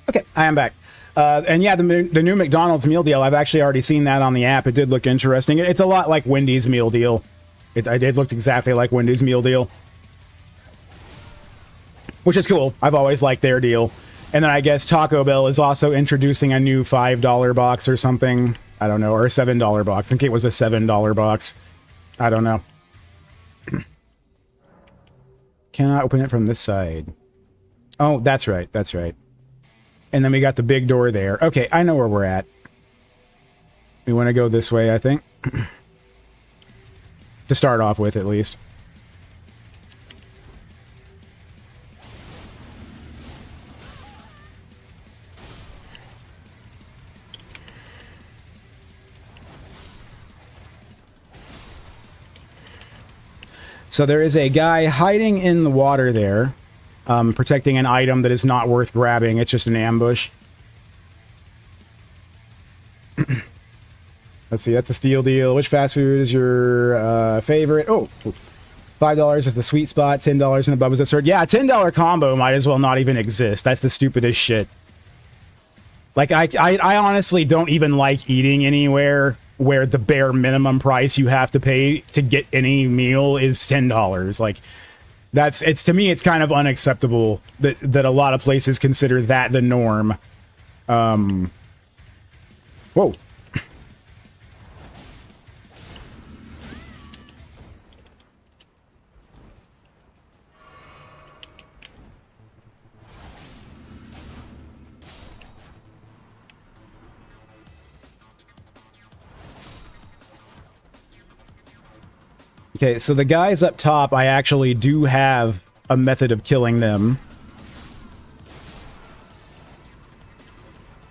Okay, I am back. And yeah, the new McDonald's meal deal, I've actually already seen that on the app. It did look interesting. It's a lot like Wendy's meal deal. It looked exactly like Wendy's meal deal. Which is cool. I've always liked their deal. And then I guess Taco Bell is also introducing a new $5 box or something. I don't know. Or a $7 box. I think it was a $7 box. I don't know. Cannot open it from this side. Oh, that's right. That's right. And then we got the big door there. Okay, I know where we're at. We want to go this way, I think. To start off with, at least. So there is a guy hiding in the water there, protecting an item that is not worth grabbing. It's just an ambush. Let's see, that's a steal deal. Which fast food is your favorite? Oh, $5 is the sweet spot. $10 and above is absurd. Yeah, a $10 combo might as well not even exist. That's the stupidest shit. Like, I honestly don't even like eating anywhere where the bare minimum price you have to pay to get any meal is $10. Like, to me, it's kind of unacceptable that a lot of places consider that the norm. Whoa. Okay, so the guys up top, I actually do have a method of killing them.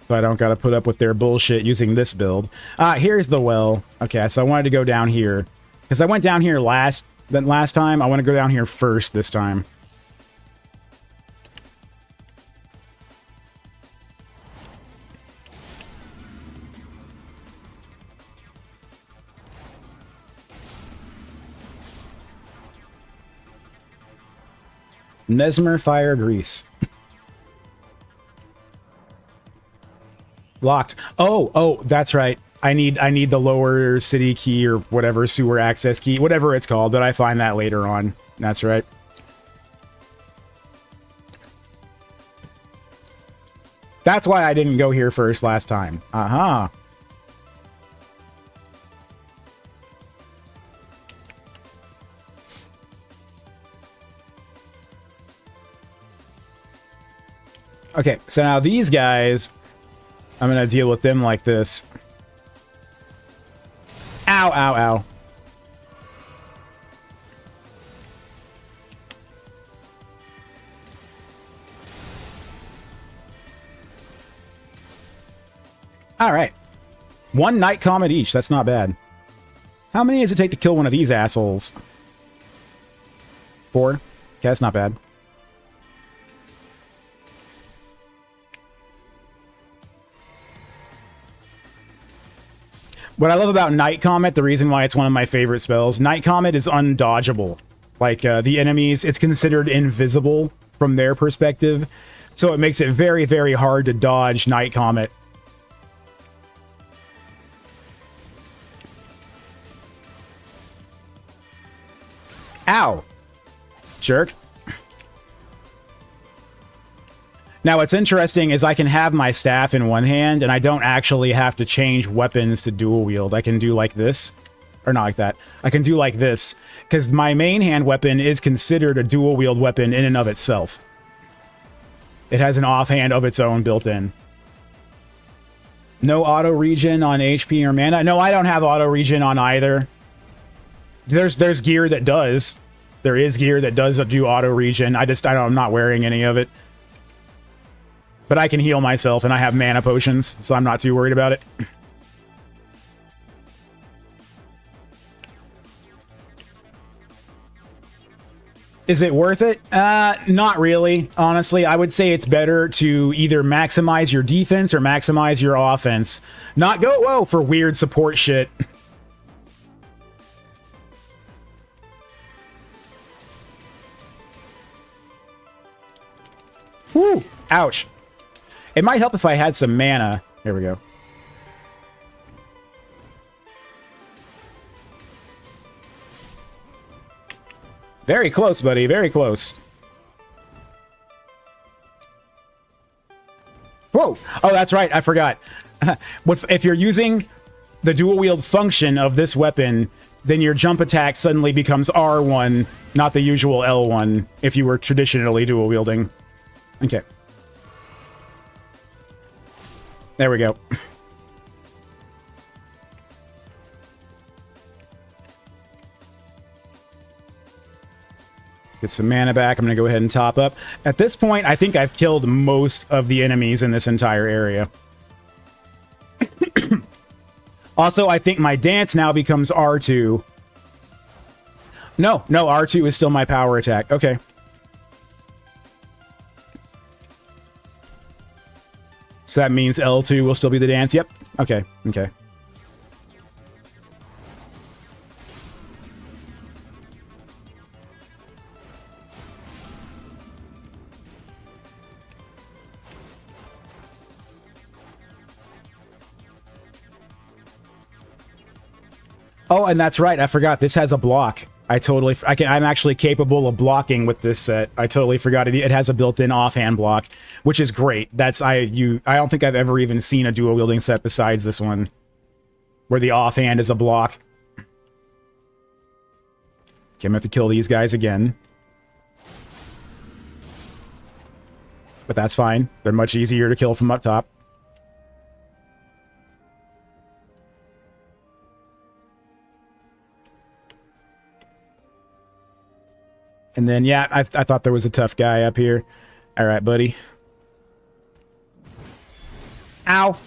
So I don't gotta put up with their bullshit using this build. Here's the well. Okay, so I wanted to go down here. Because I went down here last time. I want to go down here first this time. Mesmer Fire Grease. Locked. Oh, that's right. I need the lower city key or whatever, sewer access key, whatever it's called, but I find that later on. That's right. That's why I didn't go here first last time. Aha. Okay, so now these guys, I'm gonna deal with them like this. Ow, ow, ow. Alright. One Night Comet each, that's not bad. How many does it take to kill one of these assholes? 4? Okay, that's not bad. What I love about Night Comet, the reason why it's one of my favorite spells, Night Comet is undodgeable. Like, the enemies, it's considered invisible from their perspective, so it makes it very, very hard to dodge Night Comet. Ow! Jerk. Now, what's interesting is I can have my staff in one hand, and I don't actually have to change weapons to dual wield. I can do like this. Or not like that. I can do like this, because my main hand weapon is considered a dual wield weapon in and of itself. It has an offhand of its own built in. No auto regen on HP or mana? No, I don't have auto regen on either. There's gear that does. There is gear that does do auto regen. I'm not wearing any of it. But I can heal myself, and I have mana potions, so I'm not too worried about it. Is it worth it? Not really, honestly. I would say it's better to either maximize your defense or maximize your offense. Not go, whoa, for weird support shit. Woo! Ouch. It might help if I had some mana. Here we go. Very close, buddy. Very close. Whoa! Oh, that's right. I forgot. If you're using the dual wield function of this weapon, then your jump attack suddenly becomes R1, not the usual L1, if you were traditionally dual wielding. Okay. There we go. Get some mana back. I'm going to go ahead and top up. At this point, I think I've killed most of the enemies in this entire area. Also, I think my dance now becomes R2. No, R2 is still my power attack. Okay. So that means L2 will still be the dance. Yep. Okay. Okay. Oh, and that's right. I forgot. This has a block. I'm actually capable of blocking with this set. I totally forgot it has a built-in offhand block, which is great. I don't think I've ever even seen a dual wielding set besides this one, where the offhand is a block. Okay, I'm gonna have to kill these guys again. But that's fine. They're much easier to kill from up top. And then, yeah, I thought there was a tough guy up here. All right, buddy. Ow.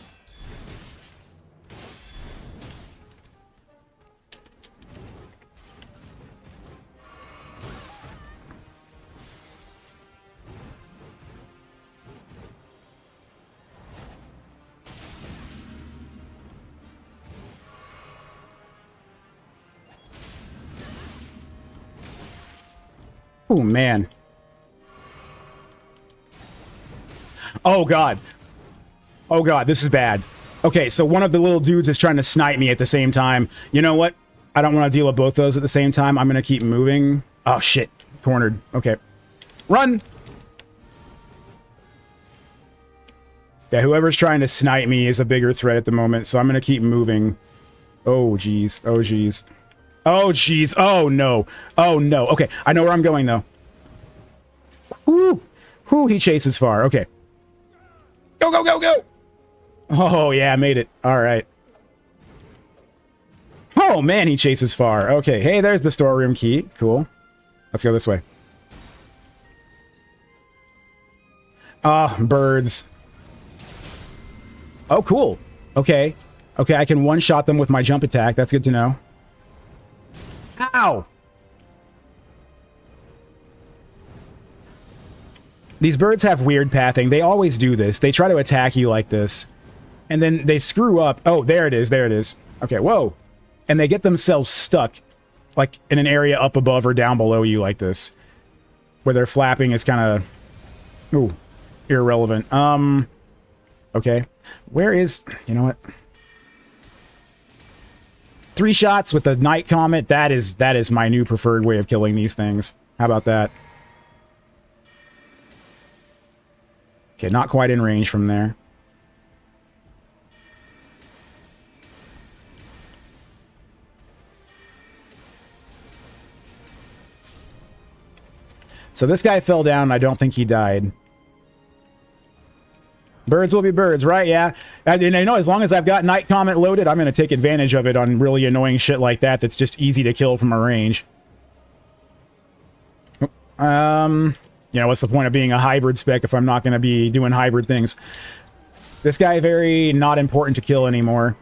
Oh, man. Oh, God. Oh, God, this is bad. Okay, so one of the little dudes is trying to snipe me at the same time. You know what? I don't want to deal with both those at the same time. I'm going to keep moving. Oh, shit. Cornered. Okay. Run! Yeah, whoever's trying to snipe me is a bigger threat at the moment, so I'm going to keep moving. Oh, jeez. Oh, jeez. Oh, jeez. Oh, no. Oh, no. Okay, I know where I'm going, though. Whoo! Whoo, he chases far. Okay. Go, go, go, go! Oh, yeah, I made it. All right. Oh, man, he chases far. Okay, hey, there's the storeroom key. Cool. Let's go this way. Ah, birds. Oh, cool. Okay. Okay, I can one-shot them with my jump attack. That's good to know. Ow! These birds have weird pathing. They always do this. They try to attack you like this. And then they screw up. Oh, there it is. There it is. Okay, whoa. And they get themselves stuck, like, in an area up above or down below you like this. Where their flapping is kind of... Ooh, irrelevant. Okay. Where is... You know what? 3 shots with the Night Comet. That is my new preferred way of killing these things. How about that? Okay, not quite in range from there. So this guy fell down, and I don't think he died. Birds will be birds, right? Yeah. And you know, as long as I've got Night Comet loaded, I'm going to take advantage of it on really annoying shit like that that's just easy to kill from a range. You know, what's the point of being a hybrid spec if I'm not going to be doing hybrid things? This guy very not important to kill anymore.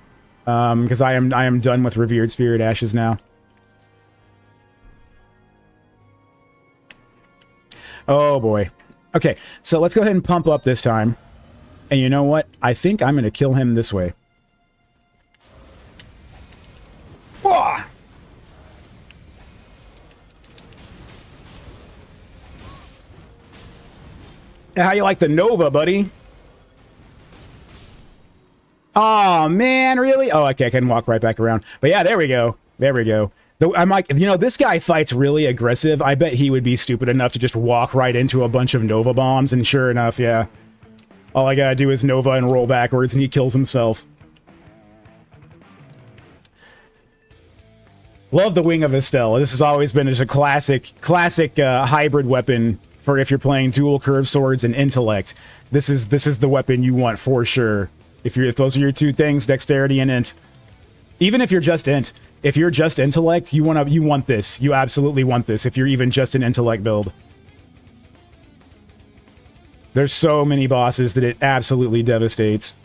Because I am done with Revered Spirit Ashes now. Oh boy. Okay, so let's go ahead and pump up this time. And you know what? I think I'm going to kill him this way. Whoa! How you like the Nova, buddy? Oh, man, really? Oh, okay, I can walk right back around. But yeah, there we go. There we go. I'm like, you know, this guy fights really aggressive. I bet he would be stupid enough to just walk right into a bunch of Nova bombs, and sure enough, yeah. All I gotta do is Nova and roll backwards, and he kills himself. Love the Wing of Estelle. This has always been just a classic hybrid weapon for if you're playing dual curved swords and intellect. This is the weapon you want for sure. If those are your two things, dexterity and int. Even if you're just int. If you're just intellect, you want this. You absolutely want this if you're even just an intellect build. There's so many bosses that it absolutely devastates.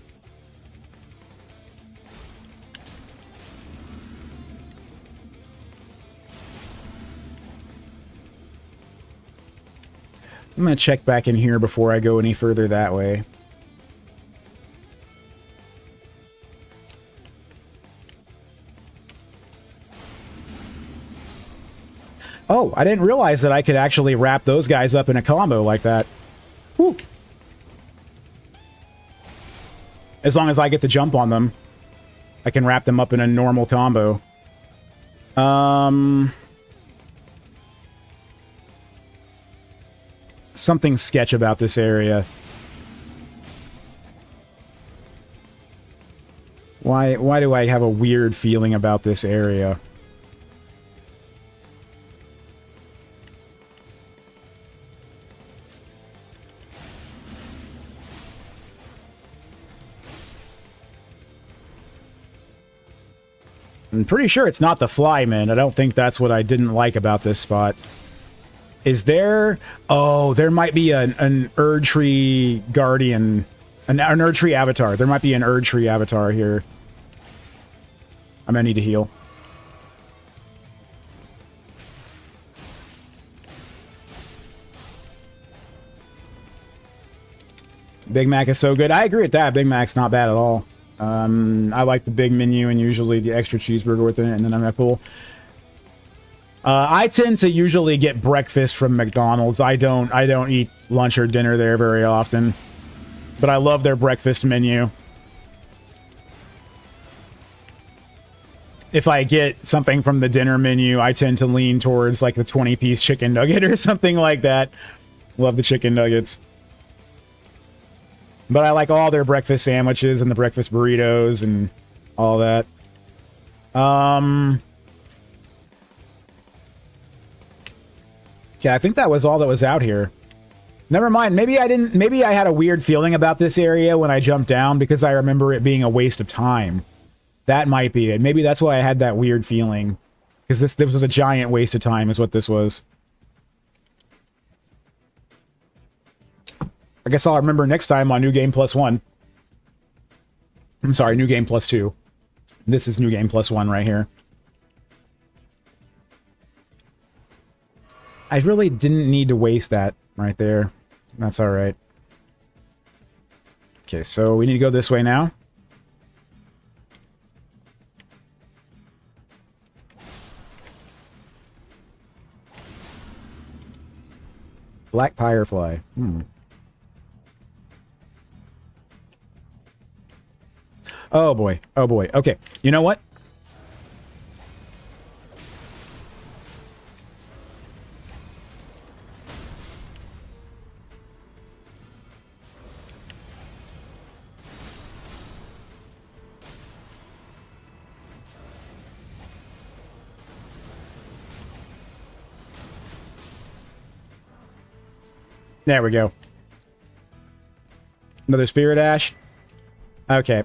I'm going to check back in here before I go any further that way. Oh, I didn't realize that I could actually wrap those guys up in a combo like that. Whew. As long as I get the jump on them, I can wrap them up in a normal combo. Something sketch about this area. Why do I have a weird feeling about this area? I'm pretty sure it's not the flyman. I don't think that's what I didn't like about this spot. Is there... Oh, there might be an Erdtree Guardian... An Erdtree Avatar. There might be an Erdtree Avatar here. I'm gonna need to heal. Big Mac is so good. I agree with that. Big Mac's not bad at all. I like the big menu and usually the extra cheeseburger within it, and then I'm at full. I tend to usually get breakfast from McDonald's. I don't eat lunch or dinner there very often. But I love their breakfast menu. If I get something from the dinner menu, I tend to lean towards like the 20-piece chicken nugget or something like that. Love the chicken nuggets. But I like all their breakfast sandwiches and the breakfast burritos and all that. Yeah, I think that was all that was out here. Never mind. Maybe I had a weird feeling about this area when I jumped down because I remember it being a waste of time. That might be it. Maybe that's why I had that weird feeling. Because this was a giant waste of time is what this was. I guess I'll remember next time on New Game Plus 1. I'm sorry, New Game Plus 2. This is New Game Plus 1 right here. I really didn't need to waste that right there. That's alright. Okay, so we need to go this way now. Black Firefly. Oh boy. Oh boy. Okay. You know what? There we go. Another Spirit Ash. Okay.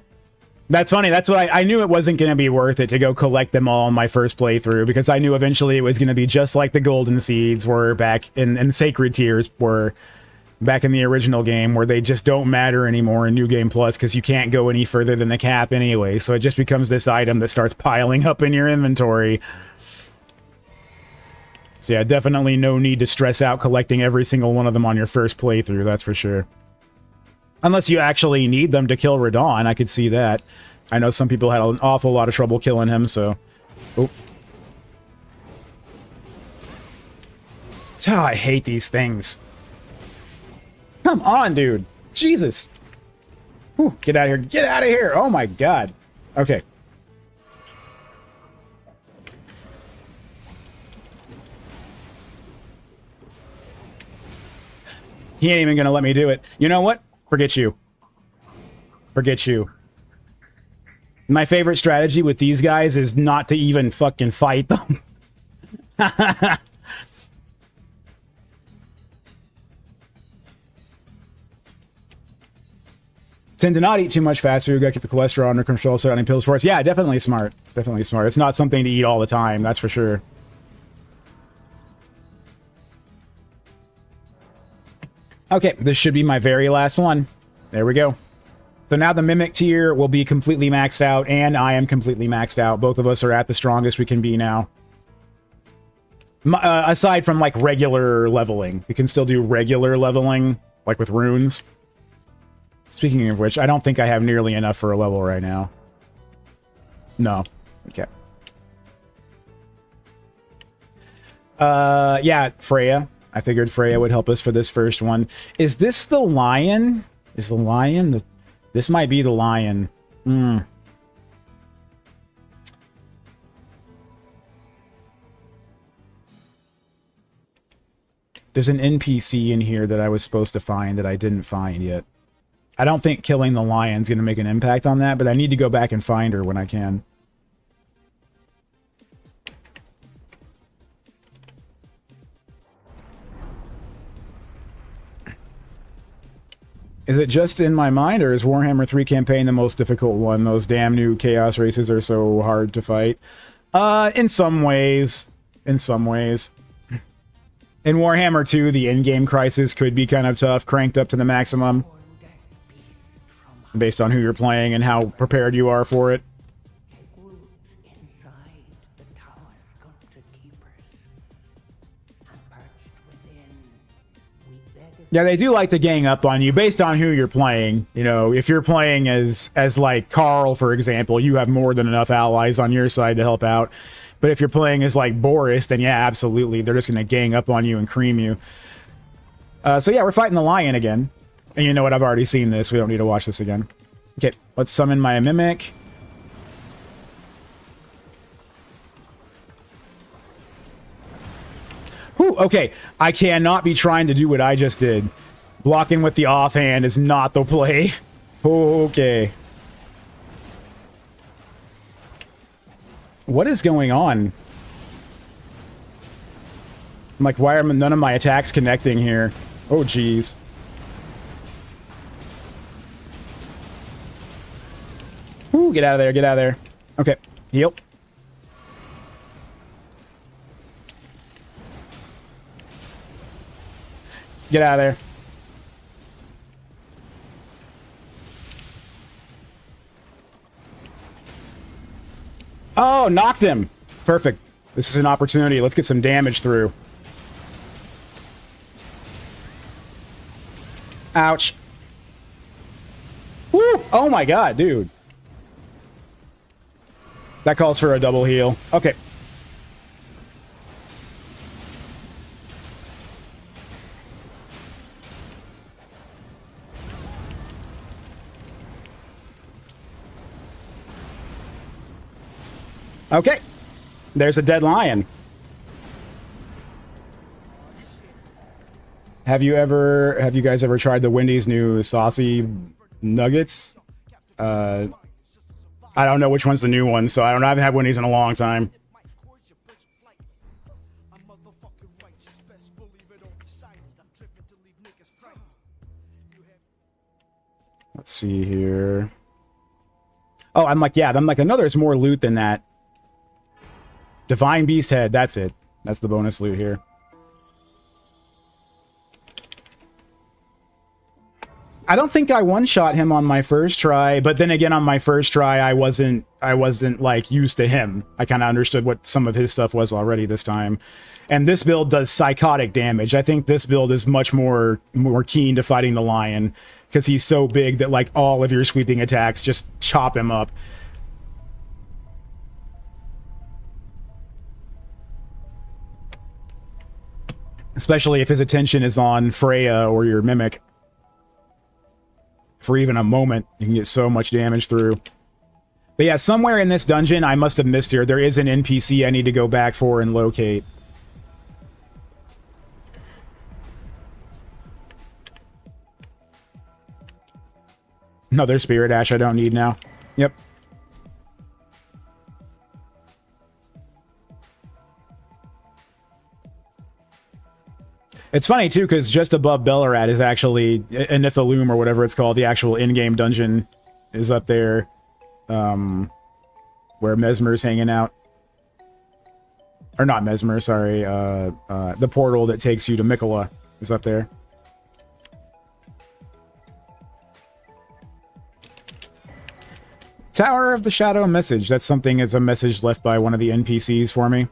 That's funny. That's what I knew it wasn't going to be worth it to go collect them all in my first playthrough because I knew eventually it was going to be just like the Golden Seeds were back in Sacred Tears were back in the original game where they just don't matter anymore in New Game Plus because you can't go any further than the cap anyway. So it just becomes this item that starts piling up in your inventory. So yeah, definitely no need to stress out collecting every single one of them on your first playthrough, that's for sure. Unless you actually need them to kill Radon, I could see that. I know some people had an awful lot of trouble killing him, so... Oh. Oh, I hate these things. Come on, dude. Jesus. Whew, get out of here. Get out of here. Oh my god. Okay. He ain't even gonna let me do it. You know what? Forget you. Forget you. My favorite strategy with these guys is not to even fucking fight them. Tend to not eat too much fast food. You gotta keep the cholesterol under control so any pills for us. Yeah, definitely smart. Definitely smart. It's not something to eat all the time, that's for sure. Okay, this should be my very last one. There we go. So now the Mimic tier will be completely maxed out, and I am completely maxed out. Both of us are at the strongest we can be now. Aside from, like, regular leveling. We can still do regular leveling, like with runes. Speaking of which, I don't think I have nearly enough for a level right now. No. Okay. Yeah, Freya. I figured Freya would help us for this first one. Is this the lion? Is the lion? This might be the lion. Hmm. There's an NPC in here that I was supposed to find that I didn't find yet. I don't think killing the lion's going to make an impact on that, but I need to go back and find her when I can. Is it just in my mind, or is Warhammer 3 campaign the most difficult one? Those damn new chaos races are so hard to fight. In some ways. In some ways. In Warhammer 2, the in-game crisis could be kind of tough, cranked up to the maximum. Based on who you're playing and how prepared you are for it. Yeah, they do like to gang up on you based on who you're playing. You know, if you're playing as like Carl, for example, you have more than enough allies on your side to help out. But if you're playing as like Boris, then yeah, absolutely, they're just going to gang up on you and cream you. So yeah, we're fighting the lion again. And you know what, I've already seen this. We don't need to watch this again. Okay, let's summon my Mimic. Whew, okay, I cannot be trying to do what I just did. Blocking with the offhand is not the play. Okay. What is going on? I'm like, why are none of my attacks connecting here? Oh, jeez. Ooh, get out of there, get out of there. Okay, heal. Get out of there. Oh, knocked him. Perfect. This is an opportunity. Let's get some damage through. Ouch. Woo! Oh my god, dude. That calls for a double heal. Okay. Okay. There's a dead lion. Have you guys ever tried the Wendy's new saucy nuggets? I don't know which one's the new one, so I haven't had Wendy's in a long time. Let's see here. Oh, I'm like, I know there's more loot than that. Divine Beast Head, that's it. That's the bonus loot here. I don't think I one-shot him on my first try, but then again on my first try I wasn't like used to him. I kind of understood what some of his stuff was already this time. And this build does psychotic damage. I think this build is much more keen to fighting the lion because he's so big that like all of your sweeping attacks just chop him up. Especially if his attention is on Freya or your Mimic. for even a moment. You can get so much damage through. But yeah, somewhere in this dungeon, I must have missed here. There is an NPC I need to go back for and locate. Another Spirit Ash I don't need now. Yep. It's funny, too, because just above Bellarat is actually Nithaloom, or whatever it's called. The actual in-game dungeon is up there. Where Mesmer's hanging out. Or not Mesmer, sorry. The portal that takes you to Mikola is up there. Tower of the Shadow message. That's something, it's a message left by one of the NPCs for me.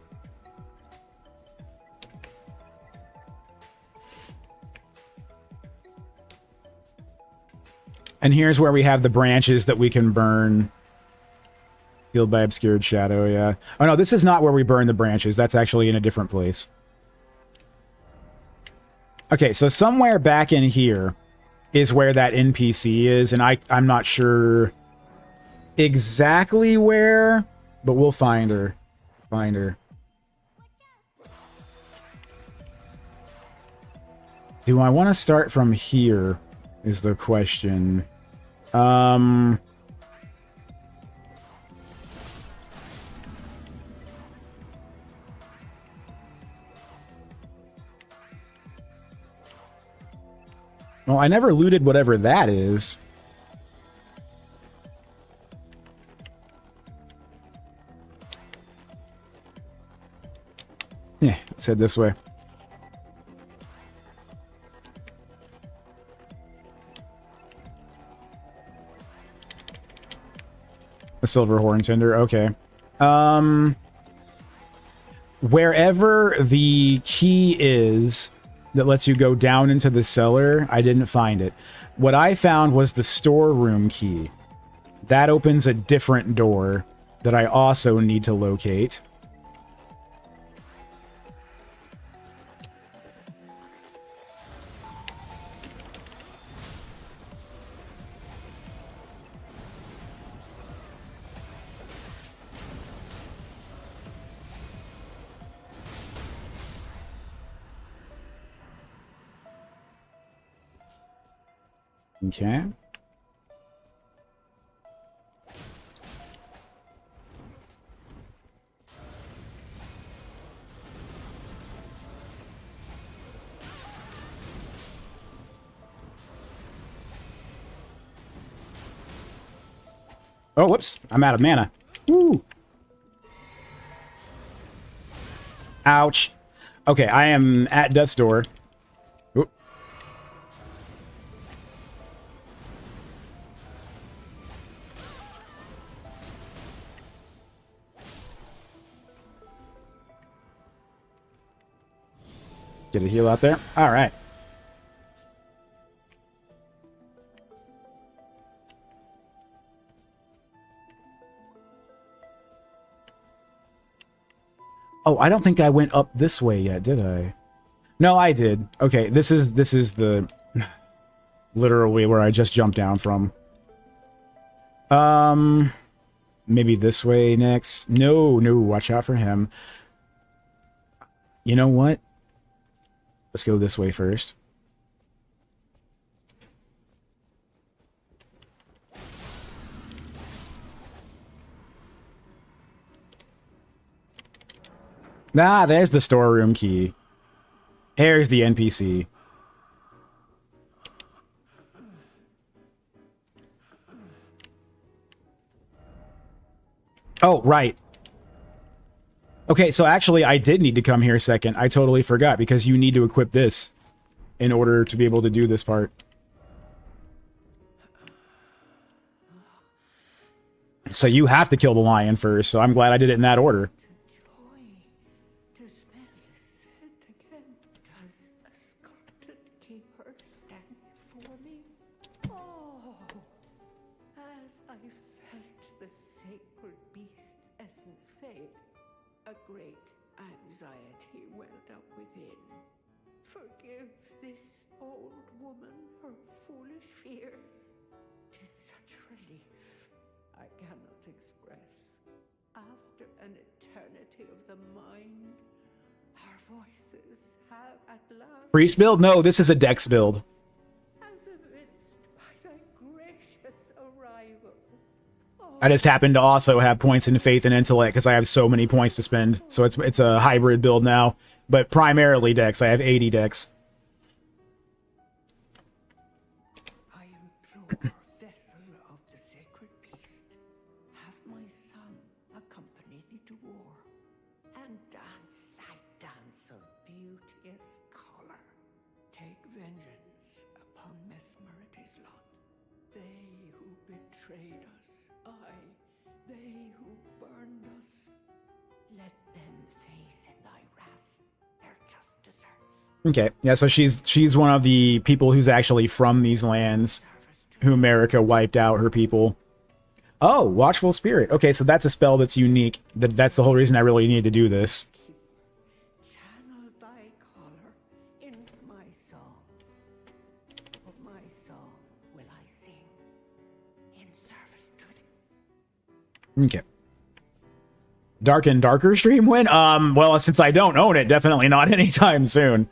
And here's where we have the branches that we can burn. Sealed by obscured shadow, yeah. Oh no, this is not where we burn the branches. That's actually in a different place. Okay, so somewhere back in here is where that NPC is, and I'm not sure exactly where, but we'll find her. Find her. Do I want to start from here, is the question. Well, I never looted whatever that is. Yeah, let's head this way. The Silver Horn Tinder, okay. Wherever the key is that lets you go down into the cellar, I didn't find it. What I found was the storeroom key. That opens a different door that I also need to locate. Okay. Oh, whoops. I'm out of mana. Woo. Ouch. Okay, I am at death's door. Oop. Get a heal out there. All right. Oh, I don't think I went up this way yet, did I? No, I did. Okay, this is the literally where I just jumped down from. Maybe this way next. No, watch out for him. You know what? Let's go this way first. Ah, there's the storeroom key. Here's the NPC. Oh, right. Okay, so actually I did need to come here second. I totally forgot, because you need to equip this in order to be able to do this part. So you have to kill the lion first, so I'm glad I did it in that order. cannot express. After an eternity of the mind, our voices have at last... Priest build? No, this is a Dex build. As evinced by thy gracious arrival. I just happen to also have points in faith and intellect because I have so many points to spend. So it's a hybrid build now, but primarily Dex. I have 80 Dex. I implore, vessel of the sacred beast, have my son accompany thee to war, and dance thy dance of beauteous color. Take vengeance upon Mesmerity's lot. They who betrayed us, aye, they who burned us, let them face in thy wrath their just deserts. Okay, yeah, so she's one of the people who's actually from these lands, who America wiped out her people. Oh, Watchful Spirit. Okay, so that's a spell that's unique. That's the whole reason I really need to do this. Channel thy color in my song. Of my song will I sing in service to thee. Okay. Dark and Darker stream win? Well, since I don't own it, definitely not anytime soon.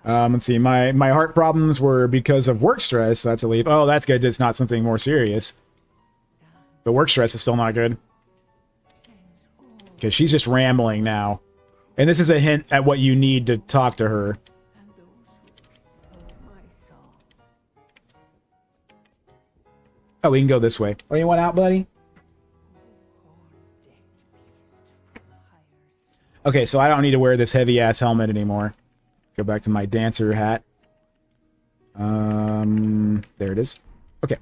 Let's see, my heart problems were because of work stress. That's a leave. Oh, that's good. It's not something more serious. But work stress is still not good. Because she's just rambling now. And this is a hint at what you need to talk to her. And those who heard my song. Oh, we can go this way. Oh, you want out, buddy? Okay, so I don't need to wear this heavy-ass helmet anymore. Go back to my dancer hat. There it is. Okay.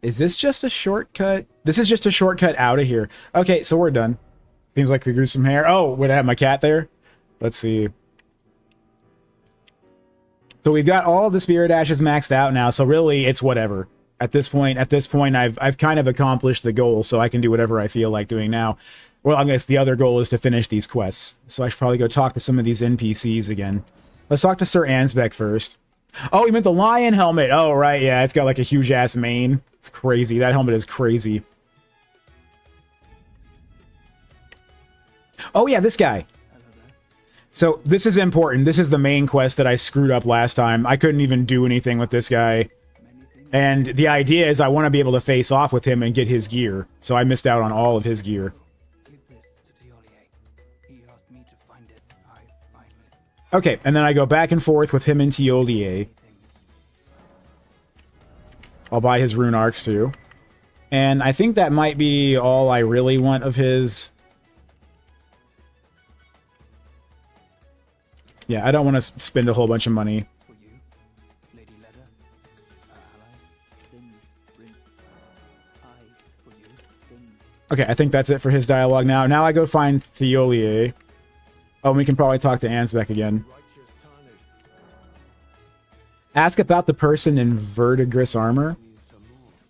Is this just a shortcut? This is just a shortcut out of here. Okay, so we're done. Seems like we grew some hair. Oh, would I have my cat there? Let's see. So we've got all the spirit ashes maxed out now, so really it's whatever. At this point, I've kind of accomplished the goal, so I can do whatever I feel like doing now. Well, I guess the other goal is to finish these quests. So I should probably go talk to some of these NPCs again. Let's talk to Sir Ansbeck first. Oh, you meant the lion helmet. Oh, right, yeah, it's got like a huge-ass mane. It's crazy. That helmet is crazy. Oh, yeah, this guy. So, this is important. This is the main quest that I screwed up last time. I couldn't even do anything with this guy. And the idea is I want to be able to face off with him and get his gear. So I missed out on all of his gear. Okay, and then I go back and forth with him and Teolier. I'll buy his rune arcs too. And I think that might be all I really want of his. Yeah, I don't want to spend a whole bunch of money. Okay, I think that's it for his dialogue now. Now I go find Teolier. Oh, we can probably talk to Ansbeck again. Ask about the person in verdigris armor.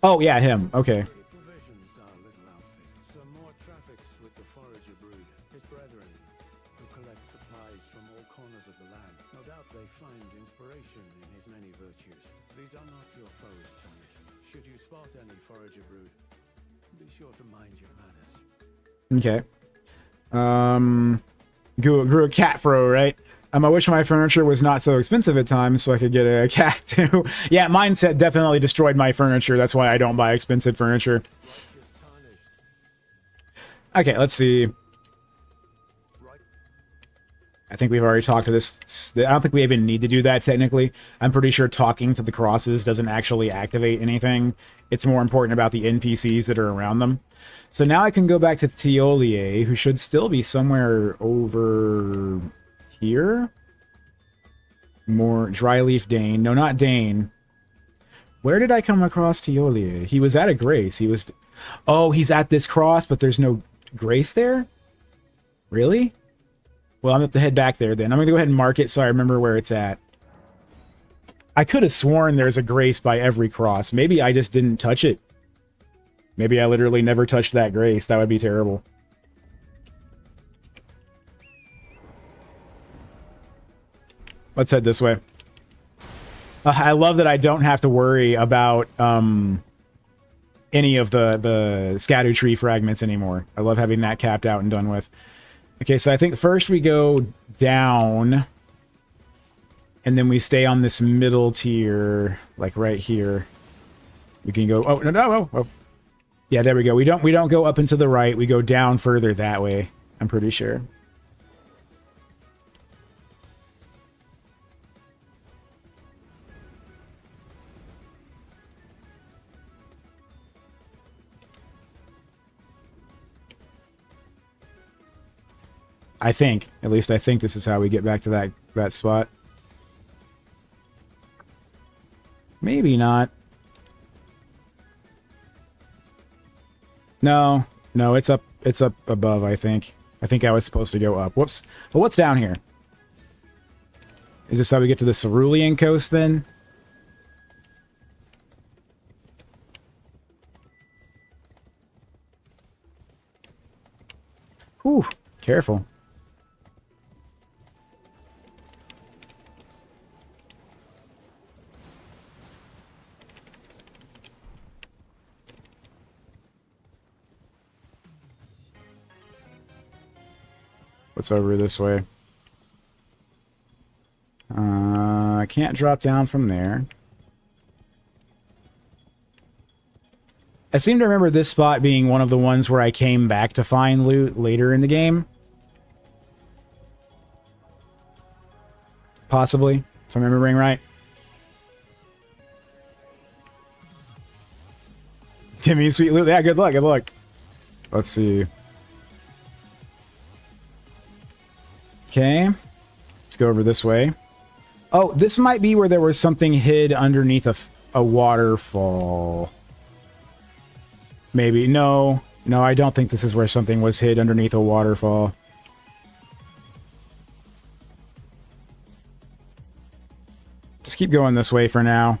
Oh, yeah, him. Okay. Okay. Grew a cat fro, right? I wish my furniture was not so expensive at times so I could get a cat too. Yeah, mindset definitely destroyed my furniture. That's why I don't buy expensive furniture. Okay, let's see. I think we've already talked to this. I don't think we even need to do that technically. I'm pretty sure talking to the crosses doesn't actually activate anything. It's more important about the NPCs that are around them. So now I can go back to Teolier, who should still be somewhere over here. More Dryleaf Dane. No, not Dane. Where did I come across Teolier? He was at a Grace. He was... Oh, he's at this cross, but there's no Grace there? Really? Well, I'm going to have to head back there then. I'm going to go ahead and mark it so I remember where it's at. I could have sworn there's a Grace by every cross. Maybe I just didn't touch it. Maybe I literally never touched that Grace. That would be terrible. Let's head this way. I love that I don't have to worry about any of the scatter tree fragments anymore. I love having that capped out and done with. Okay, so I think first we go down, and then we stay on this middle tier, like right here. We can go. Oh no! Yeah, there we go. We don't go up and to the right. We go down further that way. I'm pretty sure. I think. At least I think this is how we get back to that spot. Maybe not. No, it's up above, I think. I think I was supposed to go up. Whoops. Well, what's down here? Is this how we get to the Cerulean coast, then? Whew. Careful. What's over this way? I can't drop down from there. I seem to remember this spot being one of the ones where I came back to find loot later in the game. Possibly, if I'm remembering right. Give me sweet loot. Yeah, good luck, good luck. Let's see. Okay. Let's go over this way. Oh, this might be where there was something hid underneath a waterfall. Maybe. No, I don't think this is where something was hid underneath a waterfall. Just keep going this way for now.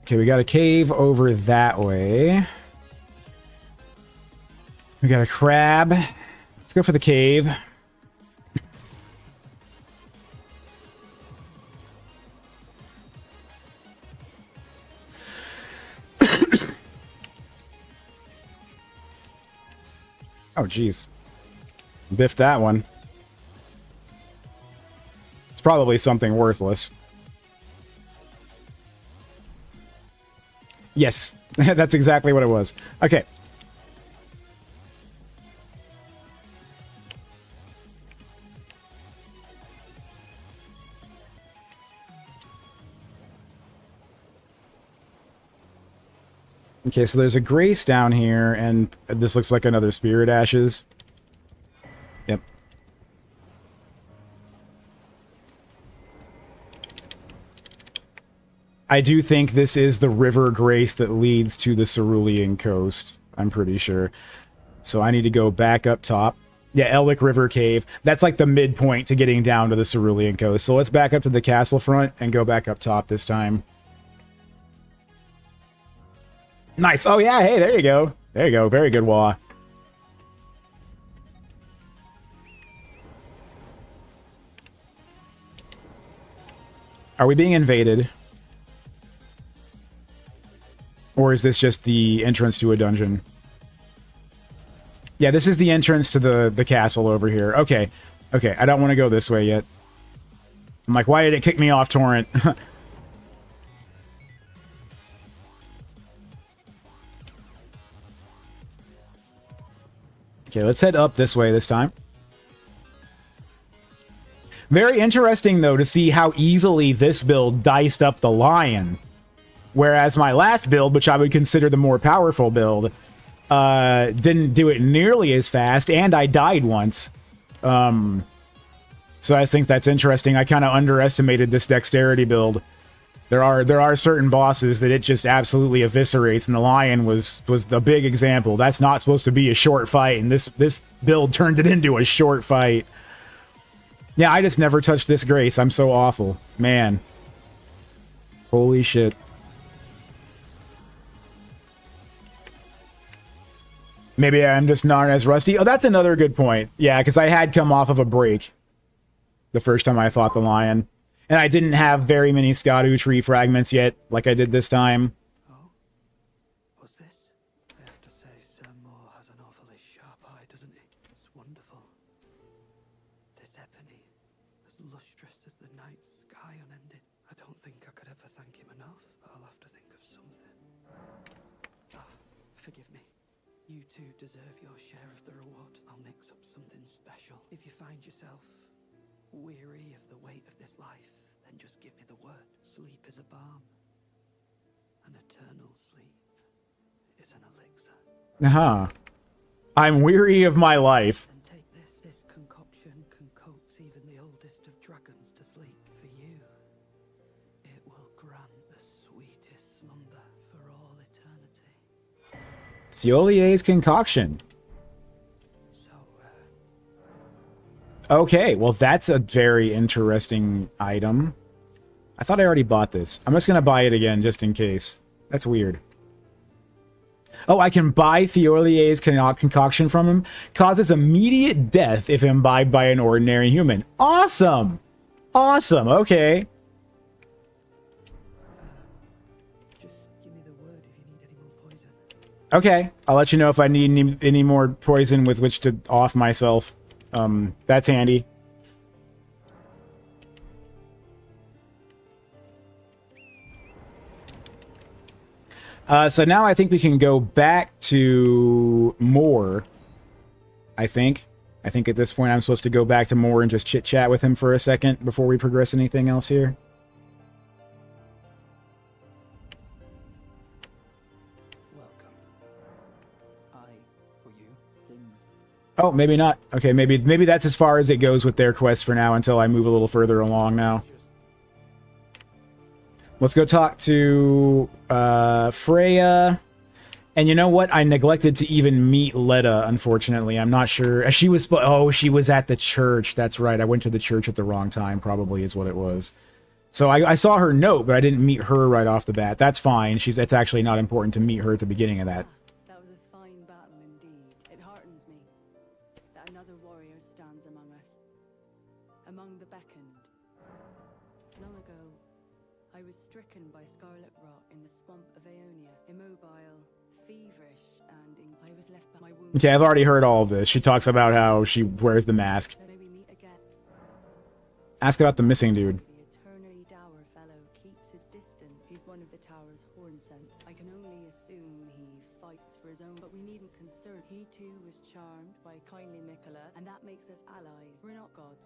Okay, we got a cave over that way. We got a crab. Let's go for the cave. Oh, jeez. Biffed that one. It's probably something worthless. Yes, that's exactly what it was. Okay. Okay, so there's a grace down here, and this looks like another spirit ashes. Yep. I do think this is the river grace that leads to the Cerulean coast. I'm pretty sure. So I need to go back up top. Yeah, Ellic River Cave. That's like the midpoint to getting down to the Cerulean coast. So let's back up to the castle front and go back up top this time. Nice. Oh, yeah. Hey, there you go. There you go. Very good, Wah. Are we being invaded? Or is this just the entrance to a dungeon? Yeah, this is the entrance to the castle over here. Okay. Okay, I don't want to go this way yet. I'm like, why did it kick me off torrent? Okay, let's head up this way this time. Very interesting, though, to see how easily this build diced up the lion. Whereas my last build, which I would consider the more powerful build, didn't do it nearly as fast, and I died once. So I think that's interesting. I kind of underestimated this dexterity build. There are certain bosses that it just absolutely eviscerates, and the lion was the big example. That's not supposed to be a short fight, and this build turned it into a short fight. Yeah, I just never touched this grace. I'm so awful. Man. Holy shit. Maybe I'm just not as rusty. Oh, that's another good point. Yeah, because I had come off of a break the first time I fought the lion. And I didn't have very many Skadu tree fragments yet, like I did this time. Oh? What's this? I have to say, Sir Moore has an awfully sharp eye, doesn't he? It's wonderful. This ebony, as lustrous as the night sky unending. I don't think I could ever thank him enough, but I'll have to think of something. Ah, forgive me. You two deserve your share of the reward. I'll mix up something special. If you find yourself weary of the weight of this life, then just give me the word. Sleep is a balm. An eternal sleep is an elixir. Uh-huh. I'm weary of my life. And take this. This concoction can coax even the oldest of dragons to sleep. For you, it will grant the sweetest slumber for all eternity. Thiolier's concoction. So, Okay, well that's a very interesting item. I thought I already bought this. I'm just gonna buy it again just in case. That's weird. Oh, I can buy Thiolier's concoction from him. Causes immediate death if imbibed by an ordinary human. Awesome! Awesome, okay. just give me the word if you need any more poison. Okay, I'll let you know if I need any more poison with which to off myself. That's handy. So now I think we can go back to Moore. I think at this point I'm supposed to go back to Moore and just chit-chat with him for a second before we progress anything else here. Welcome. For you, things. Oh, maybe not. Okay, maybe that's as far as it goes with their quest for now until I move a little further along now. Let's go talk to Freya. And you know what? I neglected to even meet Letta, unfortunately. I'm not sure. She was at the church. That's right. I went to the church at the wrong time, probably is what it was. So I saw her note, but I didn't meet her right off the bat. That's fine. It's actually not important to meet her at the beginning of that. That was a fine battle indeed. It heartens me that another warrior stands among us, among the beckoned. Long ago, I was stricken by scarlet rot in the swamp of Aeonia, immobile, feverish, and I was left by my wound. Okay, I've already heard all of this. She talks about how she wears the mask. May we meet again. Ask about the missing dude. The eternally dour fellow keeps his distance. He's one of the tower's horn scent. I can only assume he fights for his own, but we needn't concern. He too was charmed by kindly Mikola, and that makes us allies. We're not gods,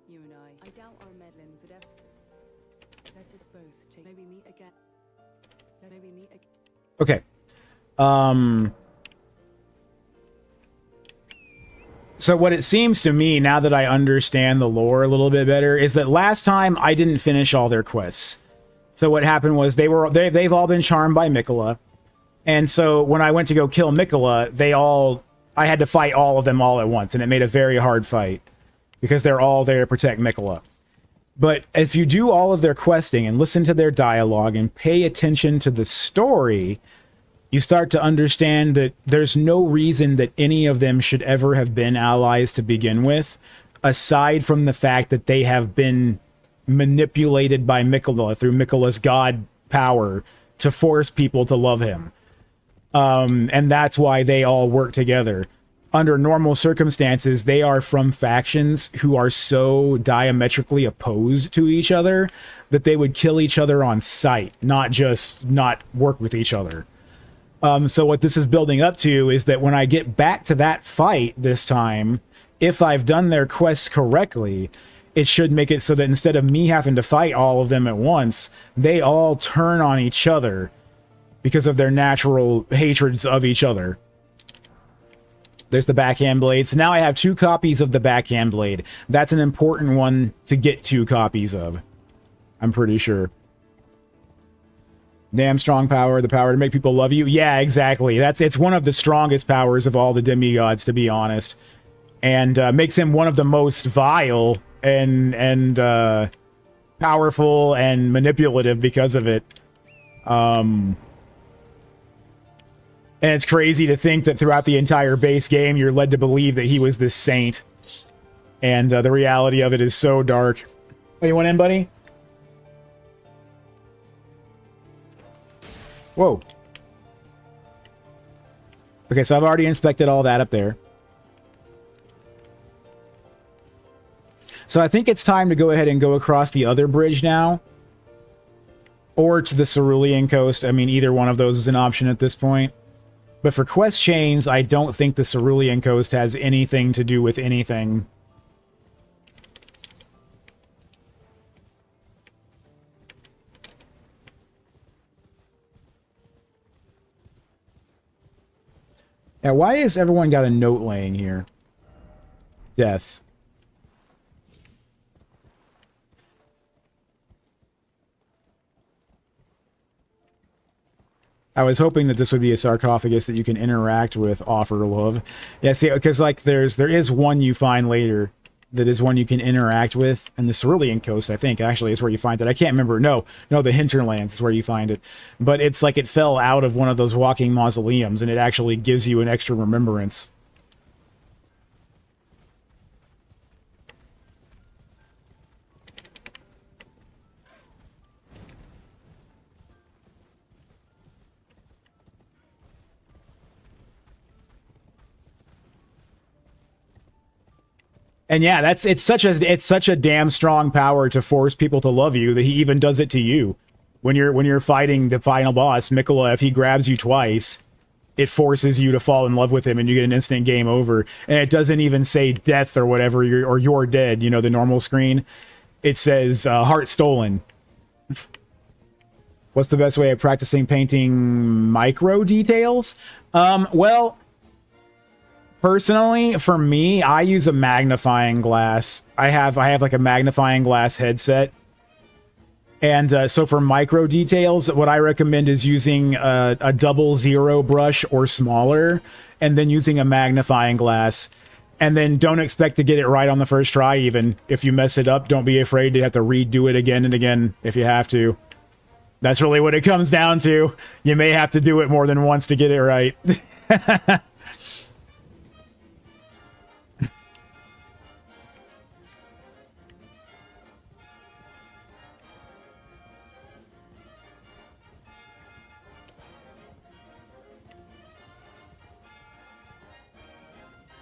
you and I. I doubt our meddling could ever. Let us both take. Maybe meet again. Maybe meet again. Okay. So what it seems to me, now that I understand the lore a little bit better, is that last time I didn't finish all their quests. So what happened was they've all been charmed by Mikola. And so when I went to go kill Mikola, I had to fight all of them all at once, and it made a very hard fight because they're all there to protect Mikola. But if you do all of their questing and listen to their dialogue and pay attention to the story, you start to understand that there's no reason that any of them should ever have been allies to begin with, aside from the fact that they have been manipulated by Mikola through Mikola's god power to force people to love him. And that's why they all work together. Under normal circumstances, they are from factions who are so diametrically opposed to each other that they would kill each other on sight, not just not work with each other. So what this is building up to is that when I get back to that fight this time, if I've done their quests correctly, it should make it so that instead of me having to fight all of them at once, they all turn on each other because of their natural hatreds of each other. There's the backhand blade. So now I have 2 copies of the backhand blade. That's an important one to get 2 copies of, I'm pretty sure. Damn strong power, the power to make people love you. Yeah, exactly. It's one of the strongest powers of all the demigods, to be honest. And makes him one of the most vile and powerful and manipulative because of it. And And it's crazy to think that throughout the entire base game, you're led to believe that he was this saint. And the reality of it is so dark. Oh, you want in, buddy? Whoa. Okay, so I've already inspected all that up there. So I think it's time to go ahead and go across the other bridge now. Or to the Cerulean Coast. I mean, either one of those is an option at this point. But for quest chains, I don't think the Cerulean Coast has anything to do with anything. Now, why has everyone got a note laying here? Death. I was hoping that this would be a sarcophagus that you can interact with, offer love. Yeah, see, because like there is one you find later that is one you can interact with, and the Cerulean Coast, I think, actually is where you find it. I can't remember. No, the Hinterlands is where you find it. But it's like it fell out of one of those walking mausoleums, and it actually gives you an extra remembrance. And yeah, it's such a damn strong power to force people to love you that he even does it to you. When you're fighting the final boss, Mikola, if he grabs you twice, it forces you to fall in love with him and you get an instant game over. And it doesn't even say death or whatever, you're dead, you know, the normal screen. It says heart stolen. What's the best way of practicing painting micro details? Well, personally, for me, I use a magnifying glass. I have like a magnifying glass headset. And so for micro details, what I recommend is using a 00 brush or smaller, and then using a magnifying glass. And then don't expect to get it right on the first try even. If you mess it up, don't be afraid to have to redo it again and again if you have to. That's really what it comes down to. You may have to do it more than once to get it right.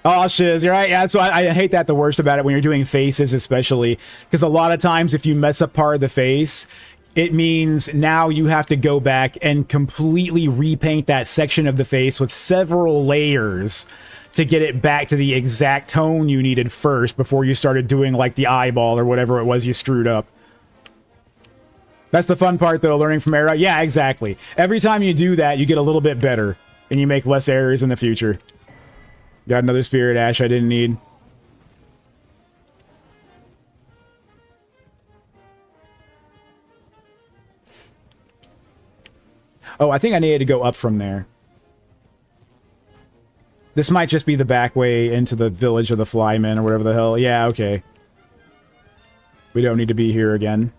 Oh, shiz, you're right. Yeah, that's why I hate that the worst about it when you're doing faces, especially. Because a lot of times if you mess up part of the face, it means now you have to go back and completely repaint that section of the face with several layers to get it back to the exact tone you needed first before you started doing like the eyeball or whatever it was you screwed up. That's the fun part though, learning from error. Yeah, exactly. Every time you do that, you get a little bit better and you make less errors in the future. Got another spirit ash I didn't need. Oh, I think I needed to go up from there. This might just be the back way into the village of the flymen or whatever the hell. Yeah, okay. We don't need to be here again.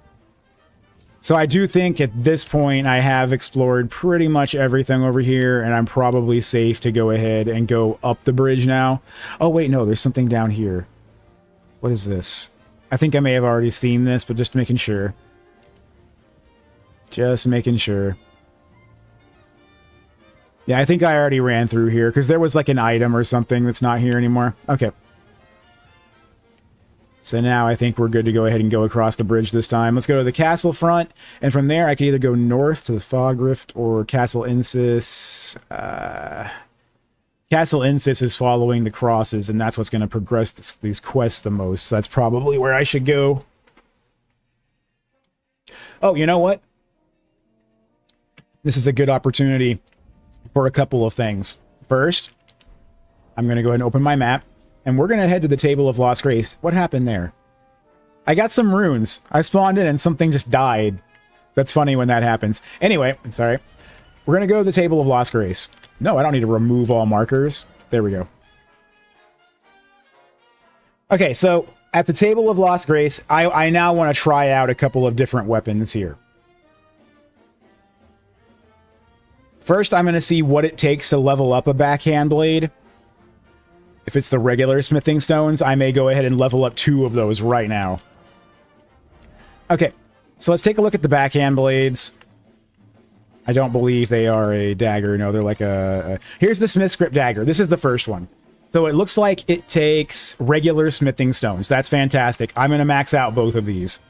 So I do think at this point I have explored pretty much everything over here, and I'm probably safe to go ahead and go up the bridge now. Oh wait, no, there's something down here. What is this? I think I may have already seen this, but just making sure. Just making sure. Yeah, I think I already ran through here, because there was like an item or something that's not here anymore. Okay. So now I think we're good to go ahead and go across the bridge this time. Let's go to the castle front, and from there I can either go north to the Fog Rift or Castle Insis. Castle Insis is following the crosses, and that's what's going to progress these quests the most. So that's probably where I should go. Oh, you know what? This is a good opportunity for a couple of things. First, I'm going to go ahead and open my map. And we're going to head to the Table of Lost Grace. What happened there? I got some runes. I spawned in and something just died. That's funny when that happens. Anyway, sorry. We're going to go to the Table of Lost Grace. No, I don't need to remove all markers. There we go. Okay, so at the Table of Lost Grace, I now want to try out a couple of different weapons here. First, I'm going to see what it takes to level up a backhand blade. If it's the regular smithing stones, I may go ahead and level up 2 of those right now. Okay, so let's take a look at the backhand blades. I don't believe they are a dagger. No, they're like a... Here's the smith script dagger. This is the first one. So it looks like it takes regular smithing stones. That's fantastic. I'm going to max out both of these.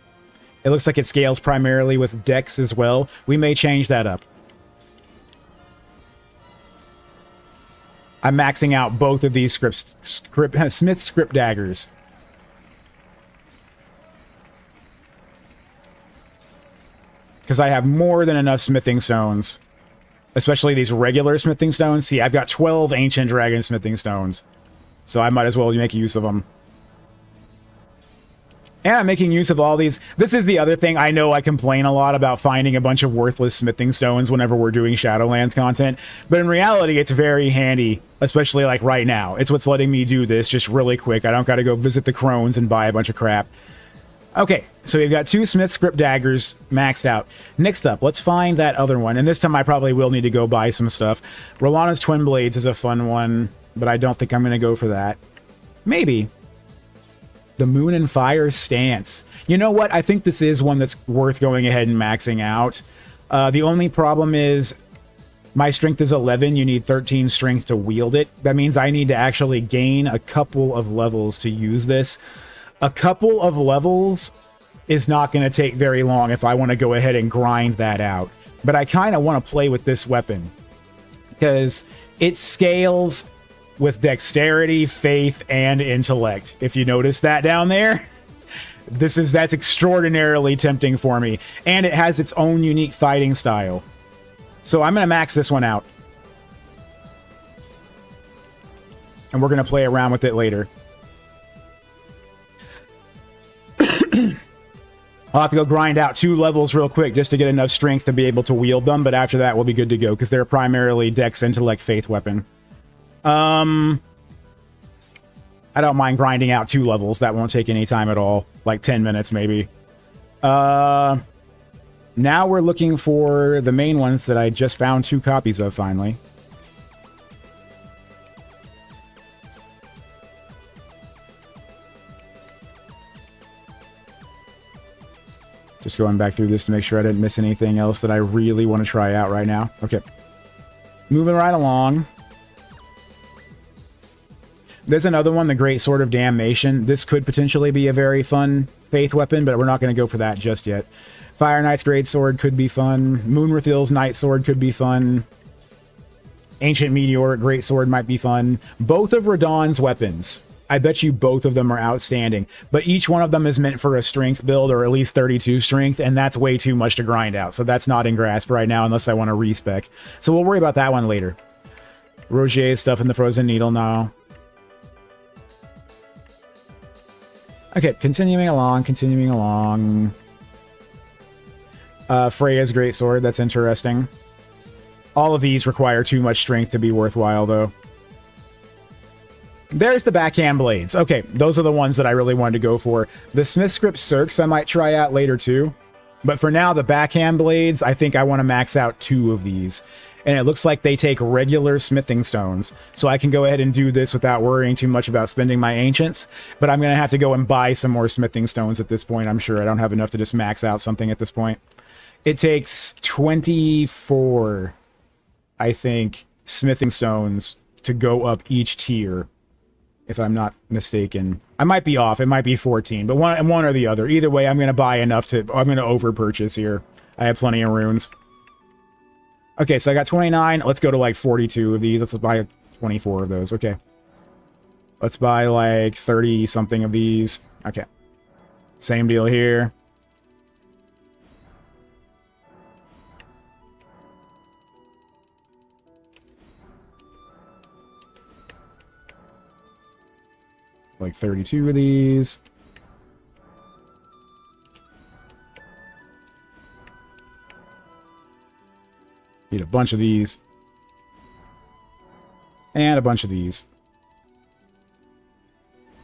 It looks like it scales primarily with dex as well. We may change that up. I'm maxing out both of these smith script daggers. Because I have more than enough smithing stones. Especially these regular smithing stones. See, I've got 12 ancient dragon smithing stones. So I might as well make use of them. And I'm making use of all these. This is the other thing. I know I complain a lot about finding a bunch of worthless smithing stones whenever we're doing Shadowlands content. But in reality, it's very handy. Especially like right now. It's what's letting me do this just really quick. I don't got to go visit the crones and buy a bunch of crap. Okay, so we've got 2 smith script daggers maxed out. Next up, let's find that other one. And this time I probably will need to go buy some stuff. Rolana's Twin Blades is a fun one, but I don't think I'm going to go for that. Maybe. The Moon and Fire Stance. You know what? I think this is one that's worth going ahead and maxing out. The only problem is my strength is 11. You need 13 strength to wield it. That means I need to actually gain a couple of levels to use this. A couple of levels is not going to take very long if I want to go ahead and grind that out. But I kind of want to play with this weapon because it scales with dexterity, faith, and intellect. If you notice that down there, that's extraordinarily tempting for me. And it has its own unique fighting style. So I'm going to max this one out. And we're going to play around with it later. I'll have to go grind out 2 levels real quick just to get enough strength to be able to wield them, but after that we'll be good to go because they're primarily dex, intellect, faith weapon. I don't mind grinding out 2 levels. That won't take any time at all. Like 10 minutes maybe. Now we're looking for the main ones that I just found 2 copies of finally. Just going back through this to make sure I didn't miss anything else that I really want to try out right now. Okay. Moving right along. There's another one, the Great Sword of Damnation. This could potentially be a very fun faith weapon, but we're not going to go for that just yet. Fire Knight's Great Sword could be fun. Moonrathil's Night Sword could be fun. Ancient Meteoric Great Sword might be fun. Both of Radahn's weapons. I bet you both of them are outstanding, but each one of them is meant for a strength build or at least 32 strength, and that's way too much to grind out. So that's not in grasp right now unless I want to respec. So we'll worry about that one later. Rogier's stuff in the Frozen Needle now. Okay, continuing along. Freya's Great Sword, that's interesting. All of these require too much strength to be worthwhile, though. There's the backhand blades. Okay, those are the ones that I really wanted to go for. The Smith Script Cirques I might try out later too. But for now, the backhand blades, I think I want to max out 2 of these. And it looks like they take regular smithing stones. So I can go ahead and do this without worrying too much about spending my ancients. But I'm going to have to go and buy some more smithing stones at this point, I'm sure. I don't have enough to just max out something at this point. It takes 24, I think, smithing stones to go up each tier. If I'm not mistaken. I might be off. It might be 14, but one or the other. Either way, I'm going to buy enough to... I'm going to over-purchase here. I have plenty of runes. Okay, so I got 29. Let's go to like 42 of these. Let's buy 24 of those. Okay. Let's buy like 30-something of these. Okay. Same deal here. Like 32 of these. Need a bunch of these. And a bunch of these.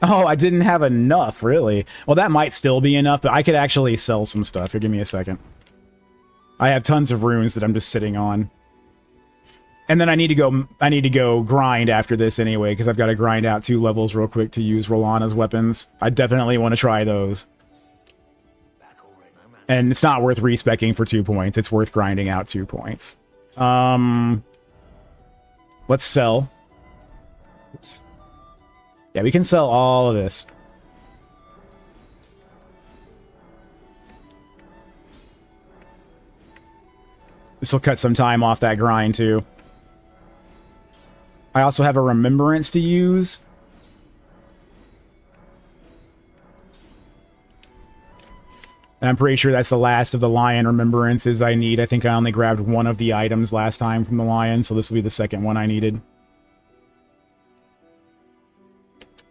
Oh, I didn't have enough, really. Well, that might still be enough, but I could actually sell some stuff. Here, give me a second. I have tons of runes that I'm just sitting on. And then I need to go grind after this anyway, because I've got to grind out 2 levels real quick to use Rolana's weapons. I definitely want to try those. And it's not worth respecking for 2 points. It's worth grinding out 2 points. Let's sell. Oops. Yeah, we can sell all of this. This will cut some time off that grind, too. I also have a remembrance to use. And I'm pretty sure that's the last of the lion remembrances I need. I think I only grabbed 1 of the items last time from the lion, so this will be the second one I needed.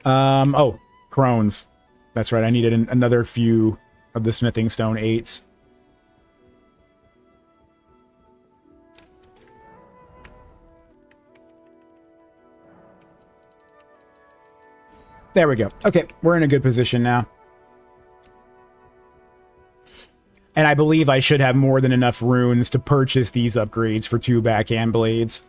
Oh, crones. That's right, I needed another few of the smithing stone 8s. There we go. Okay, we're in a good position now. And I believe I should have more than enough runes to purchase these upgrades for 2 backhand blades.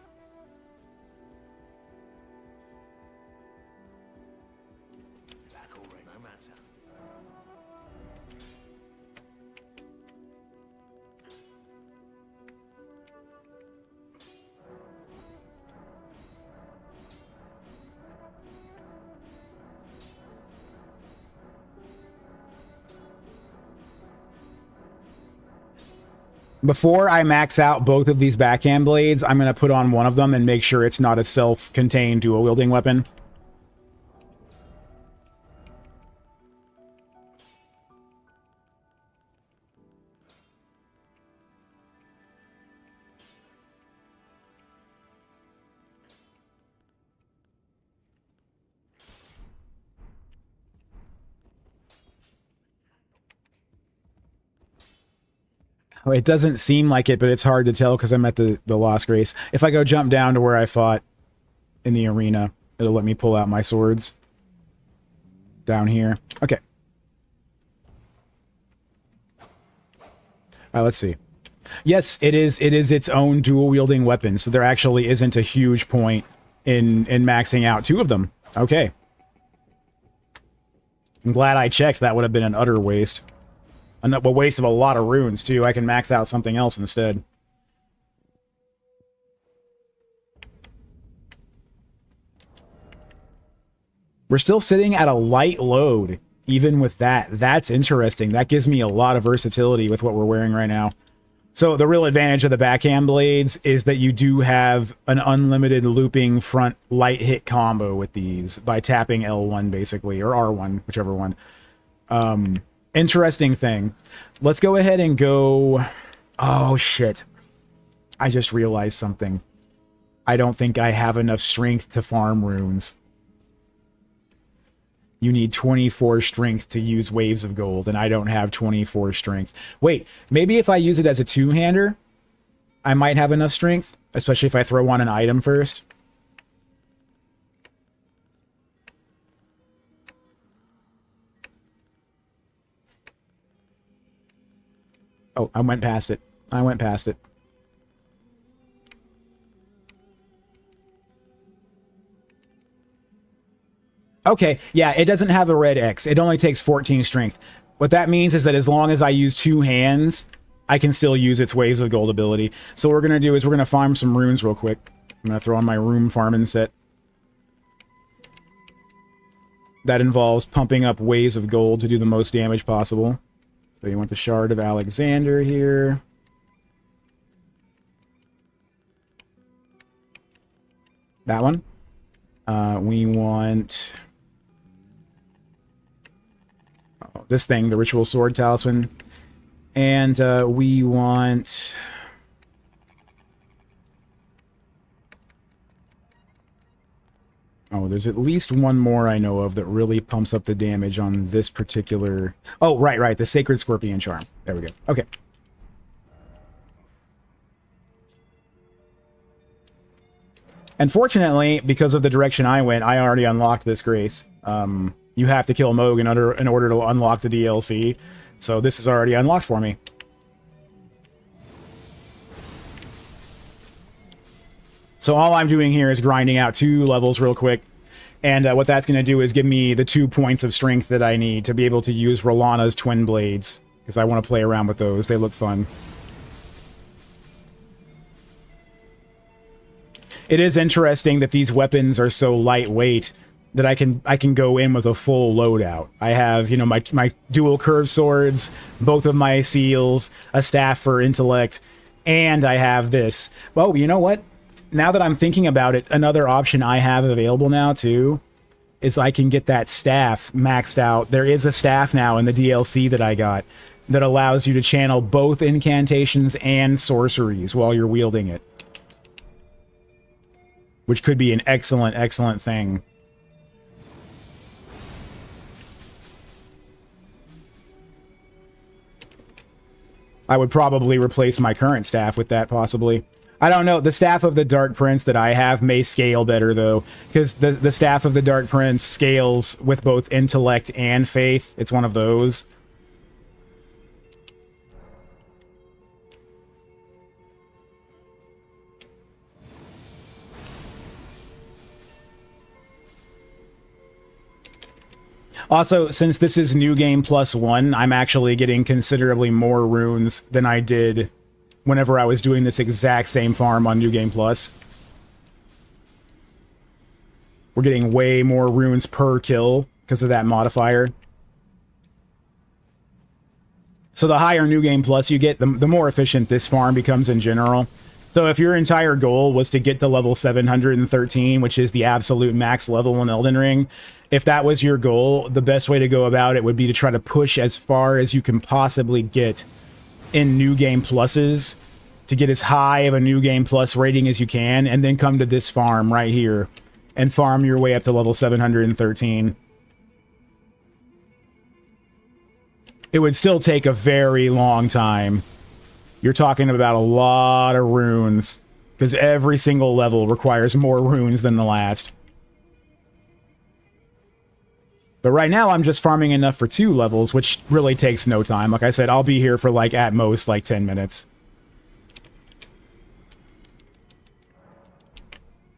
Before I max out both of these backhand blades, I'm going to put on one of them and make sure it's not a self-contained dual-wielding weapon. Oh, it doesn't seem like it, but it's hard to tell because I'm at the Lost Grace. If I go jump down to where I fought in the arena, it'll let me pull out my swords. Down here. Okay. Let's see. Yes, it is its own dual-wielding weapon, so there actually isn't a huge point in maxing out 2 of them. Okay. I'm glad I checked. That would have been an utter waste. A waste of a lot of runes, too. I can max out something else instead. We're still sitting at a light load, even with that. That's interesting. That gives me a lot of versatility with what we're wearing right now. So the real advantage of the backhand blades is that you do have an unlimited looping front light hit combo with these by tapping L1, basically, or R1, whichever one. Interesting thing. Let's go ahead and go... Oh, shit. I just realized something. I don't think I have enough strength to farm runes. You need 24 strength to use Waves of Gold, and I don't have 24 strength. Wait, maybe if I use it as a two-hander, I might have enough strength, especially if I throw on an item first. Oh, I went past it. I went past it. Okay, yeah, it doesn't have a red X. It only takes 14 strength. What that means is that as long as I use 2 hands, I can still use its Waves of Gold ability. So what we're going to do is we're going to farm some runes real quick. I'm going to throw on my rune farming set. That involves pumping up Waves of Gold to do the most damage possible. So you want the Shard of Alexander here. That one. We want... this thing, the Ritual Sword Talisman. And we want... Oh, there's at least one more I know of that really pumps up the damage on this particular... Oh, right, the Sacred Scorpion Charm. There we go. Okay. And fortunately, because of the direction I went, I already unlocked this grace. You have to kill Moog in order to unlock the DLC. So this is already unlocked for me. So all I'm doing here is grinding out 2 levels real quick. And what that's going to do is give me the 2 points of strength that I need to be able to use Rolana's Twin Blades. Because I want to play around with those. They look fun. It is interesting that these weapons are so lightweight that I can go in with a full loadout. I have, you know, my dual curved swords, both of my seals, a staff for intellect, and I have this. Well, you know what? Now that I'm thinking about it, another option I have available now, too, is I can get that staff maxed out. There is a staff now in the DLC that I got that allows you to channel both incantations and sorceries while you're wielding it. Which could be an excellent, excellent thing. I would probably replace my current staff with that, possibly. I don't know. The Staff of the Dark Prince that I have may scale better, though. Because the Staff of the Dark Prince scales with both intellect and faith. It's one of those. Also, since this is New Game Plus 1, I'm actually getting considerably more runes than I did whenever I was doing this exact same farm on New Game Plus. We're getting way more runes per kill because of that modifier. So the higher New Game Plus you get, the more efficient this farm becomes in general. So if your entire goal was to get to level 713, which is the absolute max level in Elden Ring, if that was your goal, the best way to go about it would be to try to push as far as you can possibly get in New Game Pluses to get as high of a New Game Plus rating as you can, and then come to this farm right here and farm your way up to level 713. It would still take a very long time. You're talking about a lot of runes, because every single level requires more runes than the last. But right now, I'm just farming enough for 2 levels, which really takes no time. Like I said, I'll be here for, like, at most, like, 10 minutes.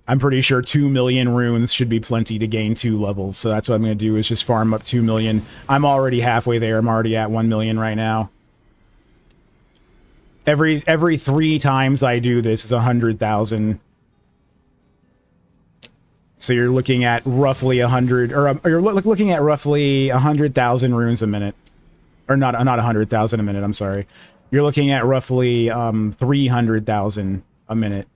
I'm pretty sure 2 million runes should be plenty to gain 2 levels, so that's what I'm going to do, is just farm up 2 million. I'm already halfway there. I'm already at 1 million right now. Every 3 times I do this is 100,000. So you're looking at roughly 100, or you're looking at roughly 100,000 runes a minute, or not 100,000 a minute. I'm sorry. You're looking at roughly 300,000 a minute.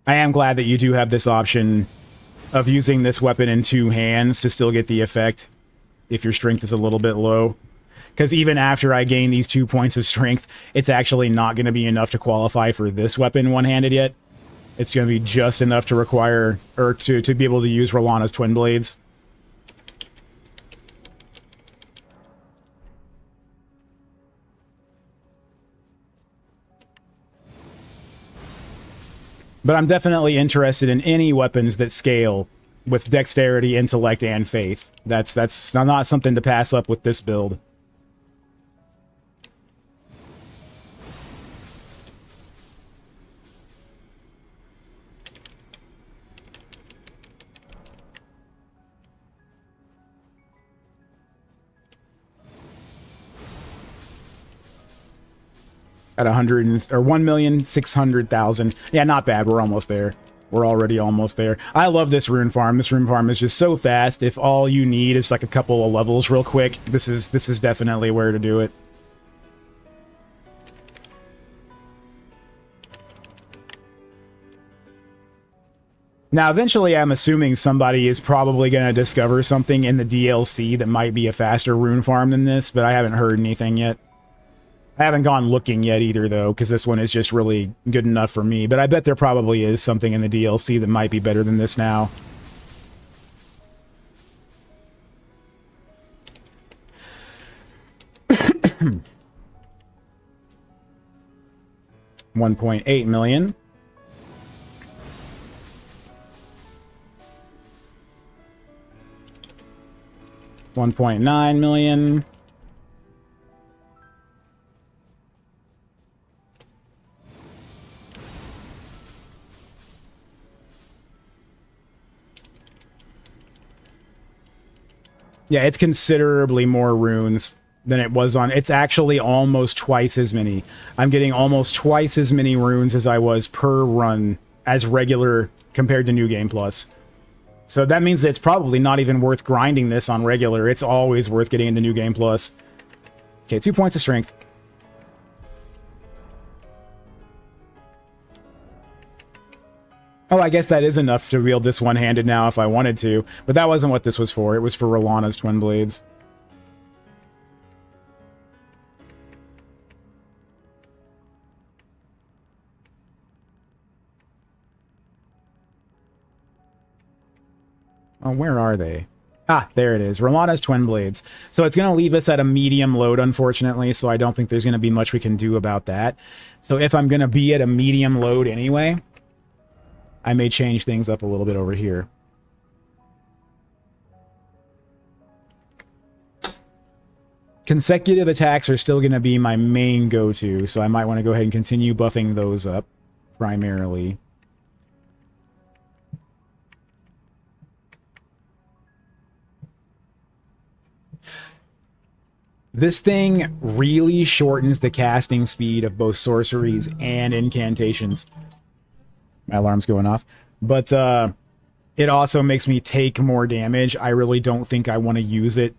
I am glad that you do have this option of using this weapon in 2 hands to still get the effect if your strength is a little bit low. Because even after I gain these 2 points of strength, it's actually not going to be enough to qualify for this weapon one-handed yet. It's going to be just enough to require, or to be able to use Rolana's Twin Blades. But I'm definitely interested in any weapons that scale with dexterity, intellect, and faith. That's not something to pass up with this build. At 1,600,000. Yeah, not bad. We're almost there. We're already almost there. I love this rune farm. This rune farm is just so fast. If all you need is like a couple of levels real quick, this is definitely where to do it. Now, eventually, I'm assuming somebody is probably going to discover something in the DLC that might be a faster rune farm than this, but I haven't heard anything yet. I haven't gone looking yet either, though, because this one is just really good enough for me. But I bet there probably is something in the DLC that might be better than this now. $1.8 million. 1.9 million. Yeah, it's considerably more runes than it was on. It's actually almost twice as many. I'm getting almost twice as many runes as I was per run as regular compared to New Game Plus. So that means that it's probably not even worth grinding this on regular. It's always worth getting into New Game Plus. Okay, 2 points of strength. Oh, I guess that is enough to wield this one-handed now if I wanted to. But that wasn't what this was for. It was for Rolana's Twin Blades. Oh, where are they? Ah, there it is. Rolana's Twin Blades. So it's going to leave us at a medium load, unfortunately, so I don't think there's going to be much we can do about that. So if I'm going to be at a medium load anyway, I may change things up a little bit over here. Consecutive attacks are still going to be my main go-to, so I might want to go ahead and continue buffing those up, primarily. This thing really shortens the casting speed of both sorceries and incantations. My alarm's going off. But it also makes me take more damage. I really don't think I want to use it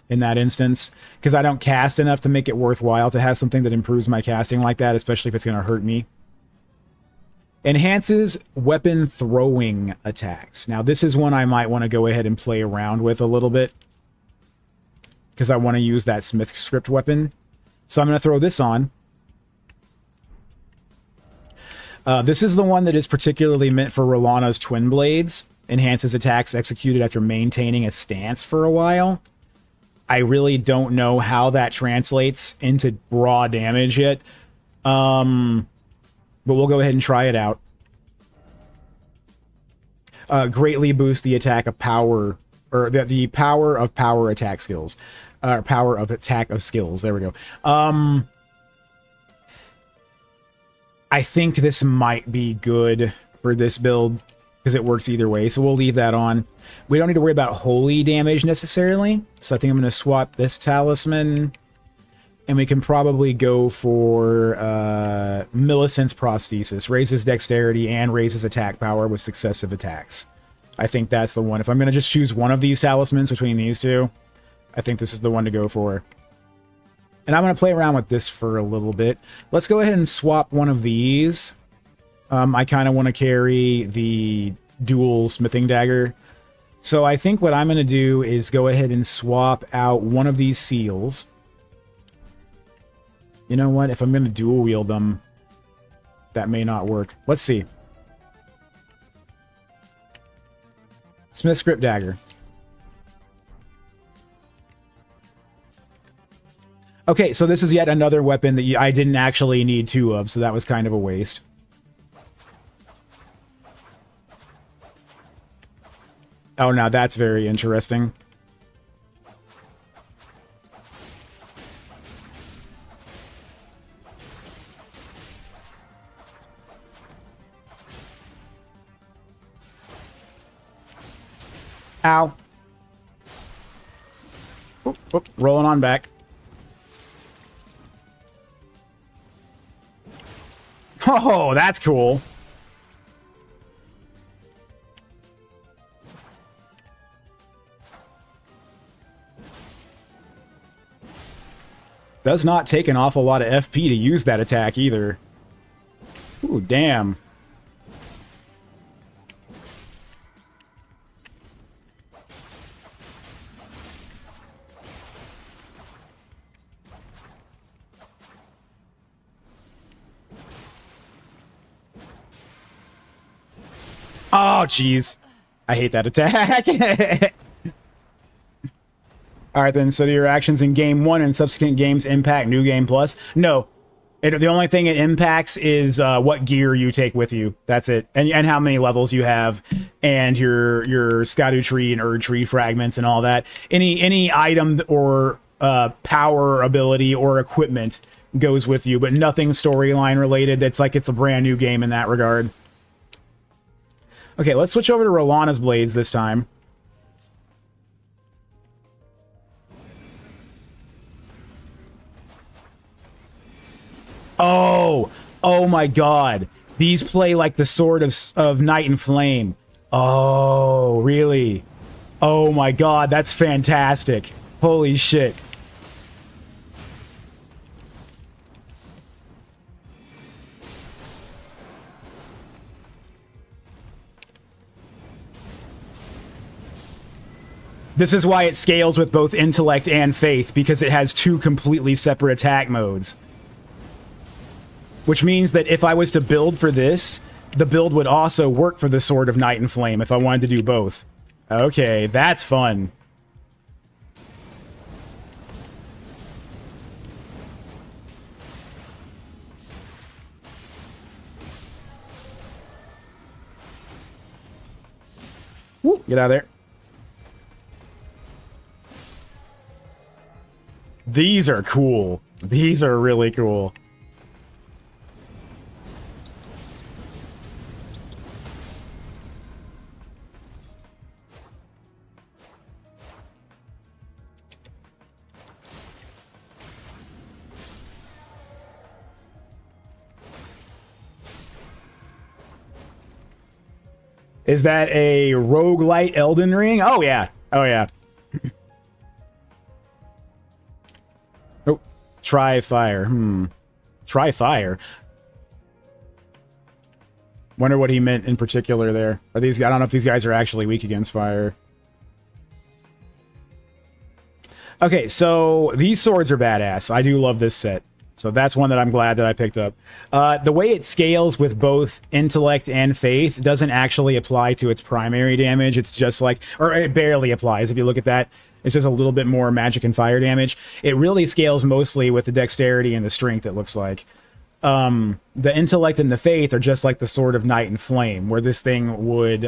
in that instance, because I don't cast enough to make it worthwhile to have something that improves my casting like that, especially if it's going to hurt me. Enhances weapon throwing attacks. Now, this is one I might want to go ahead and play around with a little bit, because I want to use that Smith script weapon. So I'm going to throw this on. This is the one that is particularly meant for Rolana's Twin Blades. Enhances attacks executed after maintaining a stance for a while. I really don't know how that translates into raw damage yet. But we'll go ahead and try it out. Greatly boost the attack of power, or the power of power attack skills. Power of attack of skills. There we go. I think this might be good for this build, because it works either way, so we'll leave that on. We don't need to worry about holy damage necessarily, so I think I'm going to swap this talisman, and we can probably go for Millicent's Prosthesis. Raises dexterity and raises attack power with successive attacks. I think that's the one. If I'm going to just choose one of these talismans between these two, I think this is the one to go for. And I'm going to play around with this for a little bit. Let's go ahead and swap one of these. I kind of want to carry the dual smithing dagger. So I think what I'm going to do is go ahead and swap out one of these seals. You know what? If I'm going to dual wield them, that may not work. Let's see. Smith script dagger. Okay, so this is yet another weapon that I didn't actually need two of, so that was kind of a waste. Oh, now that's very interesting. Ow. Oop, oop, rolling on back. Oh, that's cool. Does not take an awful lot of FP to use that attack either. Ooh, damn. Oh, jeez. I hate that attack. Alright then, so do your actions in Game 1 and subsequent games impact New Game Plus? No. The only thing it impacts is what gear you take with you. That's it, and how many levels you have, and your Scadu tree and Erd tree fragments and all that. Any item or power ability or equipment goes with you, but nothing storyline related. It's like it's a brand new game in that regard. Okay, let's switch over to Rolana's blades this time. Oh my god. These play like the sword of Night and Flame. Oh, really? Oh my god, that's fantastic. Holy shit. This is why it scales with both intellect and faith, because it has two completely separate attack modes. Which means that if I was to build for this, the build would also work for the Sword of Night and Flame if I wanted to do both. Okay, that's fun. Woo, get out of there. These are cool. These are really cool. Is that a roguelite Elden Ring? Oh, yeah. Oh, yeah. Oh, try fire. Try fire. Wonder what he meant in particular there. Are these? I don't know if these guys are actually weak against fire. Okay, so these swords are badass. I do love this set. So that's one that I'm glad that I picked up. The way it scales with both intellect and faith doesn't actually apply to its primary damage. It's just like, or it barely applies. If you look at that, it's just a little bit more magic and fire damage. It really scales mostly with the dexterity and the strength, it looks like. The intellect and the faith are just like the Sword of Night and Flame, where this thing would...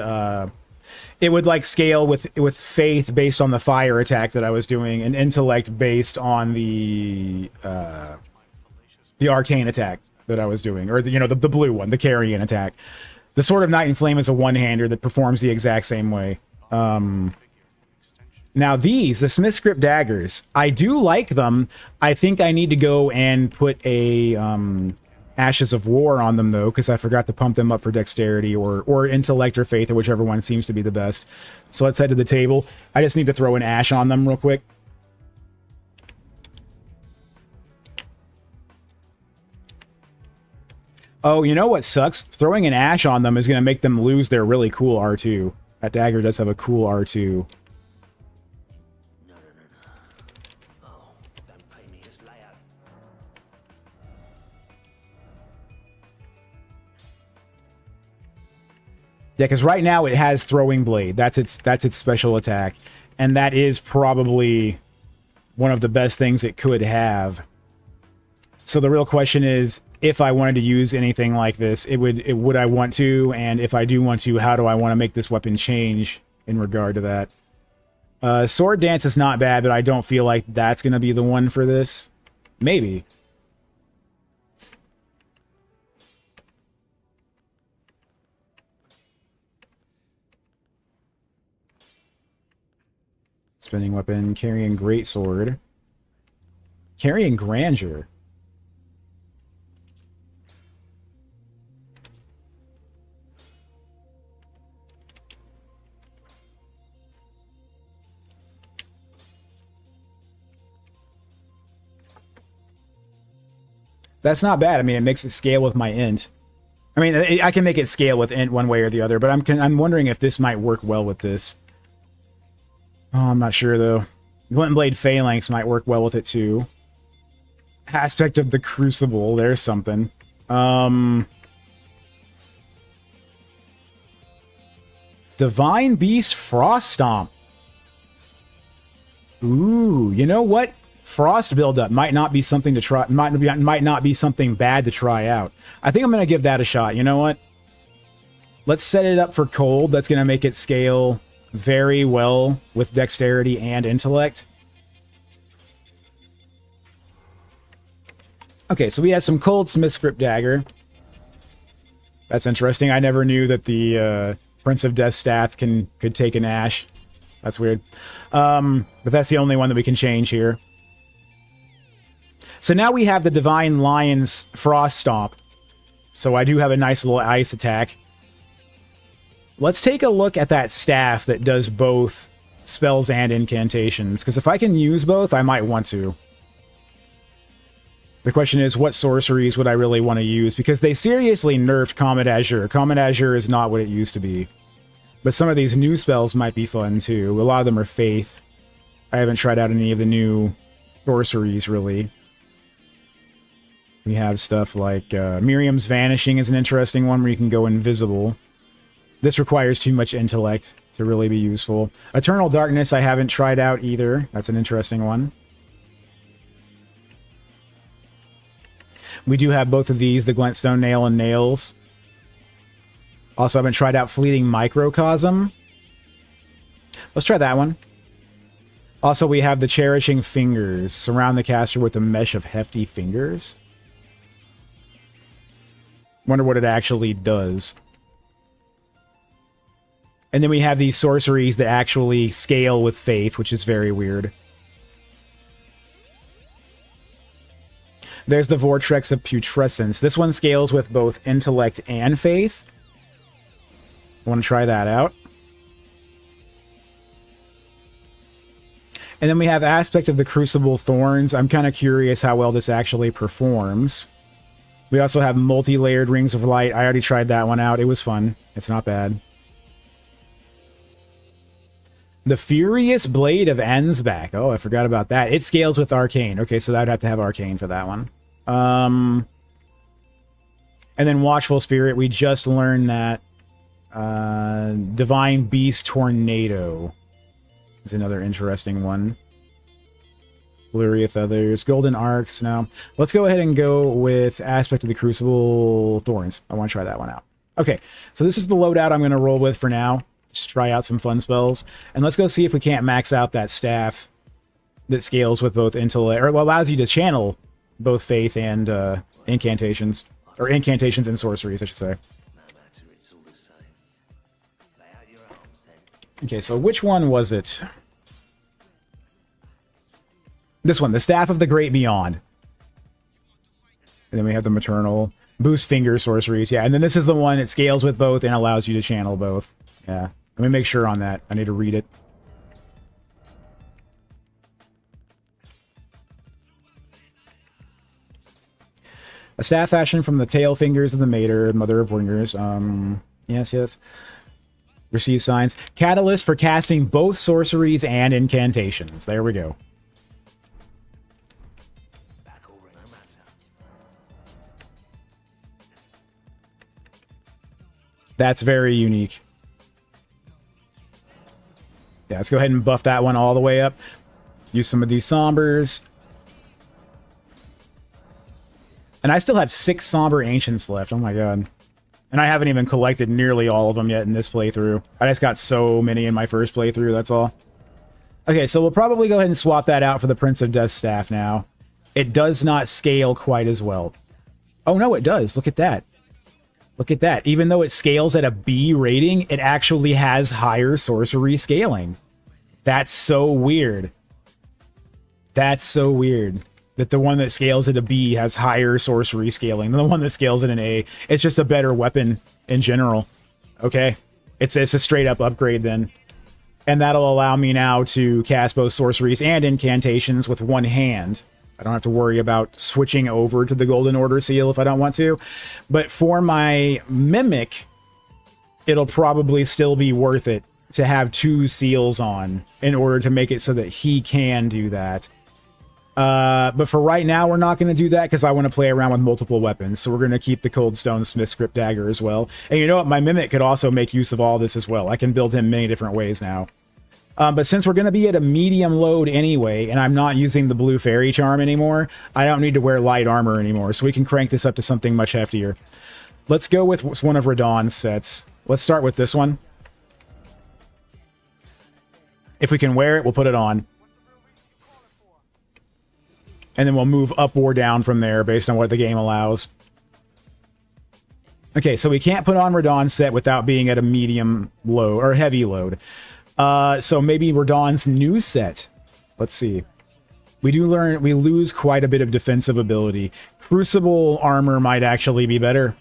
it would like scale with faith based on the fire attack that I was doing, and intellect based on the arcane attack that I was doing, or the blue one, the carrion attack. The Sword of Night and Flame is a one-hander that performs the exact same way. Now these, the Smith Script daggers, I do like them. I think I need to go and put a Ashes of War on them though, because I forgot to pump them up for dexterity or intellect or faith, or whichever one seems to be the best. So let's head to the table. I just need to throw an ash on them real quick. Oh, you know what sucks? Throwing an ash on them is going to make them lose their really cool R2. That dagger does have a cool R2. No. Oh, don't pay me as layout. Yeah, because right now it has Throwing Blade. That's its special attack. And that is probably one of the best things it could have. So the real question is, if I wanted to use anything like this, would I want to? And if I do want to, how do I want to make this weapon change in regard to that? Sword Dance is not bad, but I don't feel like that's going to be the one for this. Maybe. Spinning weapon, carrying greatsword. Carrying grandeur. That's not bad. I mean, it makes it scale with my int. I mean, I can make it scale with int one way or the other, but I'm wondering if this might work well with this. Oh, I'm not sure, though. Glint Blade Phalanx might work well with it, too. Aspect of the Crucible. There's something. Divine Beast Frost Stomp. Ooh, you know what? frost buildup might not be something to try. Might not be something bad to try out. I think I'm gonna give that a shot. You know what? Let's set it up for cold. That's gonna make it scale very well with dexterity and intellect. Okay, so we have some cold smith script dagger. That's interesting. I never knew that the Prince of Death staff could take an ash. That's weird. But that's the only one that we can change here. So now we have the Divine Lion's Frost Stomp. So I do have a nice little ice attack. Let's take a look at that staff that does both spells and incantations. Because if I can use both, I might want to. The question is, what sorceries would I really want to use? Because they seriously nerfed Comet Azure. Comet Azure is not what it used to be. But some of these new spells might be fun, too. A lot of them are Faith. I haven't tried out any of the new sorceries, really. We have stuff like Miriam's Vanishing is an interesting one where you can go invisible. This requires too much intellect to really be useful. Eternal Darkness I haven't tried out either. That's an interesting one. We do have both of these, the Glintstone Nail and Nails. Also, I haven't tried out Fleeting Microcosm. Let's try that one. Also, we have the Cherishing Fingers. Surround the caster with a mesh of hefty fingers. Wonder what it actually does. And then we have these sorceries that actually scale with Faith, which is very weird. There's the Vortex of Putrescence. This one scales with both Intellect and Faith. I want to try that out. And then we have Aspect of the Crucible Thorns. I'm kind of curious how well this actually performs. We also have Multi-Layered Rings of Light. I already tried that one out. It was fun. It's not bad. The Furious Blade of Ansbach. Oh, I forgot about that. It scales with Arcane. Okay, so I'd have to have Arcane for that one. And then Watchful Spirit. We just learned that. Divine Beast Tornado is another interesting one. Flurry of Feathers. Golden Arcs. Now, let's go ahead and go with Aspect of the Crucible Thorns. I want to try that one out. Okay, so this is the loadout I'm going to roll with for now. Just try out some fun spells. And let's go see if we can't max out that staff that scales with both intellect, or allows you to channel both Faith and incantations. Or incantations and sorceries, I should say. Okay, so which one was it? This one, the Staff of the Great Beyond. And then we have the Maternal. Boost Finger sorceries, yeah. And then this is the one, it scales with both and allows you to channel both. Yeah. Let me make sure on that. I need to read it. A staff fashioned from the tail fingers of the Mater, Mother of Wingers. Yes. Receive signs. Catalyst for casting both sorceries and incantations. There we go. That's very unique. Yeah, let's go ahead and buff that one all the way up. Use some of these Sombers. And I still have 6 Somber Ancients left. Oh my god. And I haven't even collected nearly all of them yet in this playthrough. I just got so many in my first playthrough, that's all. Okay, so we'll probably go ahead and swap that out for the Prince of Death staff now. It does not scale quite as well. Oh no, it does. Look at that. Look at that. Even though it scales at a B rating, it actually has higher sorcery scaling. That's so weird. That's so weird. That the one that scales at a B has higher sorcery scaling than the one that scales at an A. It's just a better weapon in general. Okay? It's a straight up upgrade then. And that'll allow me now to cast both sorceries and incantations with one hand. I don't have to worry about switching over to the Golden Order seal if I don't want to. But for my Mimic, it'll probably still be worth it to have 2 seals on in order to make it so that he can do that. But for right now, we're not going to do that because I want to play around with multiple weapons. So we're going to keep the Cold Stone Smith Script Dagger as well. And you know what? My Mimic could also make use of all this as well. I can build him many different ways now. But since we're going to be at a medium load anyway, and I'm not using the blue fairy charm anymore, I don't need to wear light armor anymore, so we can crank this up to something much heftier. Let's go with one of Radahn's sets. Let's start with this one. If we can wear it, we'll put it on. And then we'll move up or down from there based on what the game allows. Okay, so we can't put on Radahn's set without being at a medium load, or heavy load. So maybe Radahn's new set. Let's see. We lose quite a bit of defensive ability. Crucible armor might actually be better.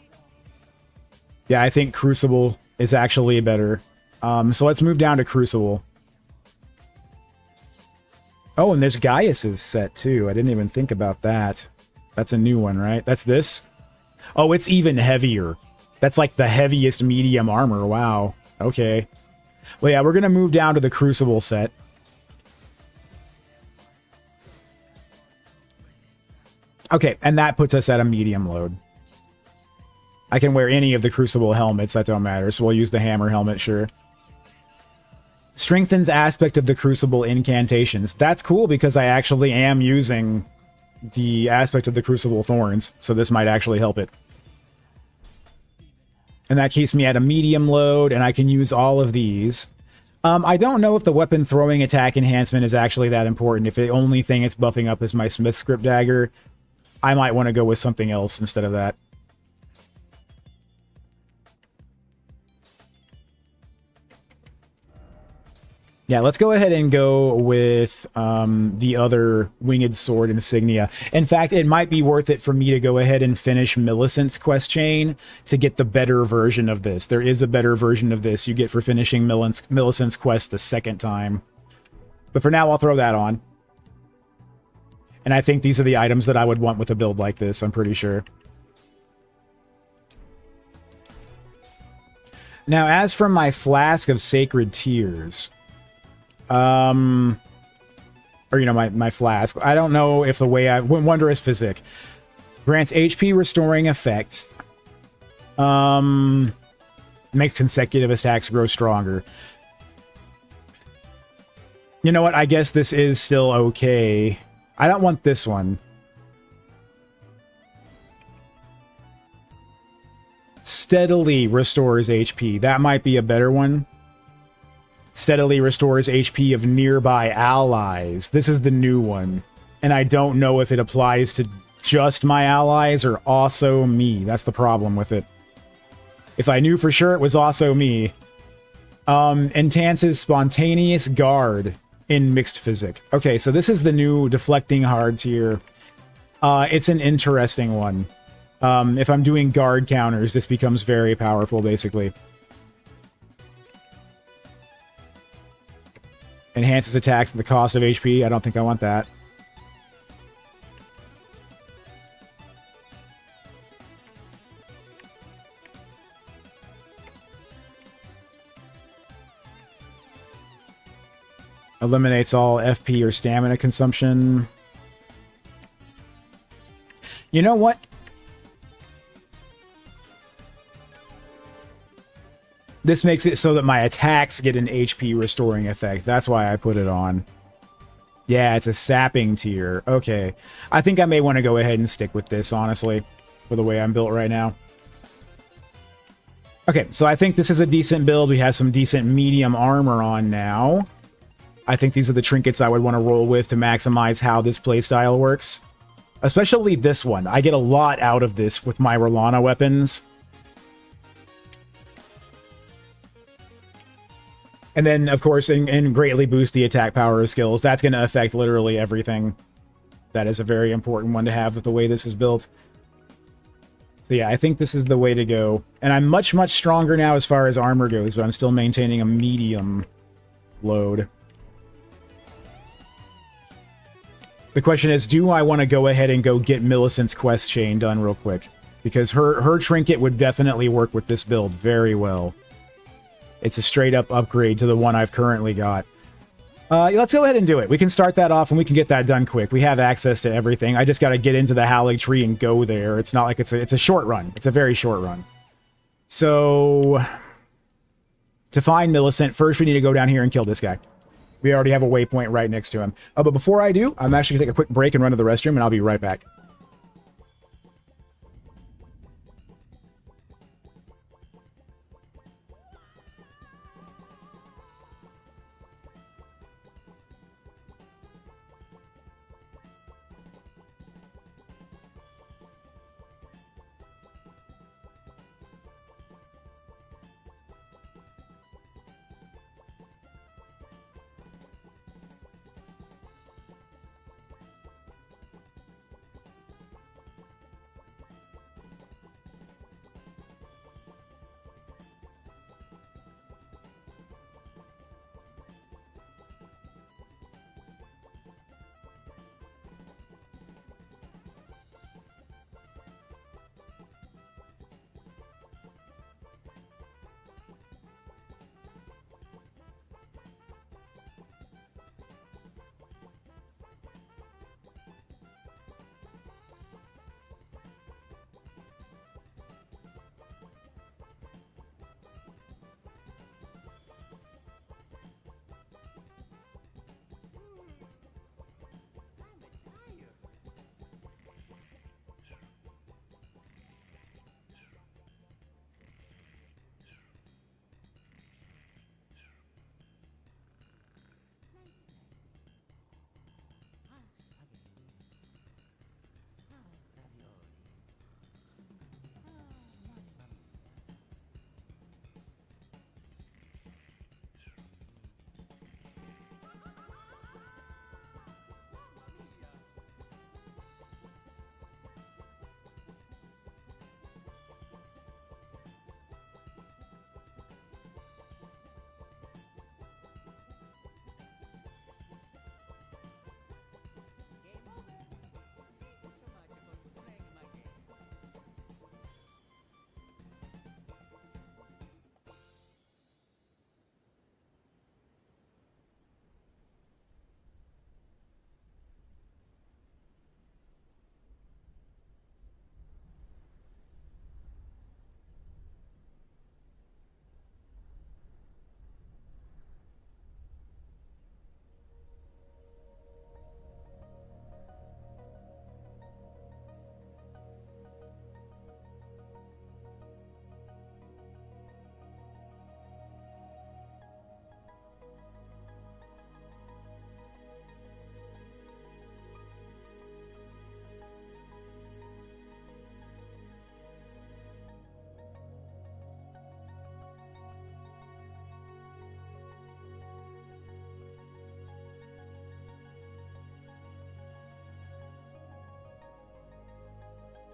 Yeah, I think Crucible is actually better. So let's move down to Crucible. Oh, and there's Gaius's set too. I didn't even think about that. That's a new one, right? That's this? Oh, it's even heavier. That's like the heaviest medium armor. Wow. Okay. Well, yeah, we're going to move down to the Crucible set. Okay, and that puts us at a medium load. I can wear any of the Crucible helmets. That don't matter, so we'll use the hammer helmet, sure. Strengthens aspect of the Crucible incantations. That's cool because I actually am using the aspect of the Crucible thorns, so this might actually help it. And that keeps me at a medium load, and I can use all of these. I don't know if the weapon throwing attack enhancement is actually that important. If the only thing it's buffing up is my Smith Script Dagger, I might want to go with something else instead of that. Yeah, let's go ahead and go with the other Winged Sword insignia. In fact, it might be worth it for me to go ahead and finish Millicent's quest chain to get the better version of this. There is a better version of this you get for finishing Millicent's quest the second time. But for now, I'll throw that on. And I think these are the items that I would want with a build like this, I'm pretty sure. Now, as for my Flask of Sacred Tears... or, you know, my flask. I don't know if the way Wondrous Physic. Grants HP restoring effect. Makes consecutive attacks grow stronger. You know what? I guess this is still okay. I don't want this one. Steadily restores HP. That might be a better one. Steadily restores HP of nearby allies. This is the new one. And I don't know if it applies to just my allies or also me. That's the problem with it. If I knew for sure it was also me. Enhances Spontaneous Guard in Mixed Physic. Okay, so this is the new Deflecting Hard tier. It's an interesting one. If I'm doing guard counters, this becomes very powerful, basically. Enhances attacks at the cost of HP. I don't think I want that. Eliminates all FP or stamina consumption. You know what? This makes it so that my attacks get an HP restoring effect. That's why I put it on. Yeah, it's a sapping tier. Okay. I think I may want to go ahead and stick with this, honestly, for the way I'm built right now. Okay, so I think this is a decent build. We have some decent medium armor on now. I think these are the trinkets I would want to roll with to maximize how this playstyle works. Especially this one. I get a lot out of this with my Rolana weapons. And then, of course, and greatly boost the attack power of skills. That's going to affect literally everything. That is a very important one to have with the way this is built. So yeah, I think this is the way to go. And I'm much, much stronger now as far as armor goes, but I'm still maintaining a medium load. The question is, do I want to go ahead and go get Millicent's quest chain done real quick? Because her trinket would definitely work with this build very well. It's a straight-up upgrade to the one I've currently got. Let's go ahead and do it. We can start that off, and we can get that done quick. We have access to everything. I just got to get into the Hallig tree and go there. It's not like it's a short run. It's a very short run. So, to find Millicent, first we need to go down here and kill this guy. We already have a waypoint right next to him. But before I do, I'm actually going to take a quick break and run to the restroom, and I'll be right back.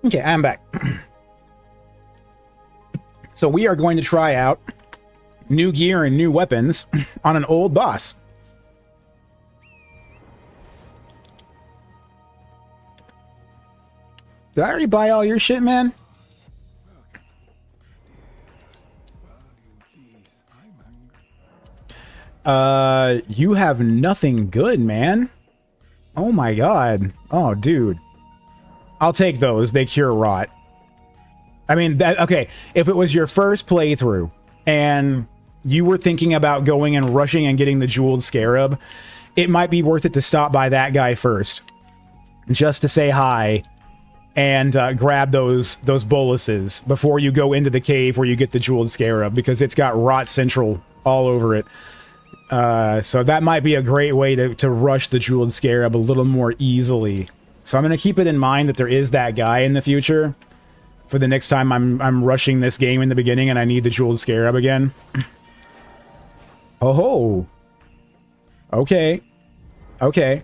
Okay, I'm back. So we are going to try out new gear and new weapons on an old boss. Did I already buy all your shit, man? You have nothing good, man. Oh my god. Oh, dude. I'll take those. They cure rot. I mean, that okay, if it was your first playthrough and you were thinking about going and rushing and getting the jeweled scarab, it might be worth it to stop by that guy first. Just to say hi and grab those boluses before you go into the cave where you get the jeweled scarab, because it's got rot central all over it. So that might be a great way to rush the jeweled scarab a little more easily. So I'm going to keep it in mind that there is that guy in the future for the next time I'm rushing this game in the beginning and I need the jeweled scarab again. Oh ho. Okay. Okay.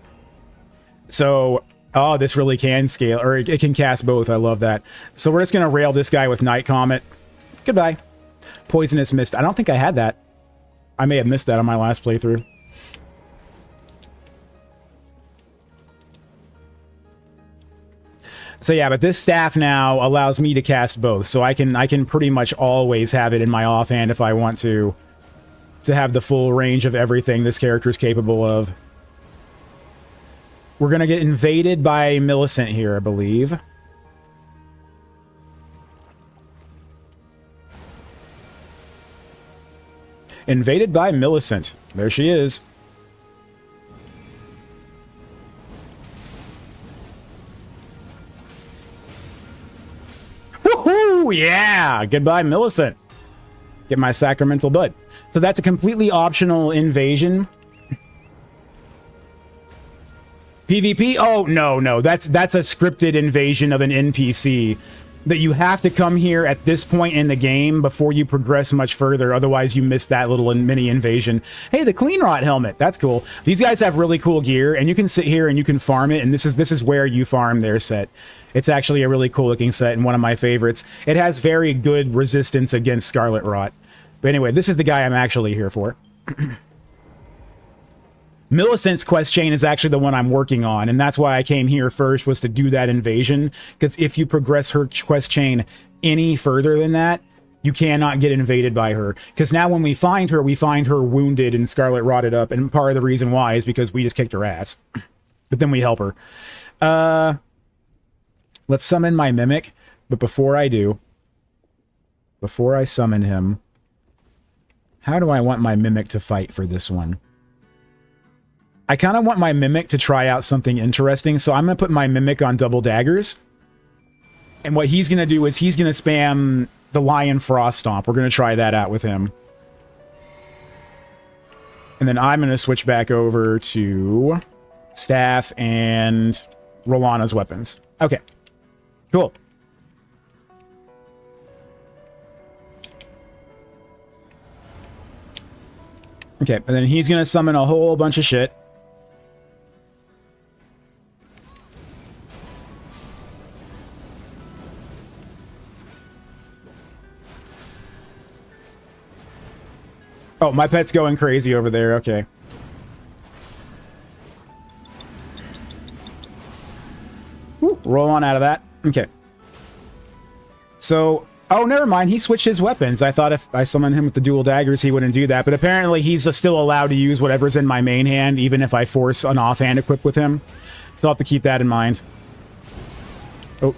So, oh, this really can scale, or it can cast both. I love that. So we're just going to rail this guy with Night Comet. Goodbye. Poisonous Mist. I don't think I had that. I may have missed that on my last playthrough. So yeah, but this staff now allows me to cast both, so I can pretty much always have it in my offhand if I want to have the full range of everything this character is capable of. We're gonna get invaded by Millicent here, I believe. Invaded by Millicent. There she is. yeah! Goodbye, Millicent. Get my sacramental bud. So that's a completely optional invasion. PvP? Oh, no. That's a scripted invasion of an NPC that you have to come here at this point in the game before you progress much further. Otherwise, you miss that little mini invasion. Hey, the Clean Rot helmet. That's cool. These guys have really cool gear, and you can sit here and you can farm it, and this is where you farm their set. It's actually a really cool looking set and one of my favorites. It has very good resistance against Scarlet Rot. But anyway, this is the guy I'm actually here for. Millicent's quest chain is actually the one I'm working on, and that's why I came here first, was to do that invasion, because if you progress her quest chain any further than that, you cannot get invaded by her. Because now when we find her wounded and Scarlet rotted up, and part of the reason why is because we just kicked her ass. But then we help her. Let's summon my Mimic, but before I summon him, how do I want my Mimic to fight for this one? I kind of want my Mimic to try out something interesting, so I'm going to put my Mimic on double daggers. And what he's going to do is he's going to spam the Lion Frost Stomp. We're going to try that out with him. And then I'm going to switch back over to Staff and Rolana's weapons. Okay. Cool. Okay, and then he's going to summon a whole bunch of shit. Oh, my pet's going crazy over there. Okay. Woo, roll on out of that. Okay. So, oh, never mind. He switched his weapons. I thought if I summoned him with the dual daggers, he wouldn't do that. But apparently, he's still allowed to use whatever's in my main hand, even if I force an offhand equip with him. So I'll have to keep that in mind. Oh.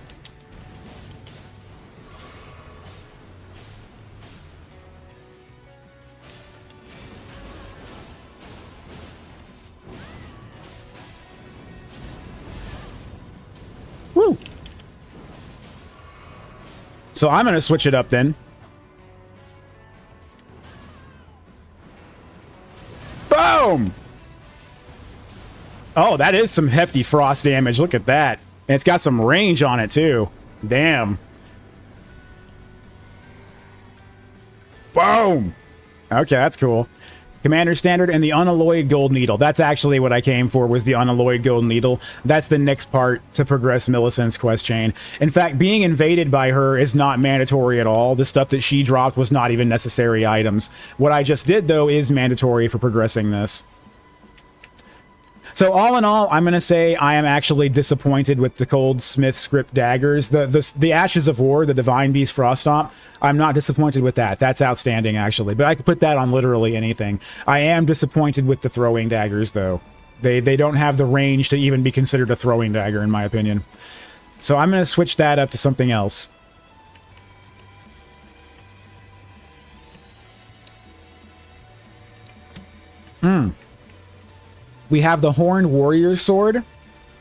Woo! So I'm going to switch it up then. Boom! Oh, that is some hefty frost damage. Look at that. And it's got some range on it, too. Damn. Boom! Okay, that's cool. Commander Standard and the Unalloyed Gold Needle. That's actually what I came for, was the Unalloyed Gold Needle. That's the next part to progress Millicent's quest chain. In fact, being invaded by her is not mandatory at all. The stuff that she dropped was not even necessary items. What I just did, though, is mandatory for progressing this. So all in all, I'm going to say I am actually disappointed with the Cold Smith script daggers. The Ashes of War, the Divine Beast Frost Stomp, I'm not disappointed with that. That's outstanding, actually. But I could put that on literally anything. I am disappointed with the throwing daggers, though. They don't have the range to even be considered a throwing dagger, in my opinion. So I'm going to switch that up to something else. We have the Horned Warrior Sword.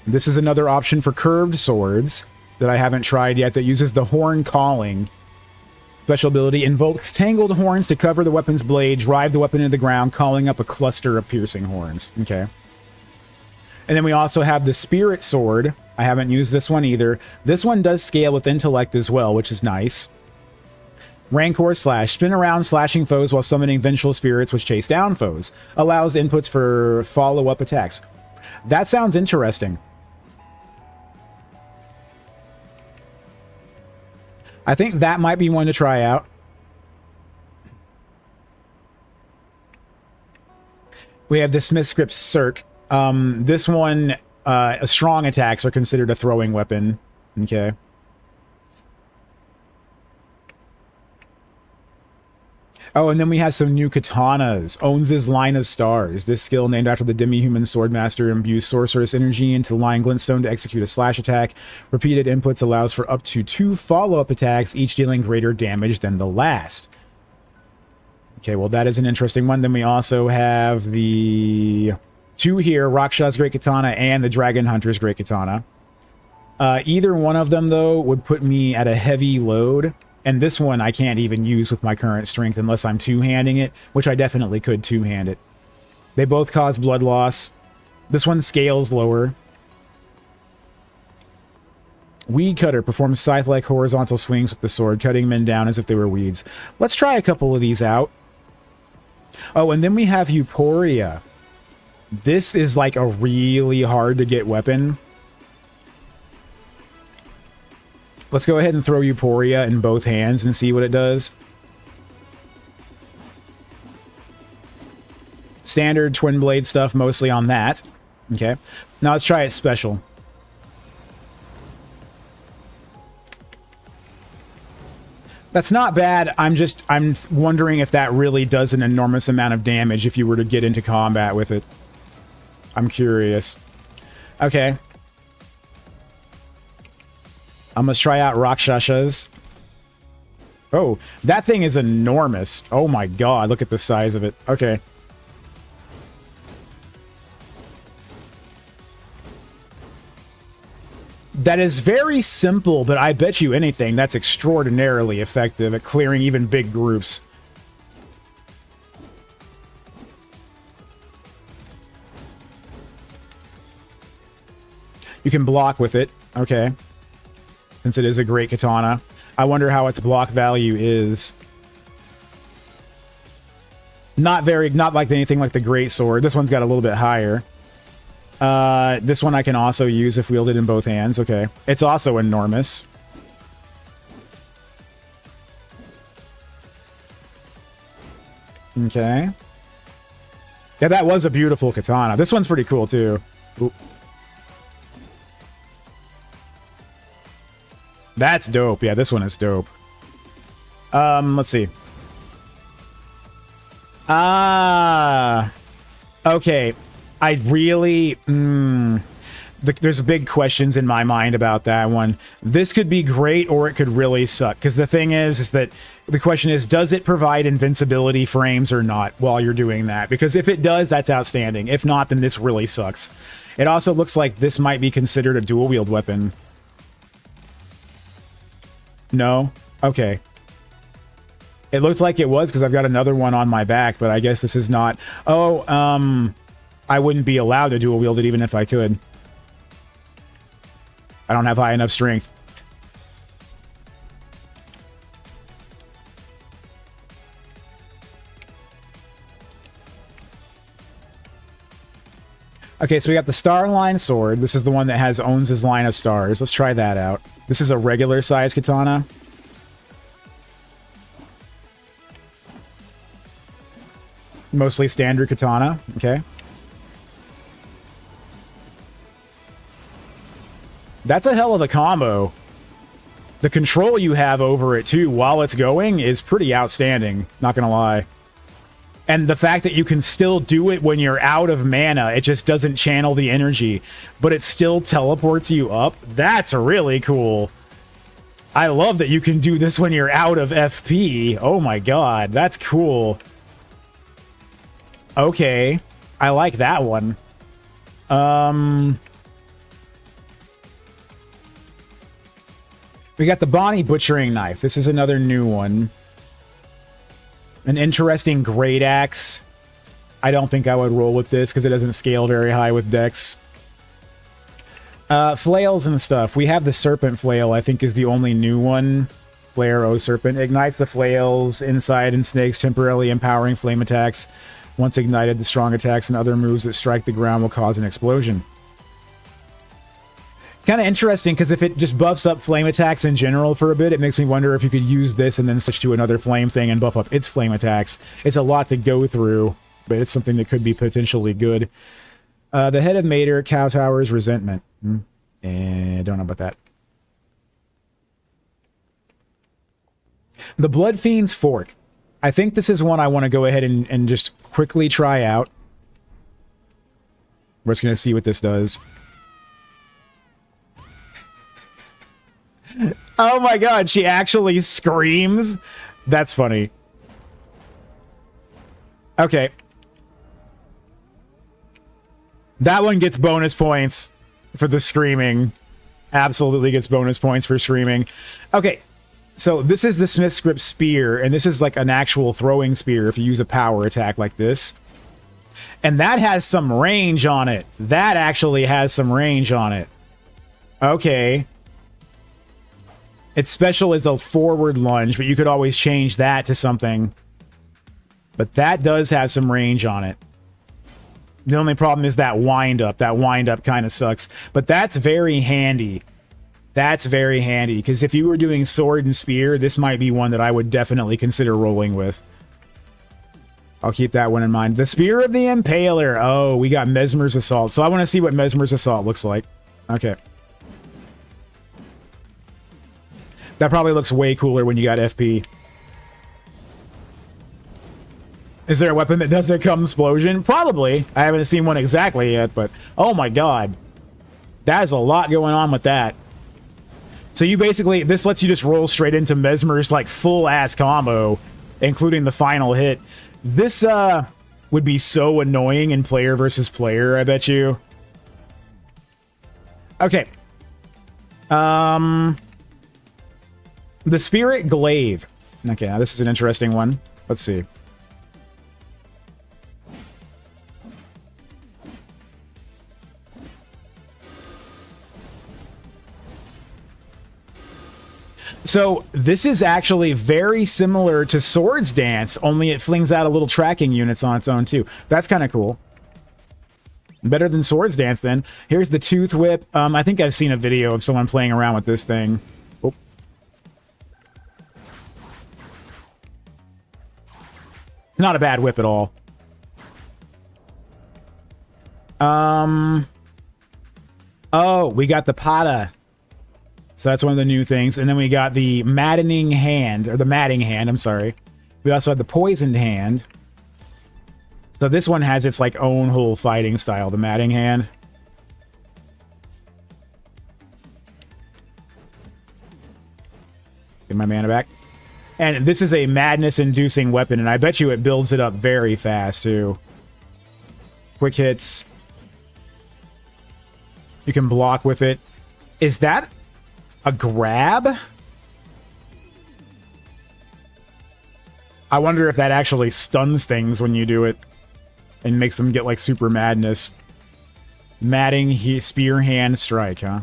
This is another option for curved swords that I haven't tried yet, that uses the Horn Calling. Special ability invokes tangled horns to cover the weapon's blade, drive the weapon into the ground, calling up a cluster of piercing horns. Okay. And then we also have the Spirit Sword. I haven't used this one either. This one does scale with intellect as well, which is nice. Rancor Slash. Spin around slashing foes while summoning vengeful spirits which chase down foes. Allows inputs for follow-up attacks. That sounds interesting. I think that might be one to try out. We have the Smith Script Cirque. This one, strong attacks are considered a throwing weapon. Okay. Oh, and then we have some new katanas. Owns' Line of Stars. This skill, named after the demi-human swordmaster, imbues sorceress energy into the Lion Glintstone to execute a slash attack. Repeated inputs allows for up to 2 follow-up attacks, each dealing greater damage than the last. Okay, well, that is an interesting one. Then we also have the 2 here, Rakshas's Great Katana and the Dragon Hunter's Great Katana. Either one of them, though, would put me at a heavy load. And this one I can't even use with my current strength unless I'm two-handing it, which I definitely could two-hand it. They both cause blood loss. This one scales lower. Weed Cutter performs scythe-like horizontal swings with the sword, cutting men down as if they were weeds. Let's try a couple of these out. Oh, and then we have Euphoria. This is like a really hard to get weapon. Let's go ahead and throw Euphoria in both hands and see what it does. Standard twin blade stuff mostly on that. Okay. Now let's try it special. That's not bad. I'm wondering if that really does an enormous amount of damage if you were to get into combat with it. I'm curious. Okay. I'm gonna try out Rakshasas. Oh, that thing is enormous. Oh my god, look at the size of it. Okay. That is very simple, but I bet you anything that's extraordinarily effective at clearing even big groups. You can block with it. Okay. Since it is a great katana. I wonder how its block value is. Not like anything like the great sword. This one's got a little bit higher. This one I can also use if wielded in both hands. Okay. It's also enormous. Okay. Yeah, that was a beautiful katana. This one's pretty cool, too. Ooh. That's dope. Yeah, this one is dope. Let's see. Okay. I really... there's big questions in my mind about that one. This could be great, or it could really suck. Because the thing is that the question is, does it provide invincibility frames or not while you're doing that? Because if it does, that's outstanding. If not, then this really sucks. It also looks like this might be considered a dual-wield weapon. No? Okay. It looked like it was because I've got another one on my back, but I guess this is not... Oh, I wouldn't be allowed to dual wield it even if I could. I don't have high enough strength. Okay, so we got the Starline Sword. This is the one that owns his line of stars. Let's try that out. This is a regular size katana. Mostly standard katana. Okay. That's a hell of a combo. The control you have over it, too, while it's going is pretty outstanding. Not gonna lie. And the fact that you can still do it when you're out of mana, it just doesn't channel the energy, but it still teleports you up, that's really cool. I love that you can do this when you're out of FP. Oh my god, that's cool. Okay, I like that one. We got the Bonnie Butchering Knife. This is another new one. An interesting great axe. I don't think I would roll with this because it doesn't scale very high with dex. Flails and stuff. We have the Serpent Flail, I think is the only new one. Flare O Serpent. Ignites the flails inside and snakes, temporarily empowering flame attacks. Once ignited, the strong attacks and other moves that strike the ground will cause an explosion. Kind of interesting, because if it just buffs up flame attacks in general for a bit, it makes me wonder if you could use this and then switch to another flame thing and buff up its flame attacks. It's a lot to go through, but it's something that could be potentially good. The Head of Mater, Cow Tower's Resentment. I don't know about that. The Blood Fiend's Fork. I think this is one I want to go ahead and just quickly try out. We're just going to see what this does. Oh my god, she actually screams? That's funny. Okay. That one gets bonus points for the screaming. Absolutely gets bonus points for screaming. Okay. So this is the Smith's Grip Spear, and this is like an actual throwing spear if you use a power attack like this. And that has some range on it. That actually has some range on it. Okay. Its special is a forward lunge, but you could always change that to something. But that does have some range on it. The only problem is that wind up. That wind up kind of sucks. But that's very handy. That's very handy, because if you were doing sword and spear, this might be one that I would definitely consider rolling with. I'll keep that one in mind. The Spear of the Impaler. Oh, we got Mesmer's Assault. So I want to see what Mesmer's Assault looks like. Okay. That probably looks way cooler when you got FP. Is there a weapon that does a cum explosion? Probably. I haven't seen one exactly yet, but oh my god. There's a lot going on with that. So you basically, this lets you just roll straight into Mesmer's like full-ass combo, including the final hit. This would be so annoying in player versus player, I bet you. Okay. The Spirit Glaive. Okay, now this is an interesting one. Let's see. So this is actually very similar to Swords Dance, only it flings out a little tracking units on its own too. That's kind of cool. Better than Swords Dance then. Here's the Tooth Whip. I think I've seen a video of someone playing around with this thing. Oh. It's not a bad whip at all. Oh, we got the Pata. So that's one of the new things. And then we got the Maddening Hand, or the Matting Hand, I'm sorry. We also have the Poisoned Hand. So this one has its like own whole fighting style, the Matting Hand. Get my mana back. And this is a madness-inducing weapon, and I bet you it builds it up very fast, too. Quick hits. You can block with it. Is that a grab? I wonder if that actually stuns things when you do it and makes them get like super madness. Matting Spear Hand Strike, huh?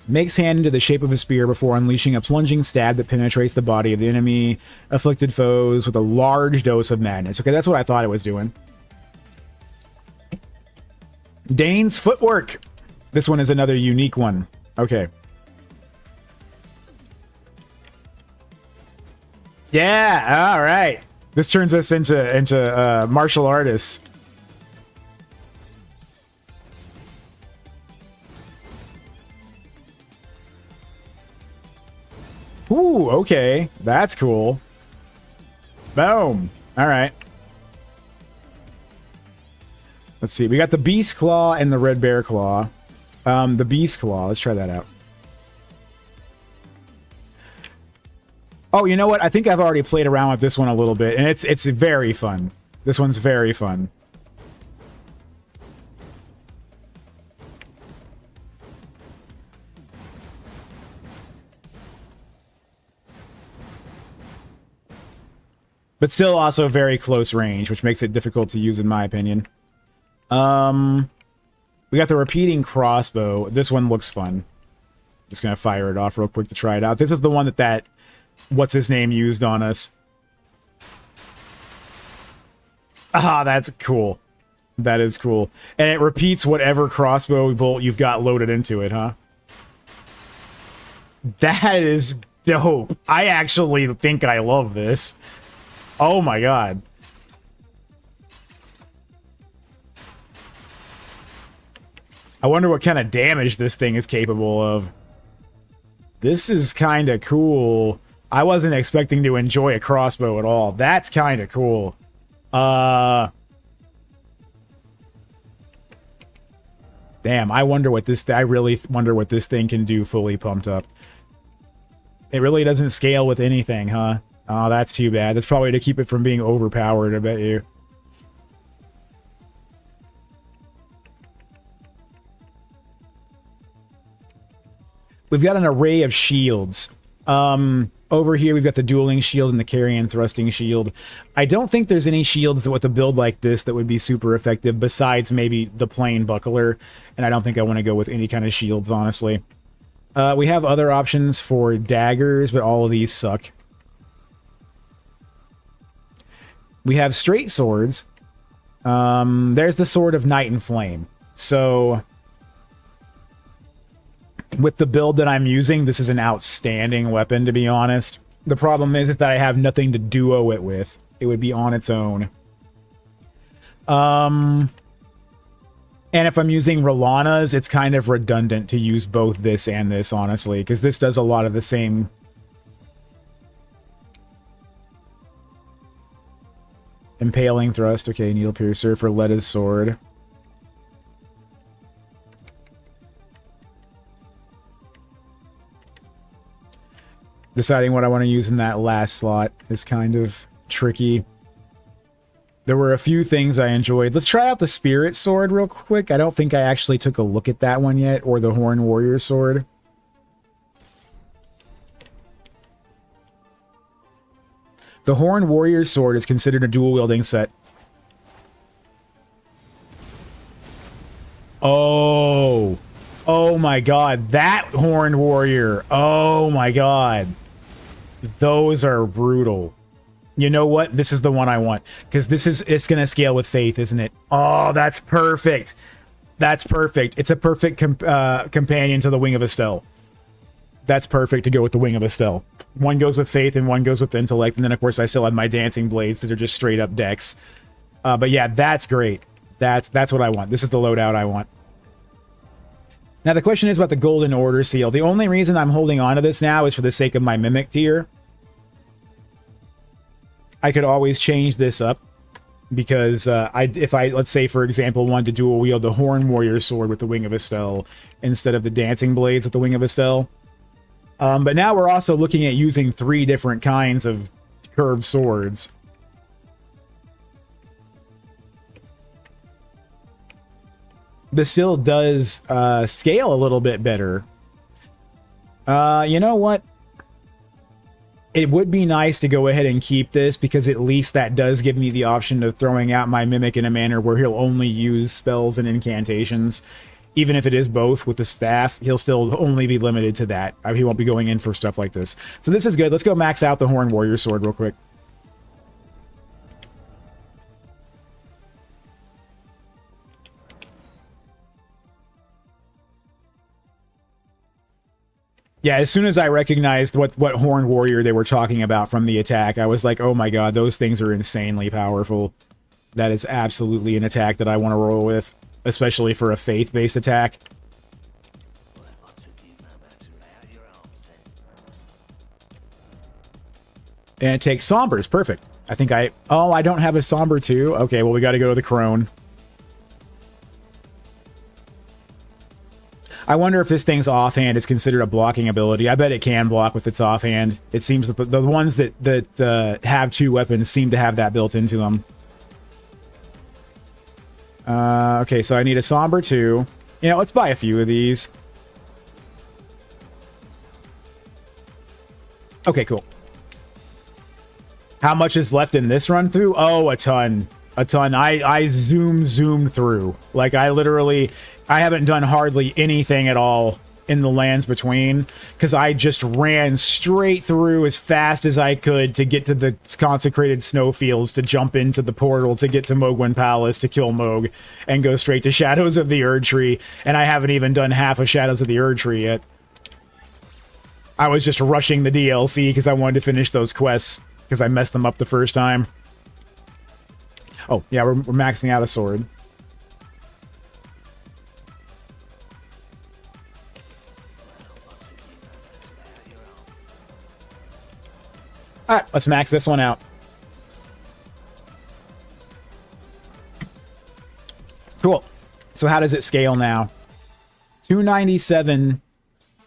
Makes hand into the shape of a spear before unleashing a plunging stab that penetrates the body of the enemy, afflicted foes with a large dose of madness. Okay, that's what I thought it was doing. Dane's Footwork. This one is another unique one. Okay. Yeah, all right. This turns us into martial artists. Ooh, okay. That's cool. Boom. All right. Let's see. We got the Beast Claw and the Red Bear Claw. The Beast Claw. Let's try that out. Oh, you know what? I think I've already played around with this one a little bit, and it's very fun. This one's very fun. But still also very close range, which makes it difficult to use in my opinion. We got the Repeating Crossbow. This one looks fun. Just gonna fire it off real quick to try it out. This is the one that what's his name used on us. Ah, that's cool. That is cool. And it repeats whatever crossbow bolt you've got loaded into it, huh? That is dope. I actually think I love this. Oh my god. I wonder what kind of damage this thing is capable of. This is kind of cool. I wasn't expecting to enjoy a crossbow at all. That's kind of cool. Damn, I wonder what this... I really wonder what this thing can do fully pumped up. It really doesn't scale with anything, huh? Oh, that's too bad. That's probably to keep it from being overpowered, I bet you. we've got an array of shields. Over here, we've got the dueling shield and the carrying thrusting shield. I don't think there's any shields with a build like this that would be super effective besides maybe the plain buckler, and I don't think I want to go with any kind of shields, honestly. We have other options for daggers, but all of these suck. We have straight swords. There's the Sword of Night and Flame. So, with the build that I'm using, this is an outstanding weapon, to be honest. The problem is that I have nothing to duo it with. It would be on its own. And if I'm using Rolana's, it's kind of redundant to use both this and this, honestly, because this does a lot of the same. Impaling thrust. Okay, needle piercer for Letta's sword. Deciding what I want to use in that last slot is kind of tricky. There were a few things I enjoyed. Let's try out the Spirit Sword real quick. I don't think I actually took a look at that one yet, or the Horn Warrior Sword. The Horn Warrior Sword is considered a dual-wielding set. Oh. Oh my god. That Horned Warrior. Oh my god. Those are brutal. You know what? This is the one I want. Because it's going to scale with Faith, isn't it? Oh, that's perfect. That's perfect. It's a perfect companion to the Wing of Estelle. That's perfect to go with the Wing of Estelle. One goes with Faith and one goes with Intellect. And then, of course, I still have my Dancing Blades that are just straight up decks. But yeah, that's great. That's what I want. This is the loadout I want. Now, the question is about the Golden Order Seal. The only reason I'm holding on to this now is for the sake of my Mimic tier. I could always change this up. Because if I, let's say, for example, wanted to dual wield the Horn Warrior Sword with the Wing of Estelle instead of the Dancing Blades with the Wing of Estelle. But now we're also looking at using 3 different kinds of curved swords. This still does scale a little bit better. You know what? It would be nice to go ahead and keep this, because at least that does give me the option of throwing out my Mimic in a manner where he'll only use spells and incantations. Even if it is both with the staff, he'll still only be limited to that. He won't be going in for stuff like this. So this is good. Let's go max out the Horn Warrior Sword real quick. Yeah, as soon as I recognized what Horn Warrior they were talking about from the attack, I was like, oh my god, those things are insanely powerful. That is absolutely an attack that I want to roll with, especially for a faith-based attack. And it takes Sombers, perfect. I think oh, I don't have a Somber too? Okay, well we gotta go to the Crone. I wonder if this thing's offhand is considered a blocking ability. I bet it can block with its offhand. It seems that the ones that have 2 weapons seem to have that built into them. Okay, so I need a Somber 2. You know, let's buy a few of these. Okay, cool. How much is left in this run through? Oh, a ton. A ton. I zoomed through. Like, I haven't done hardly anything at all in the lands between, because I just ran straight through as fast as I could to get to the consecrated snowfields, to jump into the portal, to get to Mogwin Palace, to kill Moog, and go straight to Shadows of the Erd Tree, and I haven't even done half of Shadows of the Erd Tree yet. I was just rushing the DLC because I wanted to finish those quests, because I messed them up the first time. Oh, yeah, we're maxing out a sword. Alright, let's max this one out. Cool. So how does it scale now? 297.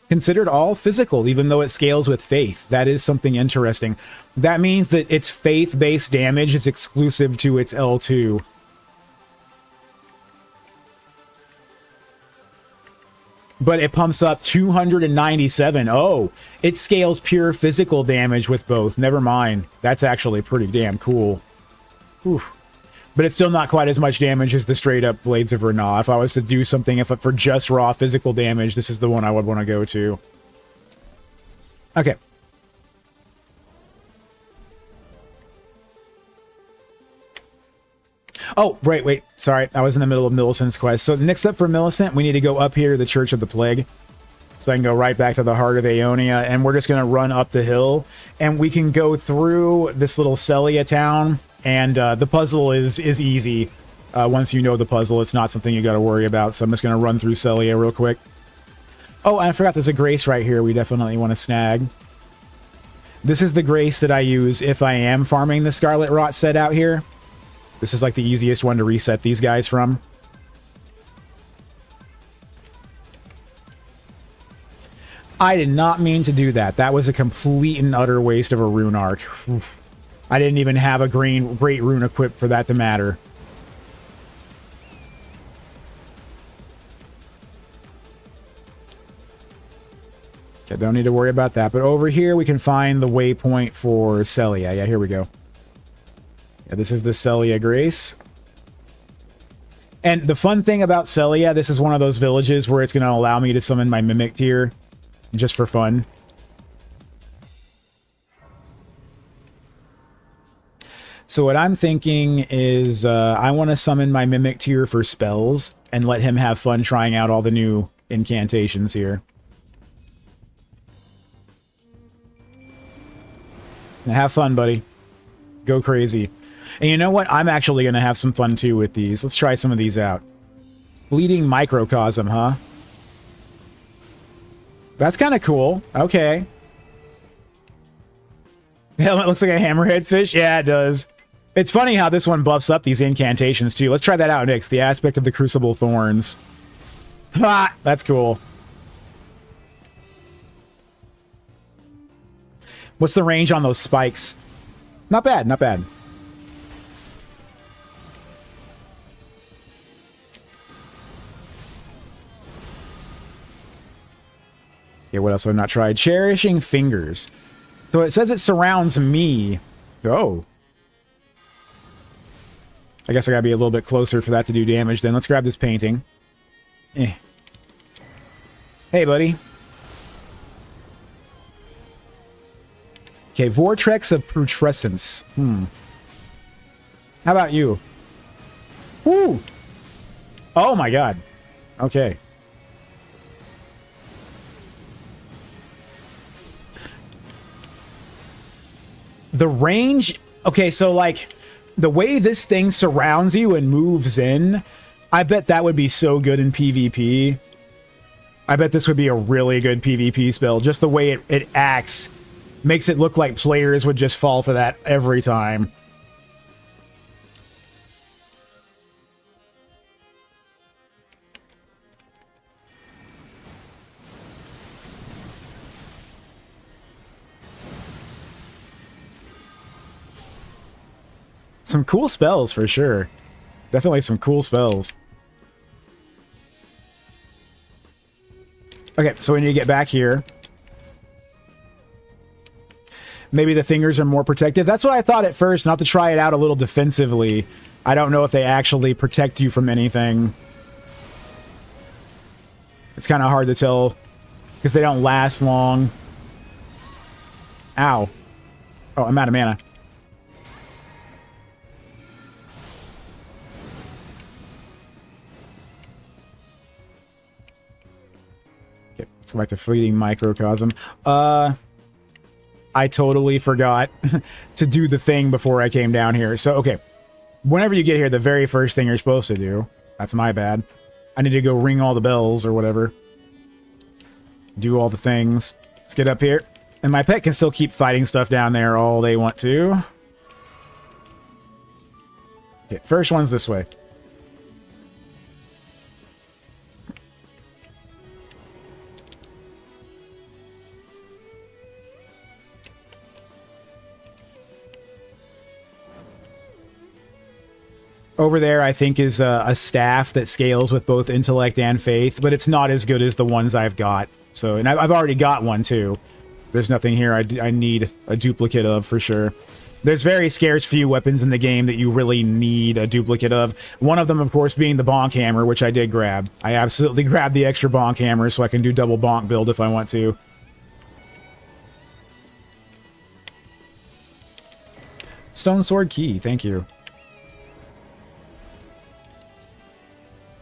Considered all physical, even though it scales with faith. That is something interesting. That means that its faith-based damage is exclusive to its L2. but it pumps up 297. Oh, it scales pure physical damage with both. Never mind. That's actually pretty damn cool. Whew. But it's still not quite as much damage as the straight-up Blades of Renah. If I was to do something for just raw physical damage, this is the one I would want to go to. Okay. Oh, wait. Sorry, I was in the middle of Millicent's quest. So next up for Millicent, we need to go up here to the Church of the Plague. So I can go right back to the heart of Aeonia, and we're just going to run up the hill. And we can go through this little Celia town, and the puzzle is easy. Once you know the puzzle, it's not something you got to worry about. So I'm just going to run through Celia real quick. Oh, and I forgot there's a grace right here we definitely want to snag. This is the grace that I use if I am farming the Scarlet Rot set out here. This is like the easiest one to reset these guys from. I did not mean to do that. That was a complete and utter waste of a rune arc. Oof. I didn't even have a great rune equipped for that to matter. Okay, don't need to worry about that. But over here, we can find the waypoint for Celia. Yeah, here we go. Yeah, this is the Celia Grace. And the fun thing about Celia, this is one of those villages where it's going to allow me to summon my Mimic tier just for fun. So what I'm thinking is I want to summon my Mimic tier for spells and let him have fun trying out all the new incantations here. Now have fun, buddy. Go crazy. And you know what? I'm actually going to have some fun too with these. Let's try some of these out. Bleeding Microcosm, huh? That's kind of cool. Okay. The helmet looks like a hammerhead fish. Yeah, it does. It's funny how this one buffs up these incantations too. Let's try that out next. The aspect of the Crucible Thorns. Ha! That's cool. What's the range on those spikes? Not bad, not bad. Okay, what else have I not tried? Cherishing Fingers. So it says it surrounds me. Oh. I guess I gotta be a little bit closer for that to do damage then. Let's grab this painting. Eh. Hey, buddy. Okay, Vortex of Putrescence. How about you? Woo! Oh my god. Okay. The range... Okay, so like, the way this thing surrounds you and moves in, I bet that would be so good in PvP. I bet this would be a really good PvP spell. Just the way it acts makes it look like players would just fall for that every time. Some cool spells for sure. Definitely some cool spells. Okay, so we need to get back here. Maybe the fingers are more protective. That's what I thought at first, not to try it out a little defensively. I don't know if they actually protect you from anything. It's kind of hard to tell because they don't last long. Ow. Oh, I'm out of mana. Okay, let's go back to Fleeting Microcosm. I totally forgot to do the thing before I came down here. So, okay. Whenever you get here, the very first thing you're supposed to do... That's my bad. I need to go ring all the bells or whatever. Do all the things. Let's get up here. And my pet can still keep fighting stuff down there all they want to. Okay, first one's this way. Over there, I think, is a staff that scales with both intellect and faith, but it's not as good as the ones I've got. So, and I've already got one, too. There's nothing here I need a duplicate of, for sure. There's very scarce few weapons in the game that you really need a duplicate of. One of them, of course, being the bonk hammer, which I did grab. I absolutely grabbed the extra bonk hammer so I can do double bonk build if I want to. Stone sword key, thank you.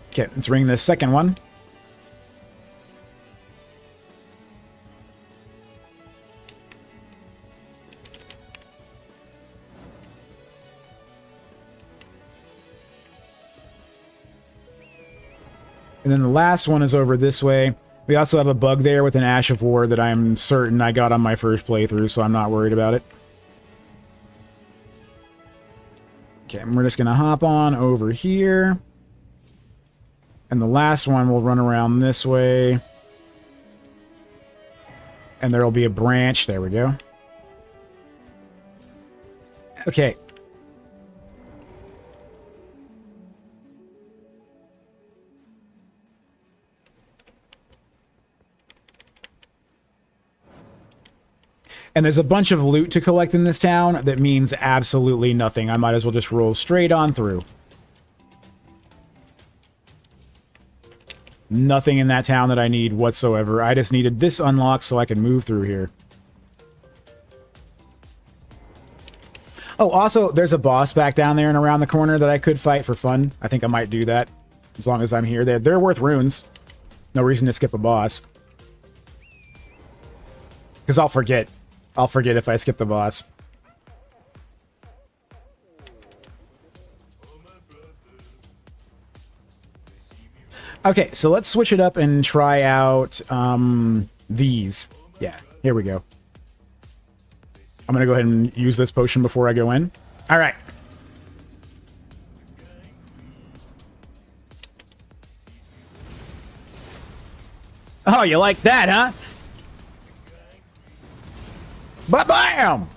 Okay, let's ring the second one. And then the last one is over this way. We also have a bug there with an Ash of War that I'm certain I got on my first playthrough, so I'm not worried about it. Okay, and we're just going to hop on over here. And the last one will run around this way. And there will be a branch. There we go. Okay. And there's a bunch of loot to collect in this town that means absolutely nothing. I might as well just roll straight on through. Nothing in that town that I need whatsoever. I just needed this unlocked so I can move through here. Oh, also, there's a boss back down there and around the corner that I could fight for fun. I think I might do that as long as I'm here. They're worth runes. No reason to skip a boss. Because I'll forget. I'll forget if I skip the boss. Okay, so let's switch it up and try out these. Yeah, here we go. I'm going to go ahead and use this potion before I go in. All right. Oh, you like that, huh? Ba-bam!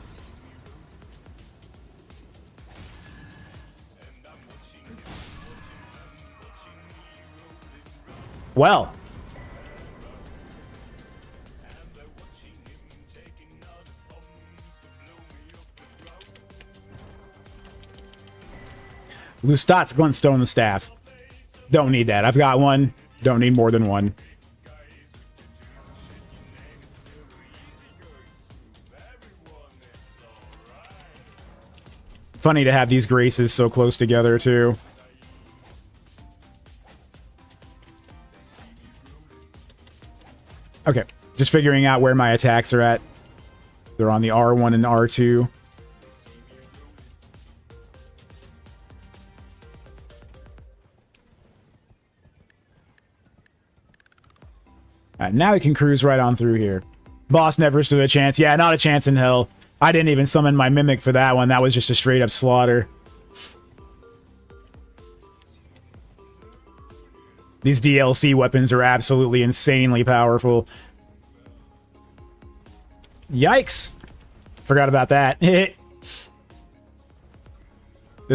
Well. Lustat's Glintstone Staff. Don't need that. I've got one. Don't need more than one. Funny to have these graces so close together, too. Okay, just figuring out where my attacks are at. They're on the R1 and R2. Now we can cruise right on through here. Boss never stood a chance. Yeah, not a chance in hell. I didn't even summon my Mimic for that one. That was just a straight up slaughter. These DLC weapons are absolutely insanely powerful. Yikes! Forgot about that. There's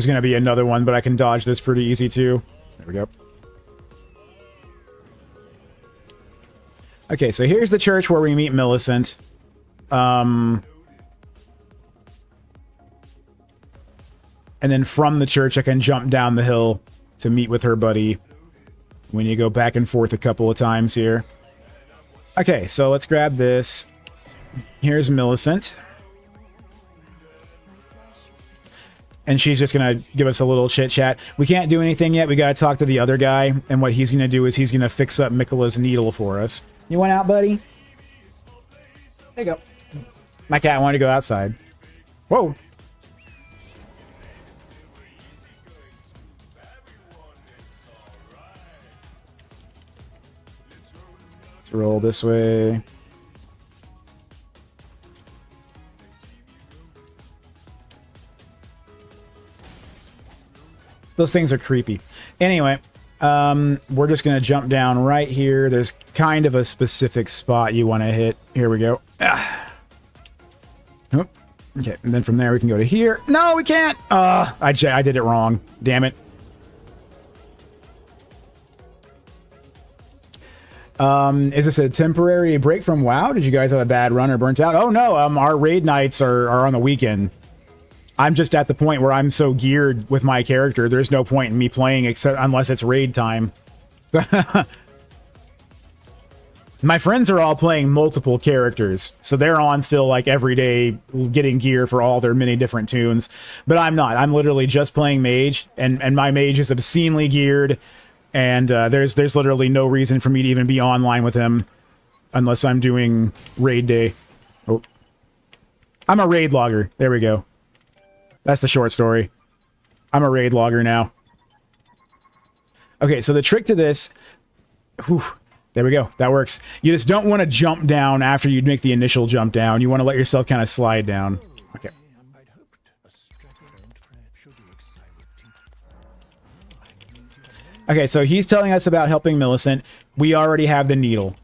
gonna be another one, but I can dodge this pretty easy too. There we go. Okay, so here's the church where we meet Millicent. And then from the church, I can jump down the hill to meet with her buddy when you go back and forth a couple of times here. Okay, so let's grab this. Here's Millicent. And she's just going to give us a little chit-chat. We can't do anything yet. We got to talk to the other guy. And what he's going to do is he's going to fix up Miquella's needle for us. You went out, buddy? There you go. My cat wanted to go outside. Whoa. Let's roll this way. Those things are creepy. Anyway, we're just going to jump down right here. There's kind of a specific spot you want to hit. Here we go. Oh, okay, and then from there we can go to here. No, we can't! I did it wrong. Damn it. Is this a temporary break from WoW? Did you guys have a bad run or burnt out? Oh no, our raid nights are on the weekend. I'm just at the point where I'm so geared with my character, there's no point in me playing except unless it's raid time. My friends are all playing multiple characters, so they're on still like every day getting gear for all their many different tunes. But I'm not. I'm literally just playing mage, and my mage is obscenely geared, and there's literally no reason for me to even be online with him unless I'm doing raid day. Oh. I'm a raid logger. There we go. That's the short story. I'm a raid logger now. Okay, so the trick to this... Whew, there we go. That works. You just don't want to jump down after you make the initial jump down. You want to let yourself kind of slide down. Okay. Okay, so he's telling us about helping Millicent. We already have the needle.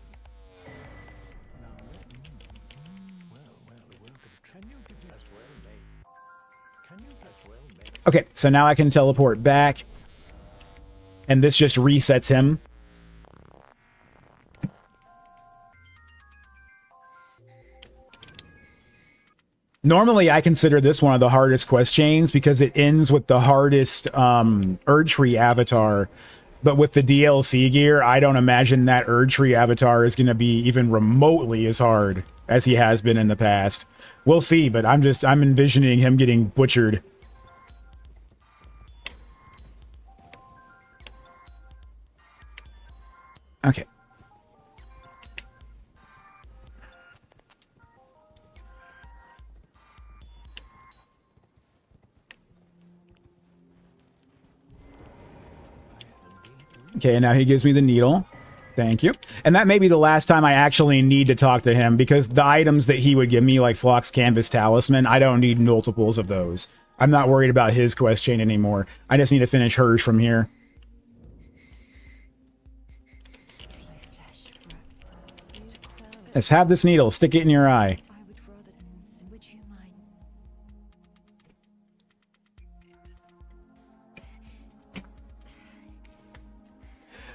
Okay, so now I can teleport back. And this just resets him. Normally, I consider this one of the hardest quest chains because it ends with the hardest Erdtree avatar. But with the DLC gear, I don't imagine that Erdtree avatar is going to be even remotely as hard as he has been in the past. We'll see, but I'm envisioning him getting butchered. Okay. Okay, and now he gives me the needle. Thank you. And that may be the last time I actually need to talk to him, because the items that he would give me, like Flock's Canvas Talisman, I don't need multiples of those. I'm not worried about his quest chain anymore. I just need to finish hers from here. Let's have this needle. Stick it in your eye.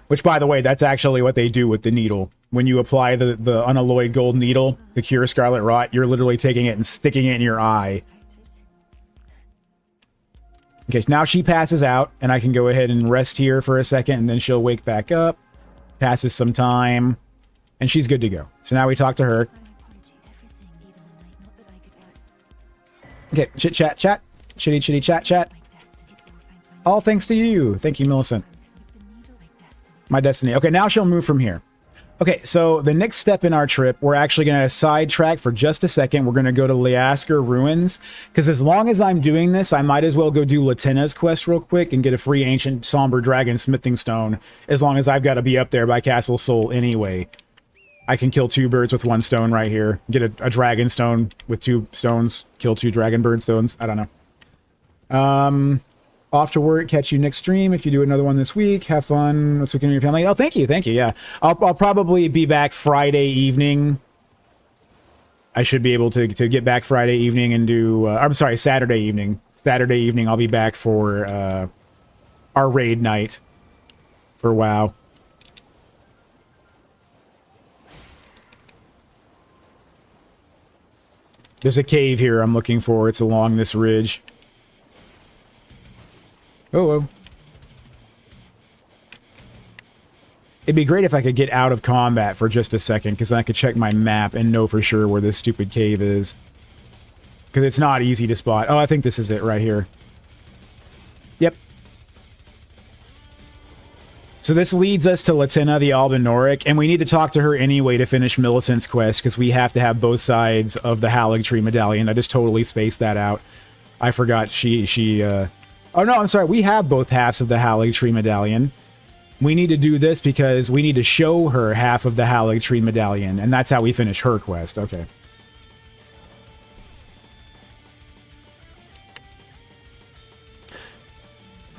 Which, by the way, that's actually what they do with the needle. When you apply the unalloyed gold needle to cure Scarlet Rot, you're literally taking it and sticking it in your eye. Okay, now she passes out, and I can go ahead and rest here for a second, and then she'll wake back up. Passes some time, and she's good to go. So now we talk to her. Okay, chit-chat, chat. Chitty-chitty chat-chat. All thanks to you. Thank you, Millicent. My destiny. Okay, now she'll move from here. Okay, so the next step in our trip, we're actually going to sidetrack for just a second. We're going to go to Liasker Ruins, because as long as I'm doing this, I might as well go do Latenna's quest real quick and get a free Ancient Somber Dragon Smithing Stone, as long as I've got to be up there by Castle Sol anyway. I can kill two birds with one stone right here. Get a dragon stone with two stones. Kill two dragon bird stones. I don't know. Off to work. Catch you next stream. If you do another one this week, have fun. What's weekend with your family? Oh, thank you. Thank you. Yeah. I'll probably be back Friday evening. I should be able to get back Friday evening and do... I'm sorry, Saturday evening. Saturday evening, I'll be back for our raid night for WoW. There's a cave here I'm looking for. It's along this ridge. Oh. It'd be great if I could get out of combat for just a second, because I could check my map and know for sure where this stupid cave is. Because it's not easy to spot. Oh, I think this is it right here. Yep. So this leads us to Latenna the Albinoric, and we need to talk to her anyway to finish Millicent's quest, because we have to have both sides of the Haligtree Medallion. I just totally spaced that out. I forgot Oh, no, I'm sorry. We have both halves of the Haligtree Medallion. We need to do this because we need to show her half of the Haligtree Medallion, and that's how we finish her quest. Okay.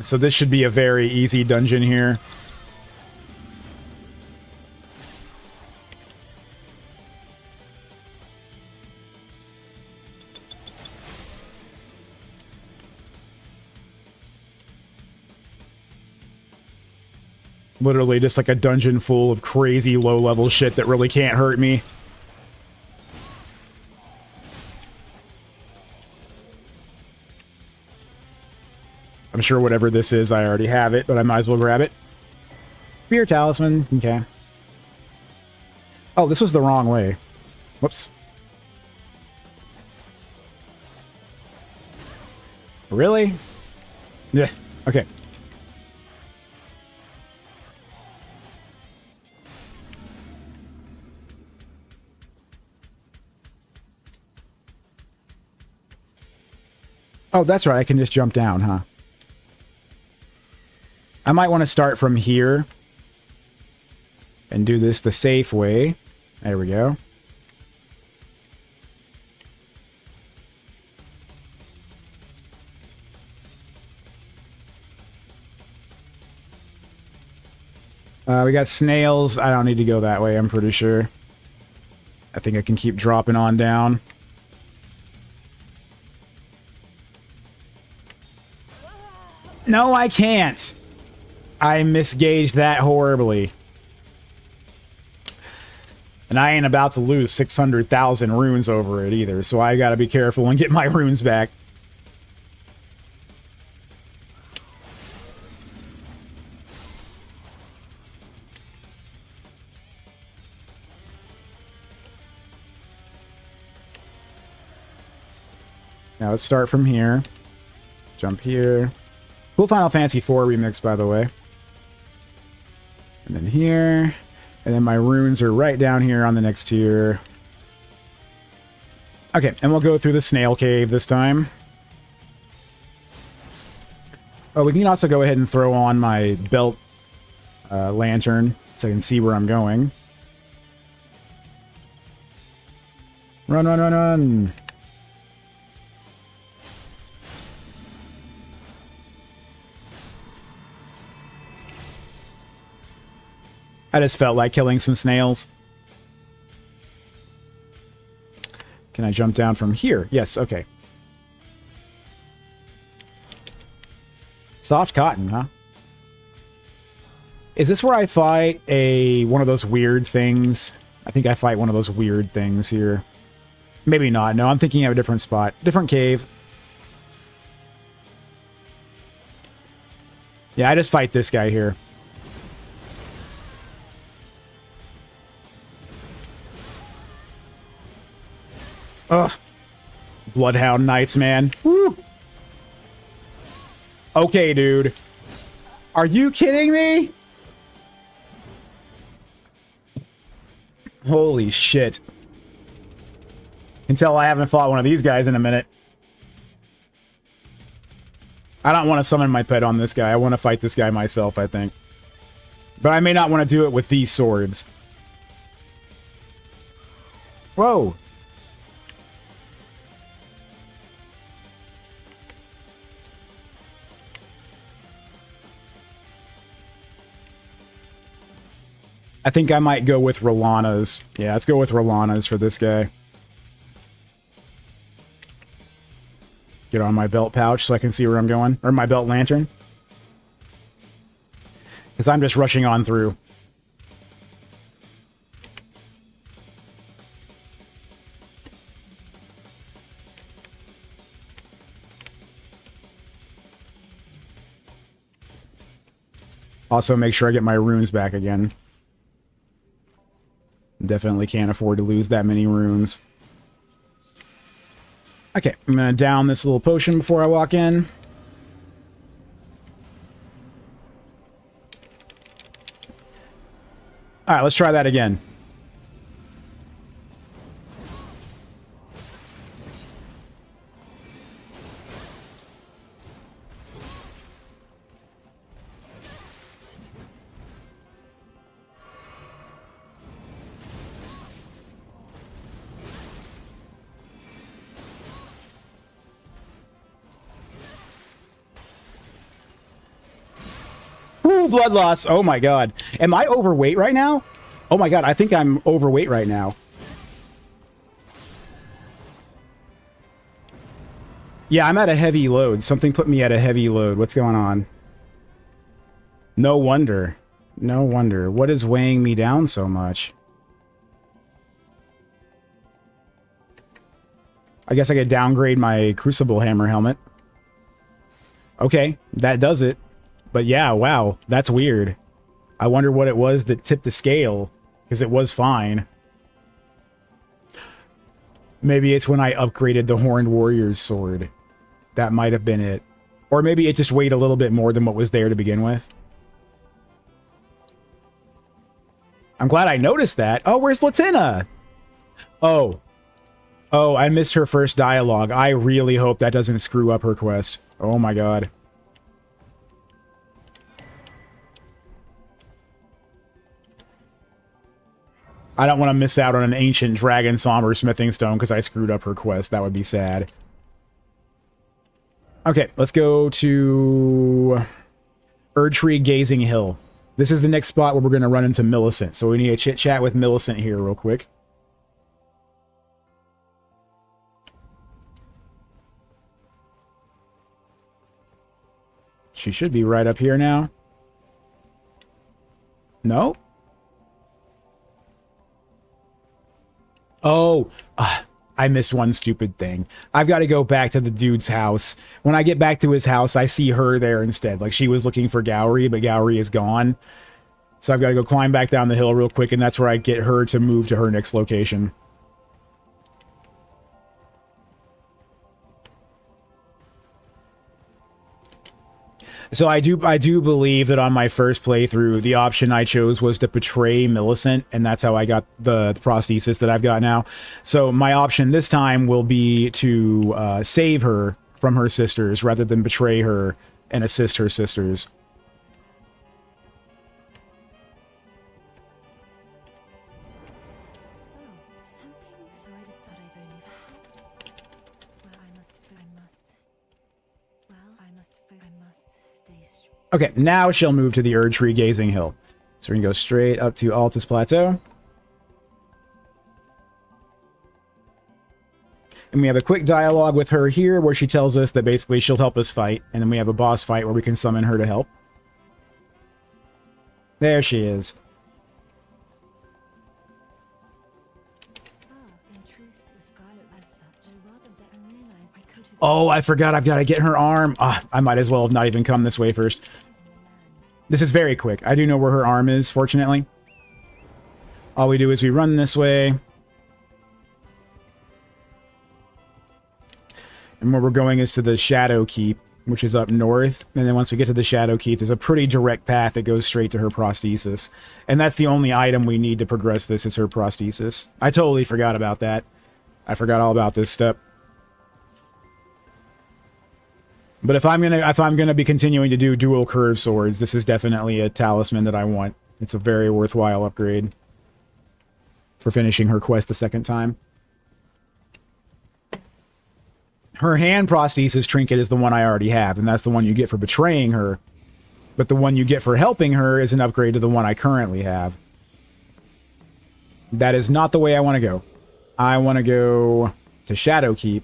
So this should be a very easy dungeon here. Literally just like a dungeon full of crazy low-level shit that really can't hurt me. I'm sure whatever this is, I already have it, but I might as well grab it. Spear Talisman. Okay. Oh, this was the wrong way. Whoops. Really? Yeah. Okay. Oh, that's right. I can just jump down, huh? I might want to start from here and do this the safe way. There we go. We got snails. I don't need to go that way, I'm pretty sure. I think I can keep dropping on down. No, I can't. I misgauged that horribly. And I ain't about to lose 600,000 runes over it either, so I gotta be careful and get my runes back. Now let's start from here. Jump here. Cool Final Fantasy IV remix, by the way. And then here. And then my runes are right down here on the next tier. Okay, and we'll go through the snail cave this time. Oh, we can also go ahead and throw on my belt lantern so I can see where I'm going. Run, run, run, run! I just felt like killing some snails. Can I jump down from here? Yes, okay. Soft cotton, huh? Is this where I fight one of those weird things? I think I fight one of those weird things here. Maybe not. No, I'm thinking of a different spot. Different cave. Yeah, I just fight this guy here. Ugh. Bloodhound Knights, man. Woo. Okay, dude. Are you kidding me? Holy shit. Can tell I haven't fought one of these guys in a minute. I don't want to summon my pet on this guy. I want to fight this guy myself, I think. But I may not want to do it with these swords. Whoa. I think I might go with Rolana's. Yeah, let's go with Rolana's for this guy. Get on my belt pouch so I can see where I'm going. Or my belt lantern. Because I'm just rushing on through. Also, make sure I get my runes back again. Definitely can't afford to lose that many runes. Okay, I'm gonna down this little potion before I walk in. Alright, let's try that again. Ooh, blood loss. Oh my god. Am I overweight right now? Oh my god, I think I'm overweight right now. Yeah, I'm at a heavy load. Something put me at a heavy load. What's going on? No wonder. No wonder. What is weighing me down so much? I guess I could downgrade my Crucible Hammer helmet. Okay, that does it. But yeah, wow, that's weird. I wonder what it was that tipped the scale, because it was fine. Maybe it's when I upgraded the Horned Warrior's sword. That might have been it. Or maybe it just weighed a little bit more than what was there to begin with. I'm glad I noticed that. Oh, where's Latina? Oh. Oh, I missed her first dialogue. I really hope that doesn't screw up her quest. Oh my god. I don't want to miss out on an ancient dragon somber smithing stone because I screwed up her quest. That would be sad. Okay, let's go to Erdtree Gazing Hill. This is the next spot where we're going to run into Millicent. So we need a chit-chat with Millicent here real quick. She should be right up here now. No? Oh, I missed one stupid thing. I've got to go back to the dude's house. When I get back to his house, I see her there instead. Like, she was looking for Gowry, but Gowry is gone. So I've got to go climb back down the hill real quick, and that's where I get her to move to her next location. So I do believe that on my first playthrough, the option I chose was to betray Millicent, and that's how I got the prosthesis that I've got now. So my option this time will be to save her from her sisters rather than betray her and assist her sisters. Okay, now she'll move to the Erdtree Gazing Hill. So we can go straight up to Altus Plateau. And we have a quick dialogue with her here where she tells us that basically she'll help us fight. And then we have a boss fight where we can summon her to help. There she is. Oh, I forgot I've got to get her arm. I might as well have not even come this way first. This is very quick. I do know where her arm is, fortunately. All we do is we run this way. And where we're going is to the Shadow Keep, which is up north. And then once we get to the Shadow Keep, there's a pretty direct path that goes straight to her prosthesis. And that's the only item we need to progress this is her prosthesis. I totally forgot about that. I forgot all about this step. But if I'm gonna be continuing to do dual curve swords, this is definitely a talisman that I want. It's a very worthwhile upgrade for finishing her quest the second time. Her hand prosthesis trinket is the one I already have, and that's the one you get for betraying her. But the one you get for helping her is an upgrade to the one I currently have. That is not the way I want to go. I want to go to Shadowkeep,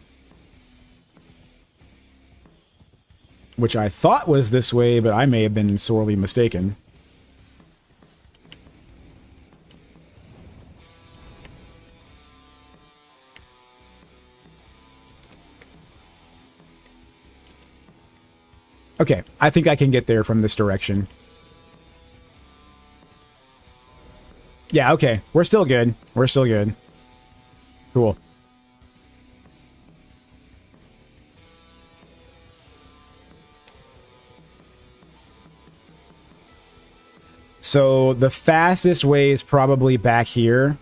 which I thought was this way, but I may have been sorely mistaken. Okay, I think I can get there from this direction. Yeah, okay. We're still good. We're still good. Cool. So the fastest way is probably back here.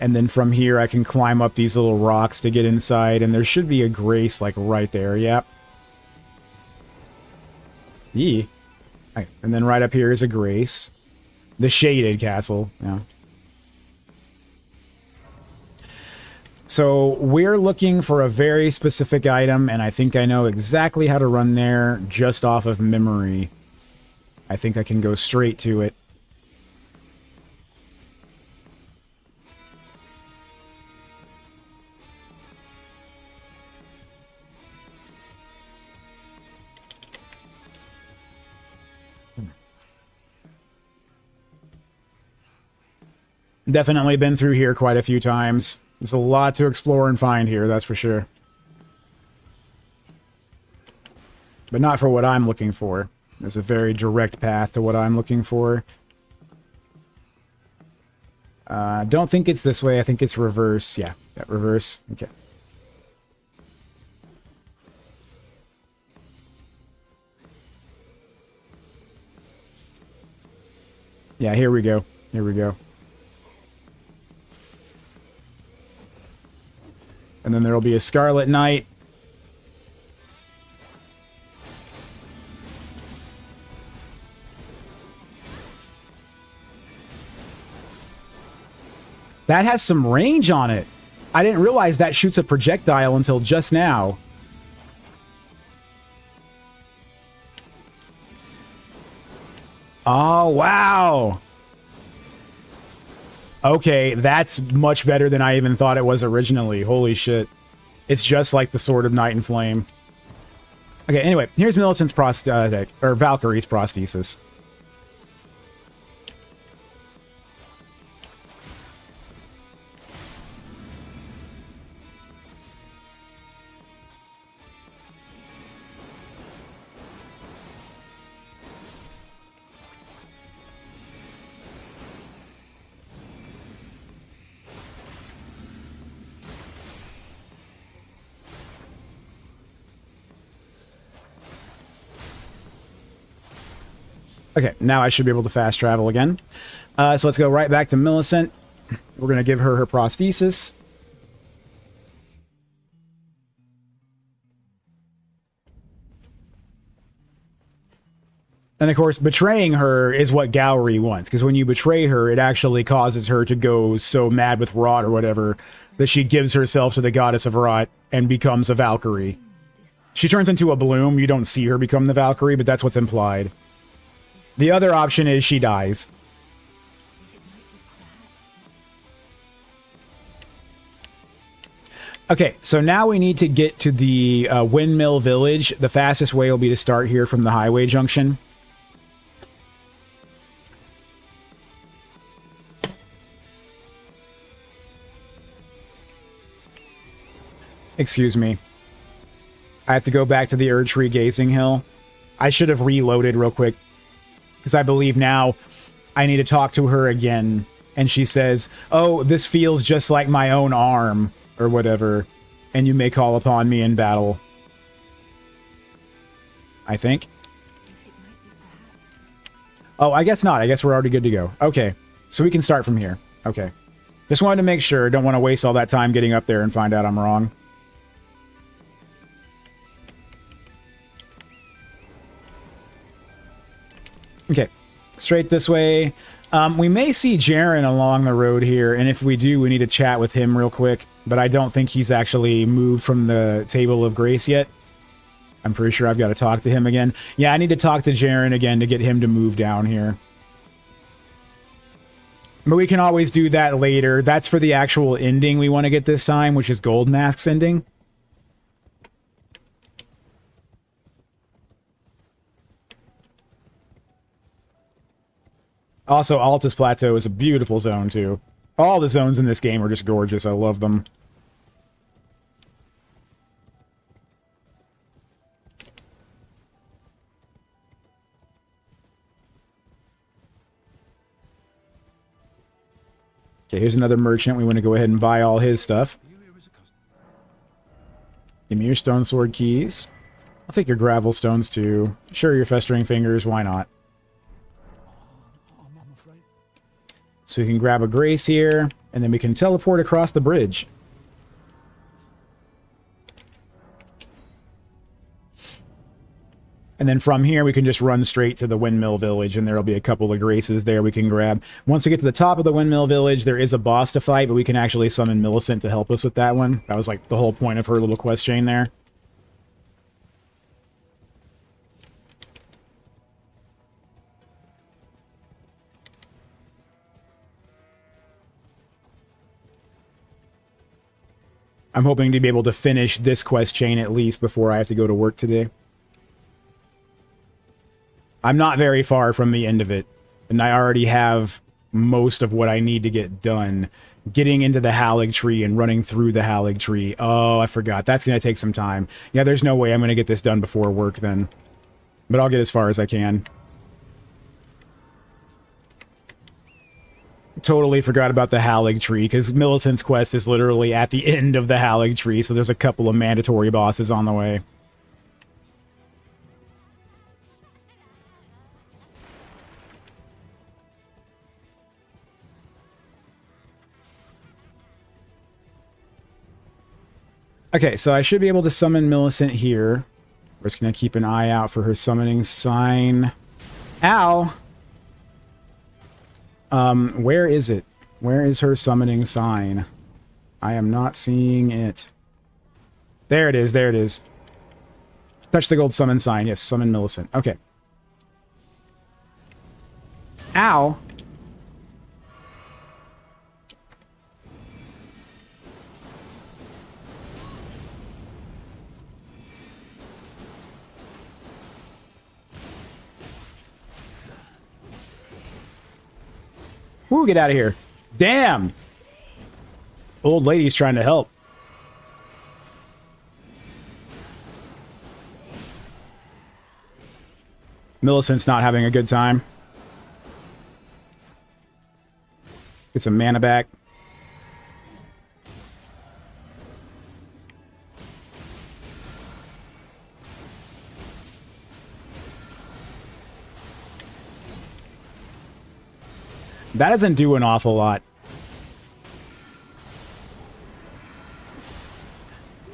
And then from here I can climb up these little rocks to get inside, and there should be a grace like right there, yep. Yee. Right. And then right up here is a grace. The shaded castle, yeah. So we're looking for a very specific item, and I think I know exactly how to run there just off of memory. I think I can go straight to it. Definitely been through here quite a few times. There's a lot to explore and find here, that's for sure. But not for what I'm looking for. There's a very direct path to what I'm looking for. Don't think it's this way. I think it's reverse. Yeah, reverse. Okay. Yeah, here we go. Here we go. And then there will be a Scarlet Knight. That has some range on it. I didn't realize that shoots a projectile until just now. Oh, wow. Okay, that's much better than I even thought it was originally. Holy shit. It's just like the Sword of Night and Flame. Okay, anyway, here's Millicent's prosthetic, or Valkyrie's prosthesis. Okay, now I should be able to fast travel again. So let's go right back to Millicent. We're going to give her her prosthesis. And of course, betraying her is what Gowry wants, because when you betray her, it actually causes her to go so mad with rot or whatever that she gives herself to the goddess of rot and becomes a Valkyrie. She turns into a bloom. You don't see her become the Valkyrie, but that's what's implied. The other option is she dies. Okay, so now we need to get to the Windmill Village. The fastest way will be to start here from the highway junction. Excuse me. I have to go back to the Erdtree Gazing Hill. I should have reloaded real quick, because I believe now I need to talk to her again. And she says, oh, this feels just like my own arm, or whatever, and you may call upon me in battle. I think. Oh, I guess not. I guess we're already good to go. Okay, so we can start from here. Okay. Just wanted to make sure. Don't want to waste all that time getting up there and find out I'm wrong. Okay, straight this way. We may see Jaren along the road here, and if we do, we need to chat with him real quick. But I don't think he's actually moved from the Table of Grace yet. I'm pretty sure I've got to talk to him again. Yeah, I need to talk to Jaren again to get him to move down here. But we can always do that later. That's for the actual ending we want to get this time, which is Gold Mask's ending. Also, Altus Plateau is a beautiful zone, too. All the zones in this game are just gorgeous. I love them. Okay, here's another merchant. We want to go ahead and buy all his stuff. Give me your stone sword keys. I'll take your gravel stones, too. Sure, your festering fingers. Why not? So we can grab a grace here, and then we can teleport across the bridge. And then from here, we can just run straight to the Windmill Village, and there'll be a couple of graces there we can grab. Once we get to the top of the Windmill Village, there is a boss to fight, but we can actually summon Millicent to help us with that one. That was like the whole point of her little quest chain there. I'm hoping to be able to finish this quest chain at least before I have to go to work today. I'm not very far from the end of it, and I already have most of what I need to get done. Getting into the Halig tree and running through the Halig tree. Oh, I forgot. That's going to take some time. Yeah, there's no way I'm going to get this done before work then. But I'll get as far as I can. Totally forgot about the Halig tree, because Millicent's quest is literally at the end of the Halig tree, so there's a couple of mandatory bosses on the way. Okay, so I should be able to summon Millicent here. We're just going to keep an eye out for her summoning sign. Ow! Where is it? Where is her summoning sign? I am not seeing it. There it is, there it is. Touch the gold summon sign. Yes, summon Millicent. Okay. Ow! Woo, get out of here. Damn! Old lady's trying to help. Millicent's not having a good time. Get some mana back. That doesn't do an awful lot.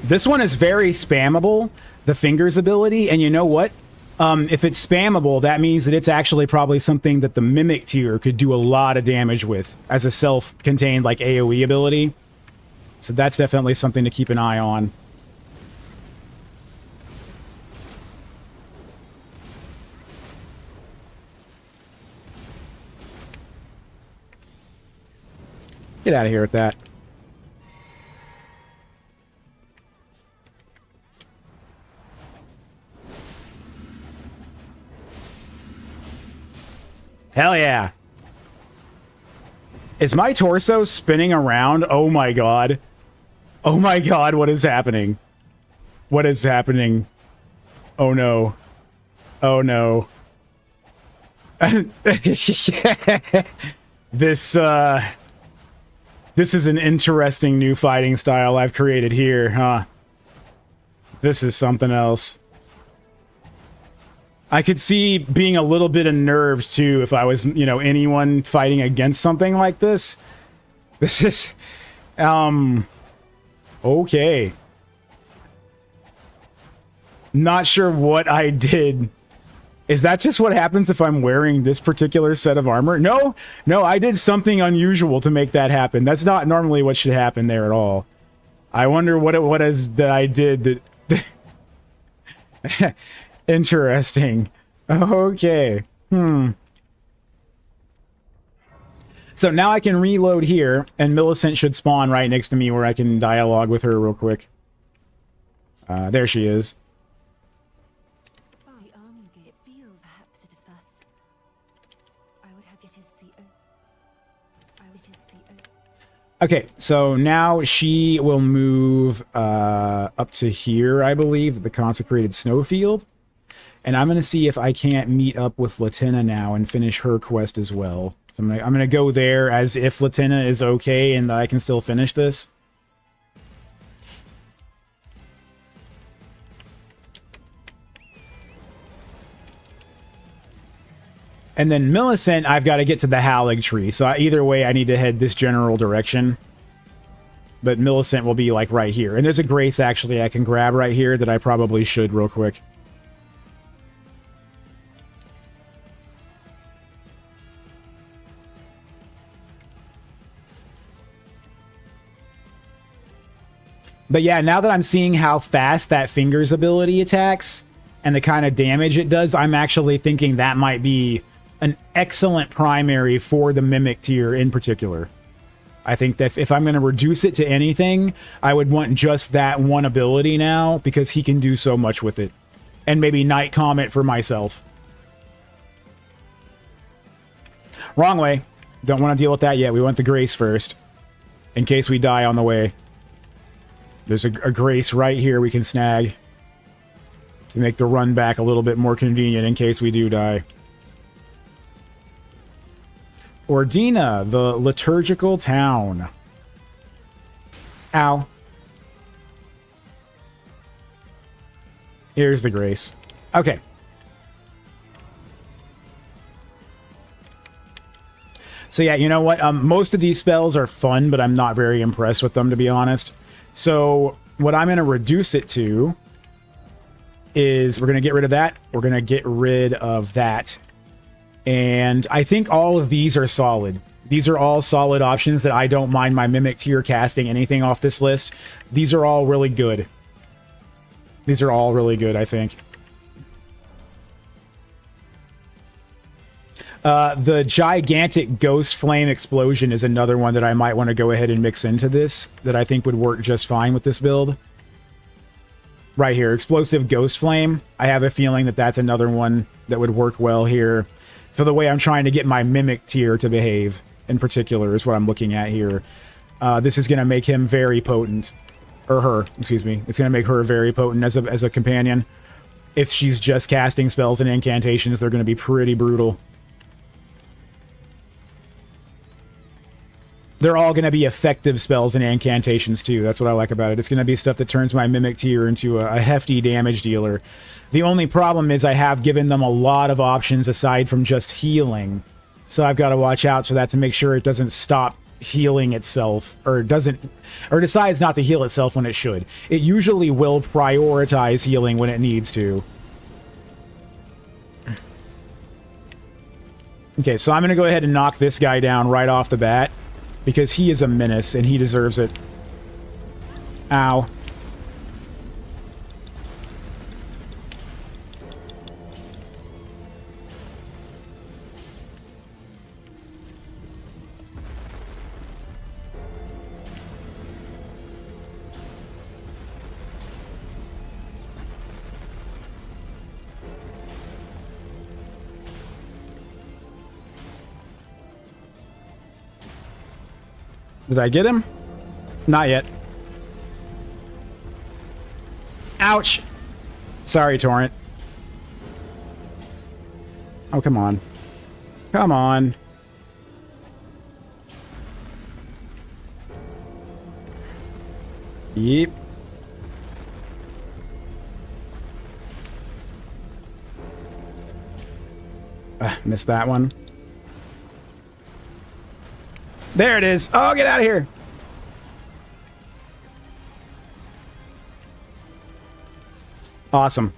This one is very spammable, the Fingers ability, and you know what? If it's spammable, that means that it's actually probably something that the Mimic tier could do a lot of damage with as a self-contained, like, AoE ability. So that's definitely something to keep an eye on. Get out of here with that. Hell yeah. Is my torso spinning around? Oh my god. Oh my god, what is happening? What is happening? Oh no. Oh no. This is an interesting new fighting style I've created here, huh? This is something else. I could see being a little bit unnerved, too, if I was, you know, anyone fighting against something like this. This is... Okay. Not sure what I did. Is that just what happens if I'm wearing this particular set of armor? No, no, I did something unusual to make that happen. That's not normally what should happen there at all. I wonder what is that I did that... Interesting. Okay. So now I can reload here, and Millicent should spawn right next to me where I can dialogue with her real quick. There she is. Okay, so now she will move up to here, I believe, the Consecrated Snowfield. And I'm going to see if I can't meet up with Latina now and finish her quest as well. So I'm gonna go there as if Latina is okay and I can still finish this. And then Millicent, I've got to get to the Halig tree. So either way, I need to head this general direction. But Millicent will be, like, right here. And there's a Grace, actually, I can grab right here that I probably should real quick. But yeah, now that I'm seeing how fast that Fingers ability attacks and the kind of damage it does, I'm actually thinking that might be an excellent primary for the Mimic tier in particular. I think that if I'm going to reduce it to anything, I would want just that one ability now, because he can do so much with it. And maybe Night Comet for myself. Wrong way. Don't want to deal with that yet. We want the grace first. In case we die on the way. There's a grace right here we can snag. To make the run back a little bit more convenient in case we do die. Ordina, the liturgical town. Ow. Here's the grace. Okay. So yeah, you know what? Most of these spells are fun, but I'm not very impressed with them, to be honest. So what I'm going to reduce it to is we're going to get rid of that. We're going to get rid of that. And I think all of these are solid. These are all solid options that I don't mind my Mimic tier casting anything off this list. These are all really good. These are all really good, I think. The gigantic ghost flame explosion is another one that I might want to go ahead and mix into this, that I think would work just fine with this build. Right here, explosive ghost flame. I have a feeling that that's another one that would work well here. So the way I'm trying to get my Mimic tier to behave, in particular, is what I'm looking at here. This is going to make him very potent. Or her, excuse me. It's going to make her very potent as a companion. If she's just casting spells and incantations, they're going to be pretty brutal. They're all going to be effective spells and incantations, too. That's what I like about it. It's going to be stuff that turns my Mimic tier into a hefty damage dealer. The only problem is I have given them a lot of options aside from just healing. So I've got to watch out for that to make sure it doesn't stop healing itself, or decides not to heal itself when it should. It usually will prioritize healing when it needs to. Okay, so I'm going to go ahead and knock this guy down right off the bat. Because he is a menace, and he deserves it. Ow. Did I get him? Not yet. Ouch! Sorry, Torrent. Oh, come on. Come on. Yep. Missed that one. There it is. Oh, get out of here. Awesome.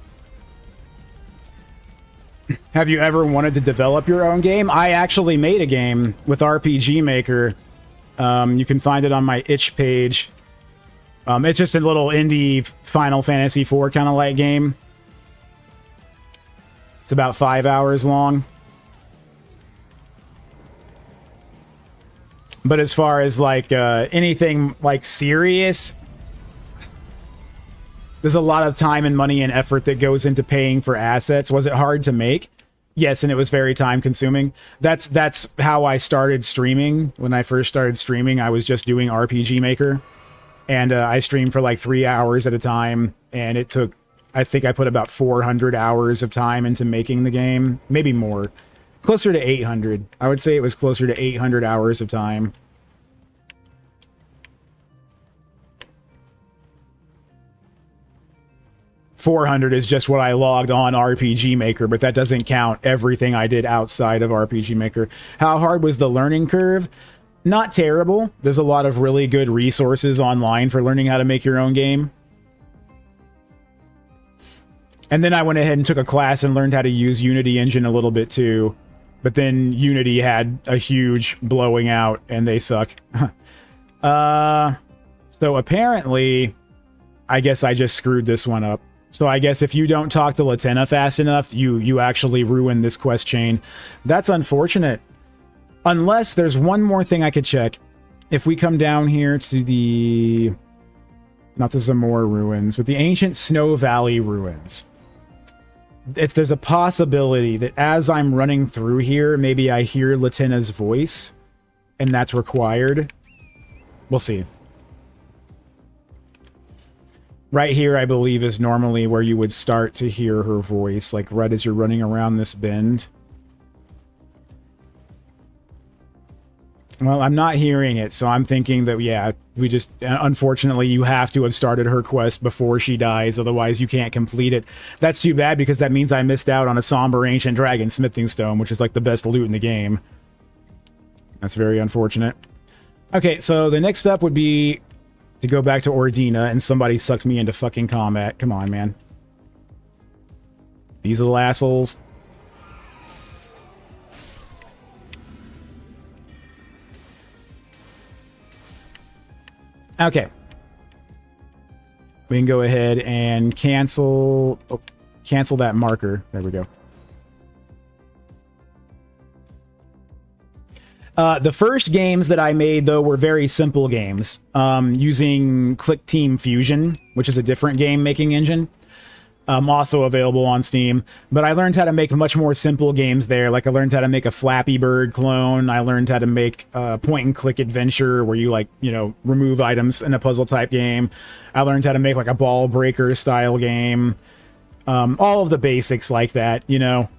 Have you ever wanted to develop your own game? I actually made a game with RPG Maker. You can find it on my itch page. It's just a little indie Final Fantasy IV kind of like game. It's about 5 hours long. But as far as like anything like serious, there's a lot of time and money and effort that goes into paying for assets. Was it hard to make? Yes, and it was very time consuming. That's how I started streaming. When I first started streaming, I was just doing RPG Maker. And I streamed for like 3 hours at a time. And it took, I think I put about 400 hours of time into making the game. Maybe more. Closer to 800. I would say it was closer to 800 hours of time. $400 is just what I logged on RPG Maker, but that doesn't count everything I did outside of RPG Maker. How hard was the learning curve? Not terrible. There's a lot of really good resources online for learning how to make your own game. And then I went ahead and took a class and learned how to use Unity Engine a little bit too. But then Unity had a huge blowing out, and they suck. So apparently, I guess I just screwed this one up. So I guess if you don't talk to Latenna fast enough, you actually ruin this quest chain. That's unfortunate. Unless there's one more thing I could check. If we come down here to the... not the Zamora ruins, but the ancient Snow Valley ruins. There's a possibility that as I'm running through here, maybe I hear Latenna's voice. and that's required. We'll see. Right here, I believe, is normally where you would start to hear her voice, like right as you're running around this bend. Well, I'm not hearing it, so I'm thinking that, yeah, we just... Unfortunately, you have to have started her quest before she dies, otherwise you can't complete it. That's too bad, because that means I missed out on a Somber Ancient Dragon Smithing Stone, which is like the best loot in the game. That's very unfortunate. Okay, so the next step would be to go back to Ordina, and somebody sucked me into fucking combat. Come on, man. These are the assholes. Okay. We can go ahead and cancel... Oh, cancel that marker. There we go. The first games that I made, though, were very simple games, using Click Team Fusion, which is a different game-making engine, also available on Steam. But I learned how to make much more simple games there. Like, I learned how to make a Flappy Bird clone. I learned how to make a point-and-click adventure where you, like, you know, remove items in a puzzle-type game. I learned how to make, like, a Ball Breaker-style game. All of the basics like that, you know.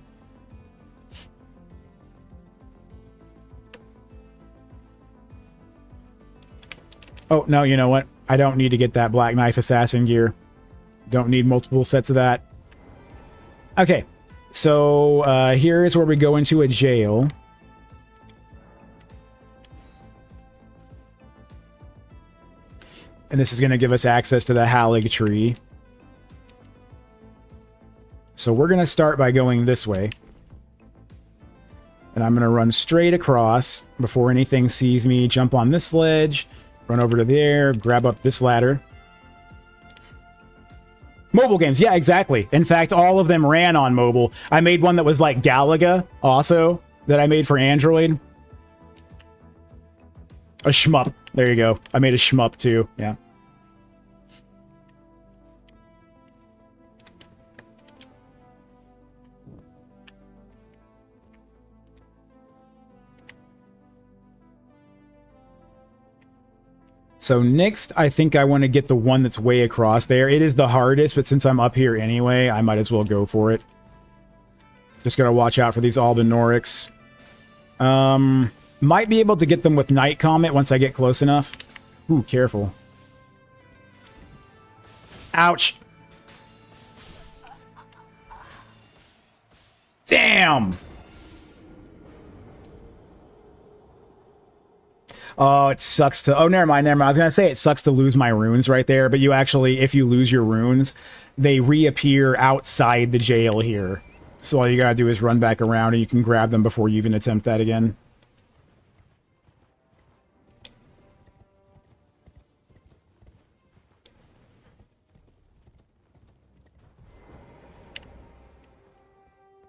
Oh, no, you know what? I don't need to get that Black Knife Assassin gear. Don't need multiple sets of that. Okay, so here is where we go into a jail. And this is going to give us access to the Halig tree. So we're going to start by going this way. And I'm going to run straight across before anything sees me. Jump on this ledge. Run over to there, grab up this ladder. Mobile games, yeah, exactly. In fact, all of them ran on mobile. I made one that was like Galaga, also, that I made for Android. A shmup. There you go. I made a shmup, too. Yeah. So next, I think I want to get the one that's way across there. It is the hardest, but since I'm up here anyway, I might as well go for it. Just gotta watch out for these Albinorics. Might be able to get them with Night Comet once I get close enough. Ooh, careful. Ouch! Damn! Oh, it sucks to... Oh, never mind, never mind. I was going to say it sucks to lose my runes right there, but you actually, if you lose your runes, they reappear outside the jail here. So all you gotta do is run back around and you can grab them before you even attempt that again.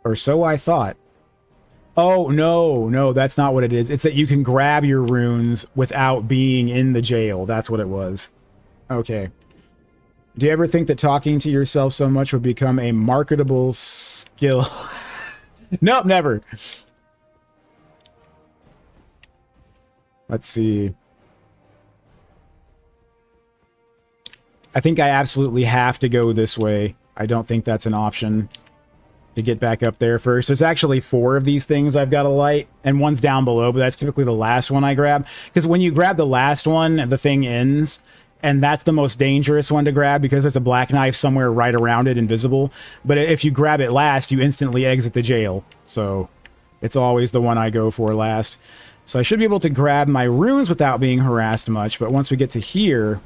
Or so I thought. Oh, no, no, that's not what it is. It's that you can grab your runes without being in the jail. That's what it was. Okay. Do you ever think that talking to yourself so much would become a marketable skill? Nope, never. Let's see. I think I absolutely have to go this way. I don't think that's an option to get back up there first. There's actually 4 of these things I've got to light, and one's down below, but that's typically the last one I grab. Because when you grab the last one, the thing ends, and that's the most dangerous one to grab because there's a black knife somewhere right around it, invisible. But if you grab it last, you instantly exit the jail. So it's always the one I go for last. So I should be able to grab my runes without being harassed much, but once we get to here,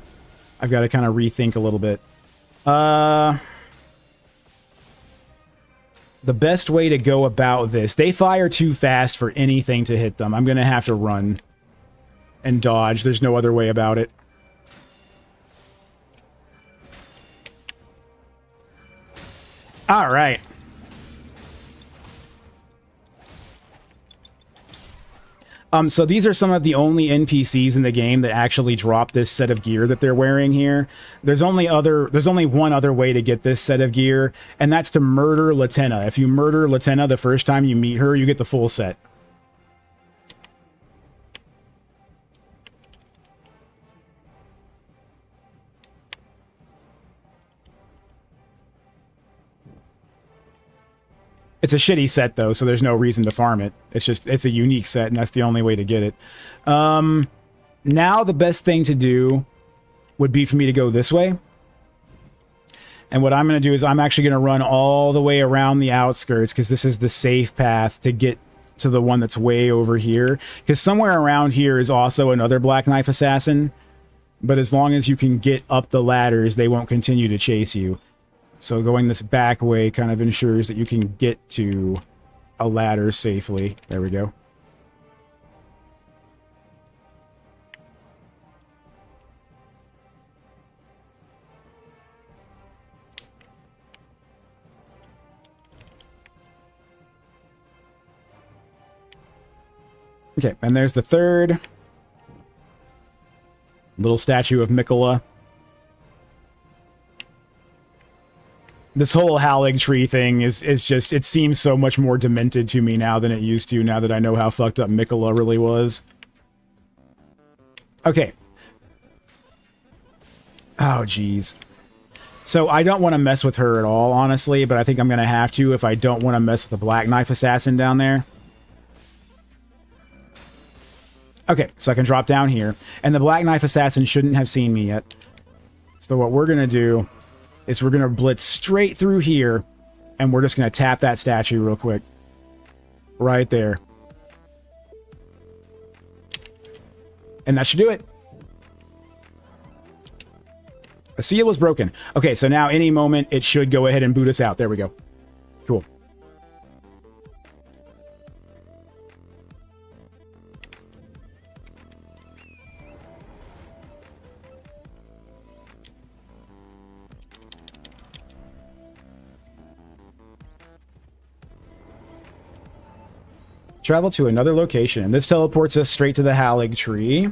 I've got to kind of rethink a little bit. The best way to go about this... They fire too fast for anything to hit them. I'm going to have to run and dodge. There's no other way about it. All right. So these are some of the only NPCs in the game that actually drop this set of gear that they're wearing here. There's only one other way to get this set of gear, and that's to murder Latenna. If you murder Latenna the first time you meet her, you get the full set. It's a shitty set, though, so there's no reason to farm it. It's a unique set, and that's the only way to get it. Now the best thing to do would be for me to go this way. And what I'm going to do is I'm actually going to run all the way around the outskirts, because this is the safe path to get to the one that's way over here. Because somewhere around here is also another Black Knife Assassin. But as long as you can get up the ladders, they won't continue to chase you. So going this back way kind of ensures that you can get to a ladder safely. There we go. Okay, and there's the third little statue of Mikola. This whole Halig tree thing is just, it seems so much more demented to me now than it used to, now that I know how fucked up Mikola really was. Okay. Oh, jeez. So I don't want to mess with her at all, honestly, but I think I'm going to have to if I don't want to mess with the Black Knife Assassin down there. Okay, so I can drop down here. And the Black Knife Assassin shouldn't have seen me yet. So what we're going to do is we're going to blitz straight through here, and we're just going to tap that statue real quick. Right there. And that should do it. The seal was broken. Okay, so now any moment it should go ahead and boot us out. There we go. Cool. Travel to another location, and this teleports us straight to the Halig tree.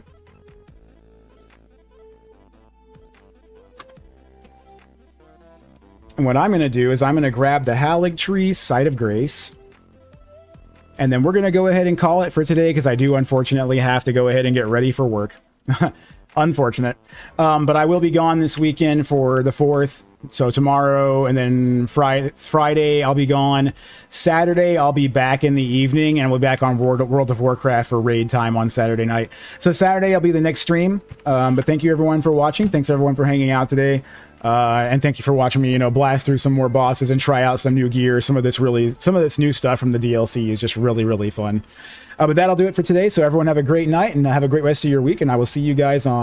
And what I'm going to do is I'm going to grab the Halig tree Site of Grace, and then we're going to go ahead and call it for today, because I do unfortunately have to go ahead and get ready for work. Unfortunate. But I will be gone this weekend for the 4th. So tomorrow, and then Friday I'll be gone. Saturday I'll be back in the evening, and we'll be back on World of Warcraft for raid time on Saturday night. So Saturday I'll be the next stream. But thank you everyone for watching. Thanks everyone for hanging out today. And thank you for watching me, blast through some more bosses and try out some new gear. Some of this new stuff from the DLC is just really, really fun. But that'll do it for today. So everyone have a great night, and have a great rest of your week, and I will see you guys on